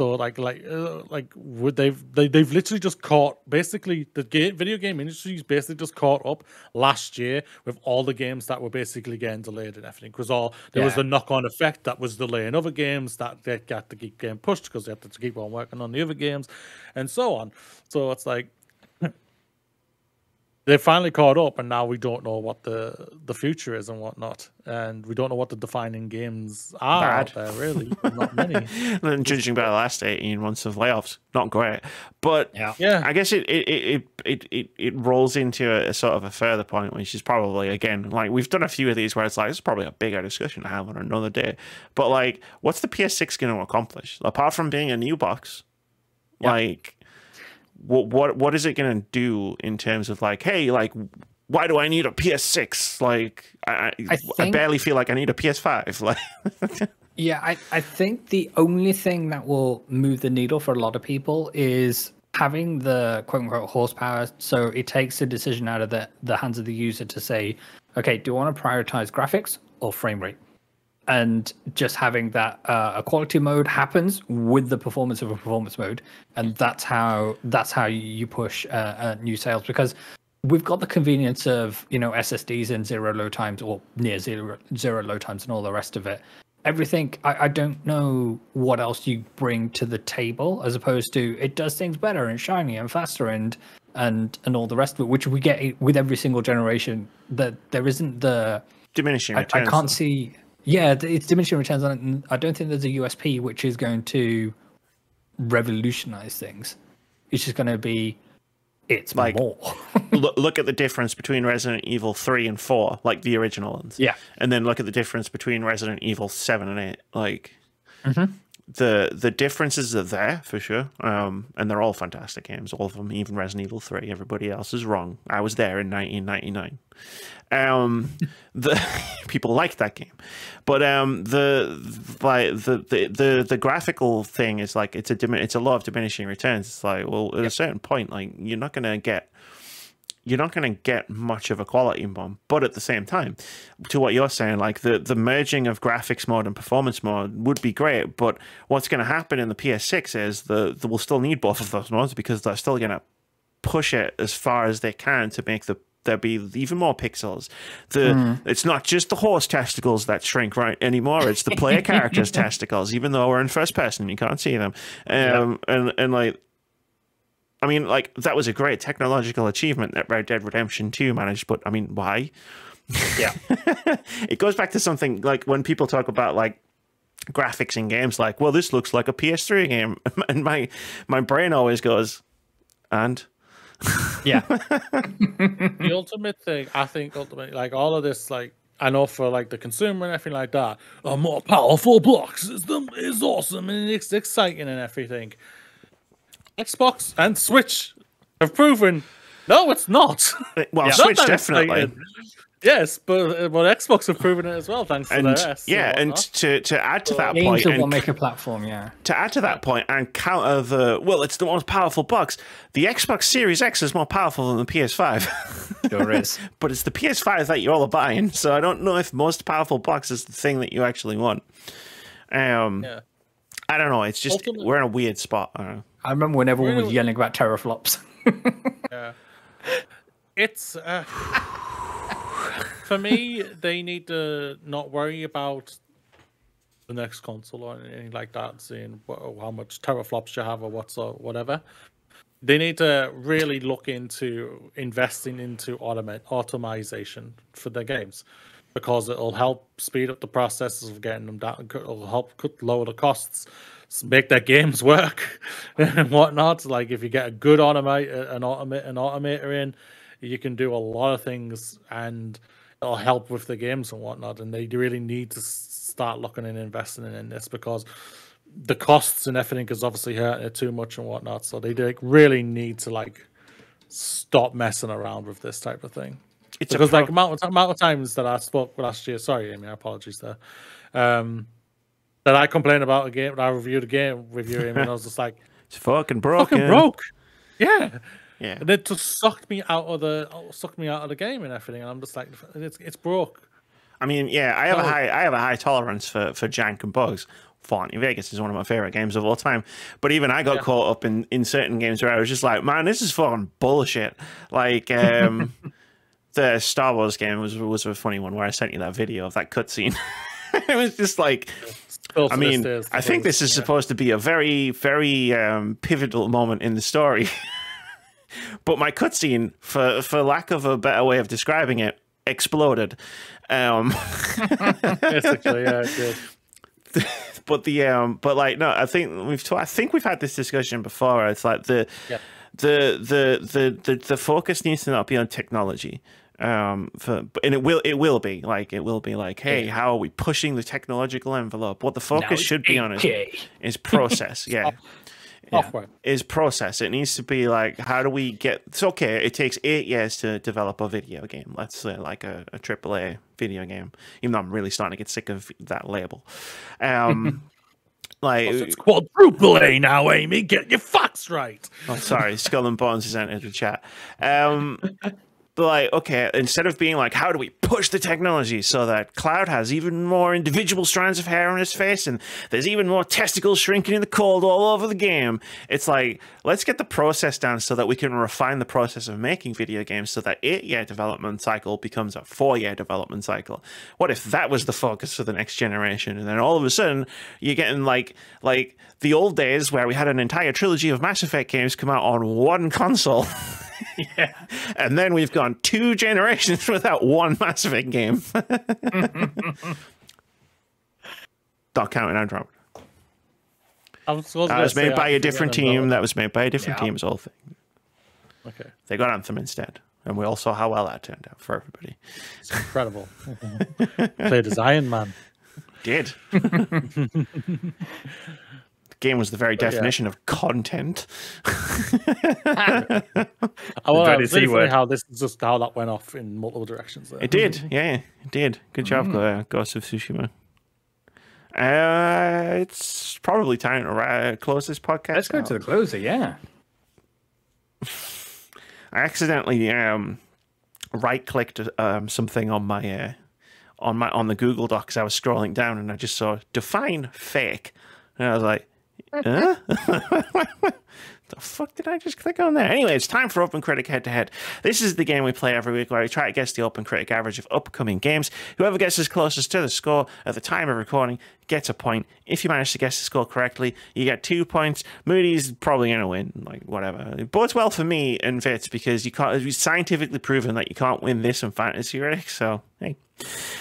literally just caught basically video game industry's basically just caught up last year with all the games that were basically getting delayed and everything, because there was a knock-on effect that was delaying other games that they got to keep getting pushed because they had to keep on working on the other games and so on. So it's like they finally caught up, and now we don't know what the future is and whatnot, and we don't know what the defining games are out there. Really, not many. And judging by the last 18 months of layoffs, not great. But I guess it rolls into a sort of a further point, which is probably again like we've done a few of these where it's like it's probably a bigger discussion to have on another day. But like, what's the PS6 going to accomplish apart from being a new box? Like. What is it going to do in terms of like, hey, like, why do I need a PS6? Like, I barely feel like I need a PS5. Like, I think the only thing that will move the needle for a lot of people is having the quote unquote horsepower. So it takes a decision out of the hands of the user to say, okay, do I want to prioritize graphics or frame rate. And just having that equality mode happens with the performance of a performance mode, and that's how you push new sales, because we've got the convenience of SSDs in zero load times or near zero load times and all the rest of it. Everything, I don't know what else you bring to the table, as opposed to it does things better and shiny and faster and all the rest of it, which we get with every single generation. That there isn't the diminishing returns. I can't see. Yeah, it's diminishing returns on it, and I don't think there's a USP which is going to revolutionize things. It's just going to be, it's like more. Look at the difference between Resident Evil 3 and 4, like the original ones. Yeah. And then look at the difference between Resident Evil 7 and 8. Like, the differences are there, for sure. And they're all fantastic games, all of them, even Resident Evil 3. Everybody else is wrong. I was there in 1999. The people liked that game, but the graphical thing is like it's a law of diminishing returns. It's like, well, at a certain point, like you're not gonna get much of a quality bump. But at the same time, to what you're saying, like the merging of graphics mode and performance mode would be great. But what's going to happen in the PS6 is we'll still need both of those modes, because they're still going to push it as far as they can to make there be even more pixels. It's not just the horse testicles that shrink right anymore. It's the player character's testicles, even though we're in first person, you can't see them. And like, I mean, like, that was a great technological achievement that Red Dead Redemption 2 managed, but I mean, why? Yeah. It goes back to something like when people talk about like graphics in games, like, well, this looks like a PS3 game, and my brain always goes, and yeah. The ultimate thing, I think, ultimately, like all of this, like I know for like the consumer and everything like that, a more powerful box is awesome and it's exciting and everything. Xbox and Switch have proven no, it's not. Well, yeah. Switch definitely. Exciting. Yes, but Xbox have proven it as well, thanks to their S. Yeah, and to add to that point, and make a platform, yeah. To add to that point and counter it's the most powerful box. The Xbox Series X is more powerful than the PS5. Sure is. But it's the PS5 that you all are buying, so I don't know if most powerful box is the thing that you actually want. Yeah. I don't know. It's just we're in a weird spot. I remember when everyone was yelling about teraflops. Yeah. It's for me, they need to not worry about the next console or anything like that, seeing how much teraflops you have or whatever. They need to really look into investing into automation for their games, because it'll help speed up the processes of getting them down. It'll help lower the costs, make their games work and whatnot. Like if you get a good automator in, you can do a lot of things and it'll help with the games and whatnot. And they really need to start looking and investing in this, because the costs and everything is obviously hurting it too much and whatnot. So they really need to like stop messing around with this type of thing. It's because like amount of times that I spoke last year. Sorry, Amy, apologies there. That I complained about a game, that I reviewed a game with you, Amy, and I was just like, it's fucking broken. Fucking broke. Yeah. Yeah. And it just sucked me out of the game and everything, and I'm just like, it's broke. I mean, yeah, I have a high tolerance for jank and bugs. Fallout New Vegas is one of my favorite games of all time, but even I got caught up in certain games where I was just like, man, this is fucking bullshit. Like the Star Wars game was a funny one where I sent you that video of that cutscene. It was just like, I mean, I think this is supposed to be a very, very pivotal moment in the story. But my cutscene, for lack of a better way of describing it, exploded. Basically, yeah, it did. But like, no, I think we've had this discussion before. It's like the focus needs to not be on technology. And it will be like, hey, how are we pushing the technological envelope? What the focus should be on is process. Yeah. Is process. It needs to be like, how do we get? It's okay. It takes 8 years to develop a video game. Let's say like a AAA video game. Even though I'm really starting to get sick of that label. Like it's quadruple A now, Amy. Get your facts right. Oh, sorry, Skull and Bones has entered the chat. like, okay, instead of being like, how do we push the technology so that Cloud has even more individual strands of hair on his face and there's even more testicles shrinking in the cold all over the game, it's like, let's get the process down so that we can refine the process of making video games so that 8-year development cycle becomes a 4-year development cycle. What if that was the focus for the next generation? And then all of a sudden, you're getting like the old days where we had an entire trilogy of Mass Effect games come out on one console. Yeah. And then we've gone 2 generations without one Mass Effect game. Not counting Andromeda. That was made by a different team. That was made by a different team's whole thing. Okay. They got Anthem instead. And we all saw how well that turned out for everybody. It's incredible. Played as Iron Man. Did. Game was the very definition of content. I want to see how this is just how that went off in multiple directions. There. It did, yeah, it did. Good job, Ghost of Tsushima. It's probably time to close this podcast. Let's go to the closer, yeah. I accidentally right-clicked something on my on the Google Docs. I was scrolling down and I just saw define fake, and I was like, huh? The fuck did I just click on there? Anyway, it's time for OpenCritic Head-to-Head. This is the game we play every week where we try to guess the OpenCritic average of upcoming games. Whoever gets as closest to the score at the time of recording gets a point. If you manage to guess the score correctly, you get 2 points. Moody's probably going to win, like whatever. It bodes well for me and Fitz because you can't. It's scientifically proven that you can't win this in Fantasy Critic. So hey.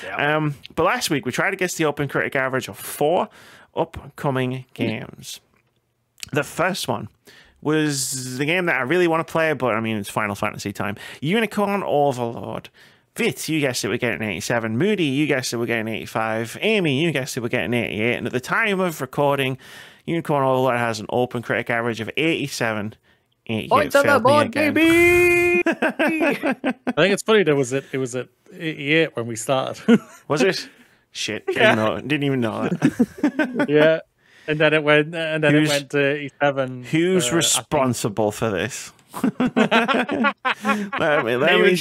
Yeah. But last week we tried to guess the OpenCritic average of 4 upcoming games. The first one was the game that I really want to play, but I mean, it's Final Fantasy time. Unicorn Overlord. Fitz, you guessed it, we're getting 87. Moody, you guessed it, we're getting 85. Amy, you guessed it, we're getting 88. And at the time of recording, Unicorn Overlord has an OpenCritic average of 87. Points on the board, baby! I think it's funny, it was at 88 when we started. Was it? Shit, didn't even know that. Yeah. And then it went. And then it went to 87. Who's responsible for this? let me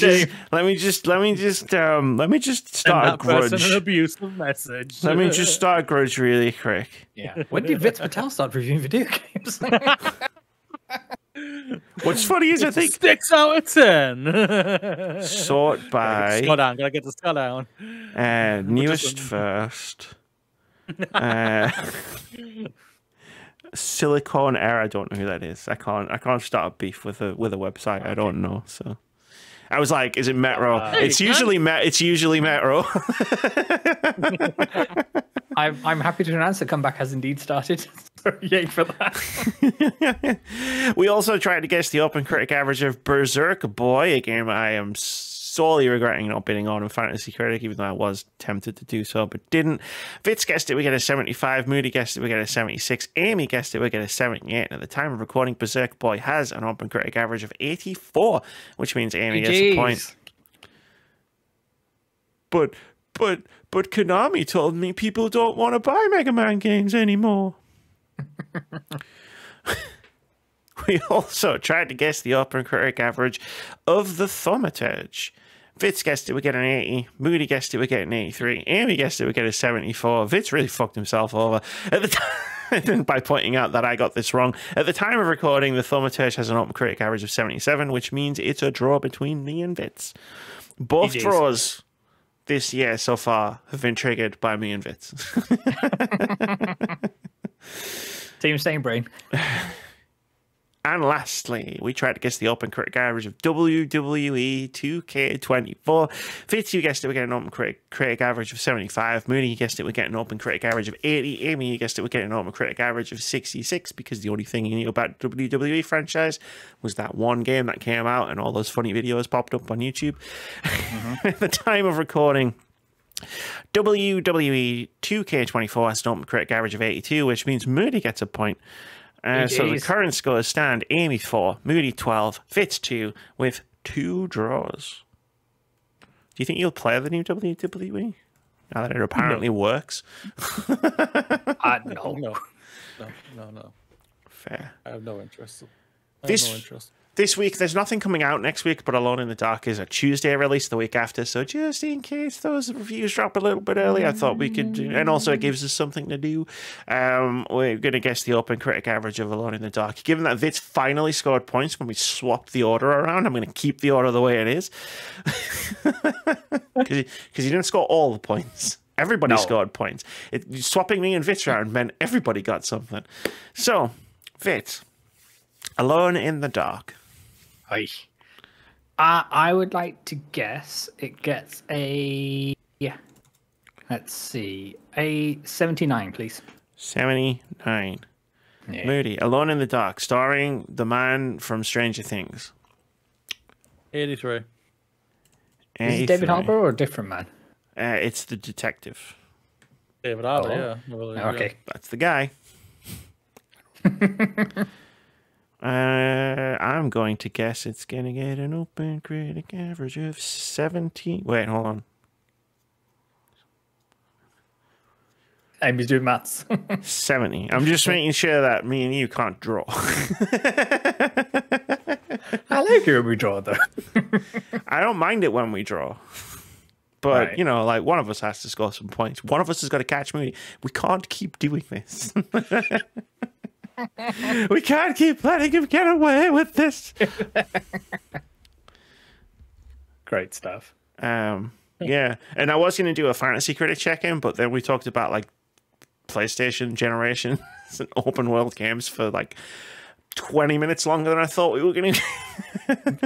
just start a grudge. An abusive message. Let me just start a grudge really quick. Yeah. When did Vitz Patel start reviewing video games? What's funny is I think 6 out of 10. Sort by. Gotta get the score down. Newest first. Silicon Air, I don't know who that is. I can't start a beef with a website. Okay. I don't know. So I was like, is it Metro? It's usually Metro. I'm happy to announce that Comeback has indeed started. So yay for that. We also tried to guess the OpenCritic average of Berserk Boy, a game I am sorely regretting not bidding on in Fantasy Critic, even though I was tempted to do so, but didn't. Fitz guessed it, we get a 75. Moody guessed it, we get a 76. Amy guessed it, we get a 78. And at the time of recording, Berserk Boy has an OpenCritic average of 84, which means Amy gets a point. But Konami told me people don't want to buy Mega Man games anymore. We also tried to guess the OpenCritic average of the Thaumaturge. Fitz guessed it, we get an 80. Moody guessed it, we get an 83. Amy guessed it, we get a 74. Fitz really fucked himself over at the time by pointing out that I got this wrong. At the time of recording, the Thaumaturge has an OpenCritic average of 77, which means it's a draw between me and Fitz. Both draws this year so far have been triggered by me and Fitz. Team Same Brain. And lastly, we tried to guess the OpenCritic average of WWE 2K24. Fitz, you guessed it, we get an OpenCritic average of 75. Moody, you guessed it, we get an OpenCritic average of 80. Amy, you guessed it, we get an OpenCritic average of 66, because the only thing you knew about the WWE franchise was that one game that came out and all those funny videos popped up on YouTube. At the time of recording, WWE 2K24 has an OpenCritic average of 82, which means Moody gets a point. So the current scores stand: Amy 4, Moody 12, Fitz 2, with 2 draws. Do you think you'll play the new WWE now that it apparently works? No. Fair. I have no interest. this week, there's nothing coming out next week, but Alone in the Dark is a Tuesday release the week after. So just in case those reviews drop a little bit early, I thought we could do, and also it gives us something to do. We're going to guess the OpenCritic average of Alone in the Dark. Given that Vitz finally scored points when we swapped the order around, I'm going to keep the order the way it is. Because he didn't score all the points. Everybody scored points. Swapping me and Vitz around meant everybody got something. So, Alone in the Dark. I would like to guess it gets a... Let's see. A 79, please. 79. Yeah. Moody, Alone in the Dark, starring the man from Stranger Things. 83. Is it David Harbour or a different man? It's the detective. David Harbour, yeah. Okay. That's the guy. I'm going to guess it's going to get an OpenCritic average of 70. Wait, hold on. Amy's doing maths. 70. I'm just making sure that me and you can't draw. I like it when we draw, though. I don't mind it when we draw. But, you know, like, one of us has to score some points. One of us has got to catch Moody. We can't keep doing this. We can't keep letting him get away with this. Great stuff. Yeah. And I was going to do a fantasy critic check-in, but then we talked about, like, PlayStation generations and open world games for, like, 20 minutes longer than I thought we were going to do.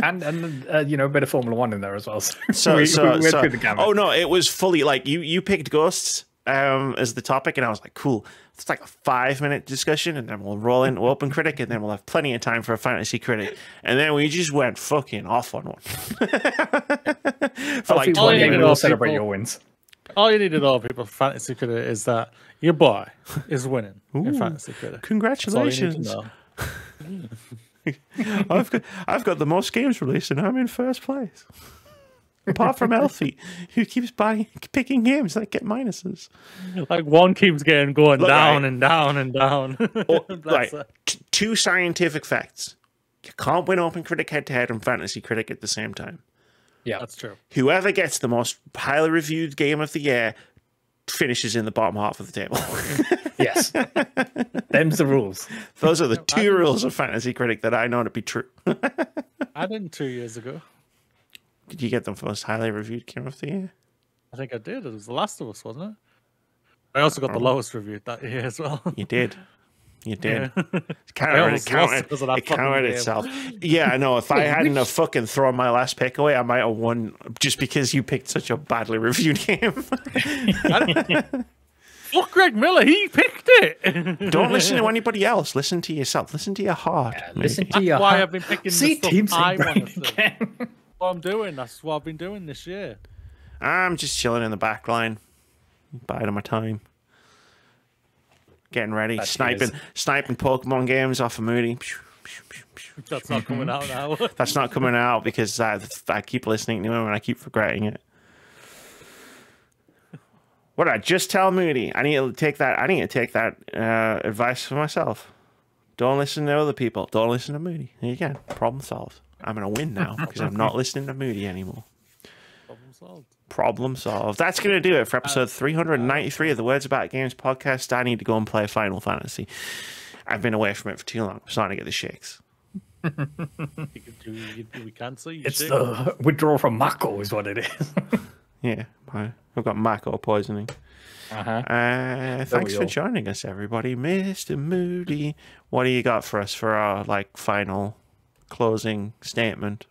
and you know, a bit of Formula 1 in there as well. So we went through the gamut. Oh, no, it was fully, like, you picked Ghosts as the topic, and I was like, cool. It's like a 5-minute discussion, and then we'll roll into OpenCritic, and then we'll have plenty of time for a fantasy critic. And then we just went fucking off on one. For like 20 minutes, we'll celebrate your wins. All you need to know, people, for fantasy critic, is that your boy is winning in fantasy critic. Congratulations. I've got the most games released, and I'm in first place. Apart from Elfie, who keeps picking games that get minuses. Like one keeps going down and down and down. Right. Two scientific facts. You can't win OpenCritic Head-To-Head and Fantasy Critic at the same time. Yeah, that's true. Whoever gets the most highly reviewed game of the year finishes in the bottom half of the table. Yes. Them's the rules. Those are the two rules of Fantasy Critic that I know to be true. I did 2 years ago. Did you get the most highly reviewed game of the year? I think I did. It was The Last of Us, wasn't it? I also got the lowest reviewed that year as well. You did. You did. Yeah. It counted itself. Yeah, I know. If I hadn't have fucking thrown my last pick away, I might have won just because you picked such a badly reviewed game. Fuck Greg Miller, he picked it. Don't listen to anybody else. Listen to yourself. Listen to your heart. Yeah, listen to your heart. That's why heart. I've been picking See, the stuff I want to see. What I'm doing. That's what I've been doing this year. I'm just chilling in the back line, biding my time, getting ready, sniping Pokemon games off of Moody. That's not coming out now. That's not coming out because I keep listening to him and I keep regretting it. What did I just tell Moody? I need to take that advice for myself. Don't listen to other people. Don't listen to Moody. There you go. Problem solved. I'm going to win now because I'm not listening to Moody anymore. Problem solved. Problem solved. That's going to do it for episode 393 of the Words About Games podcast. I need to go and play Final Fantasy. I've been away from it for too long. I'm starting to get the shakes. We can't see. It's the withdrawal from Mako is what it is. Yeah, I've got Mako poisoning. Thanks for joining us, everybody. Mr. Moody, what do you got for us for our final closing statement?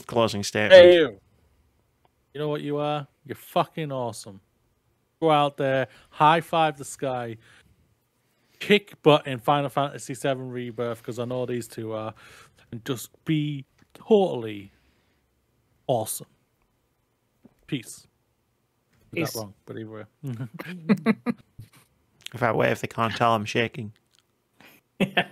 Closing statement. Hey, you know what you are? You're fucking awesome. Go out there, high five the sky, kick butt in Final Fantasy VII Rebirth, because I know these two are, and just be totally awesome. Peace. Is that wrong? But either way. If I wave, they can't tell I'm shaking. Yeah.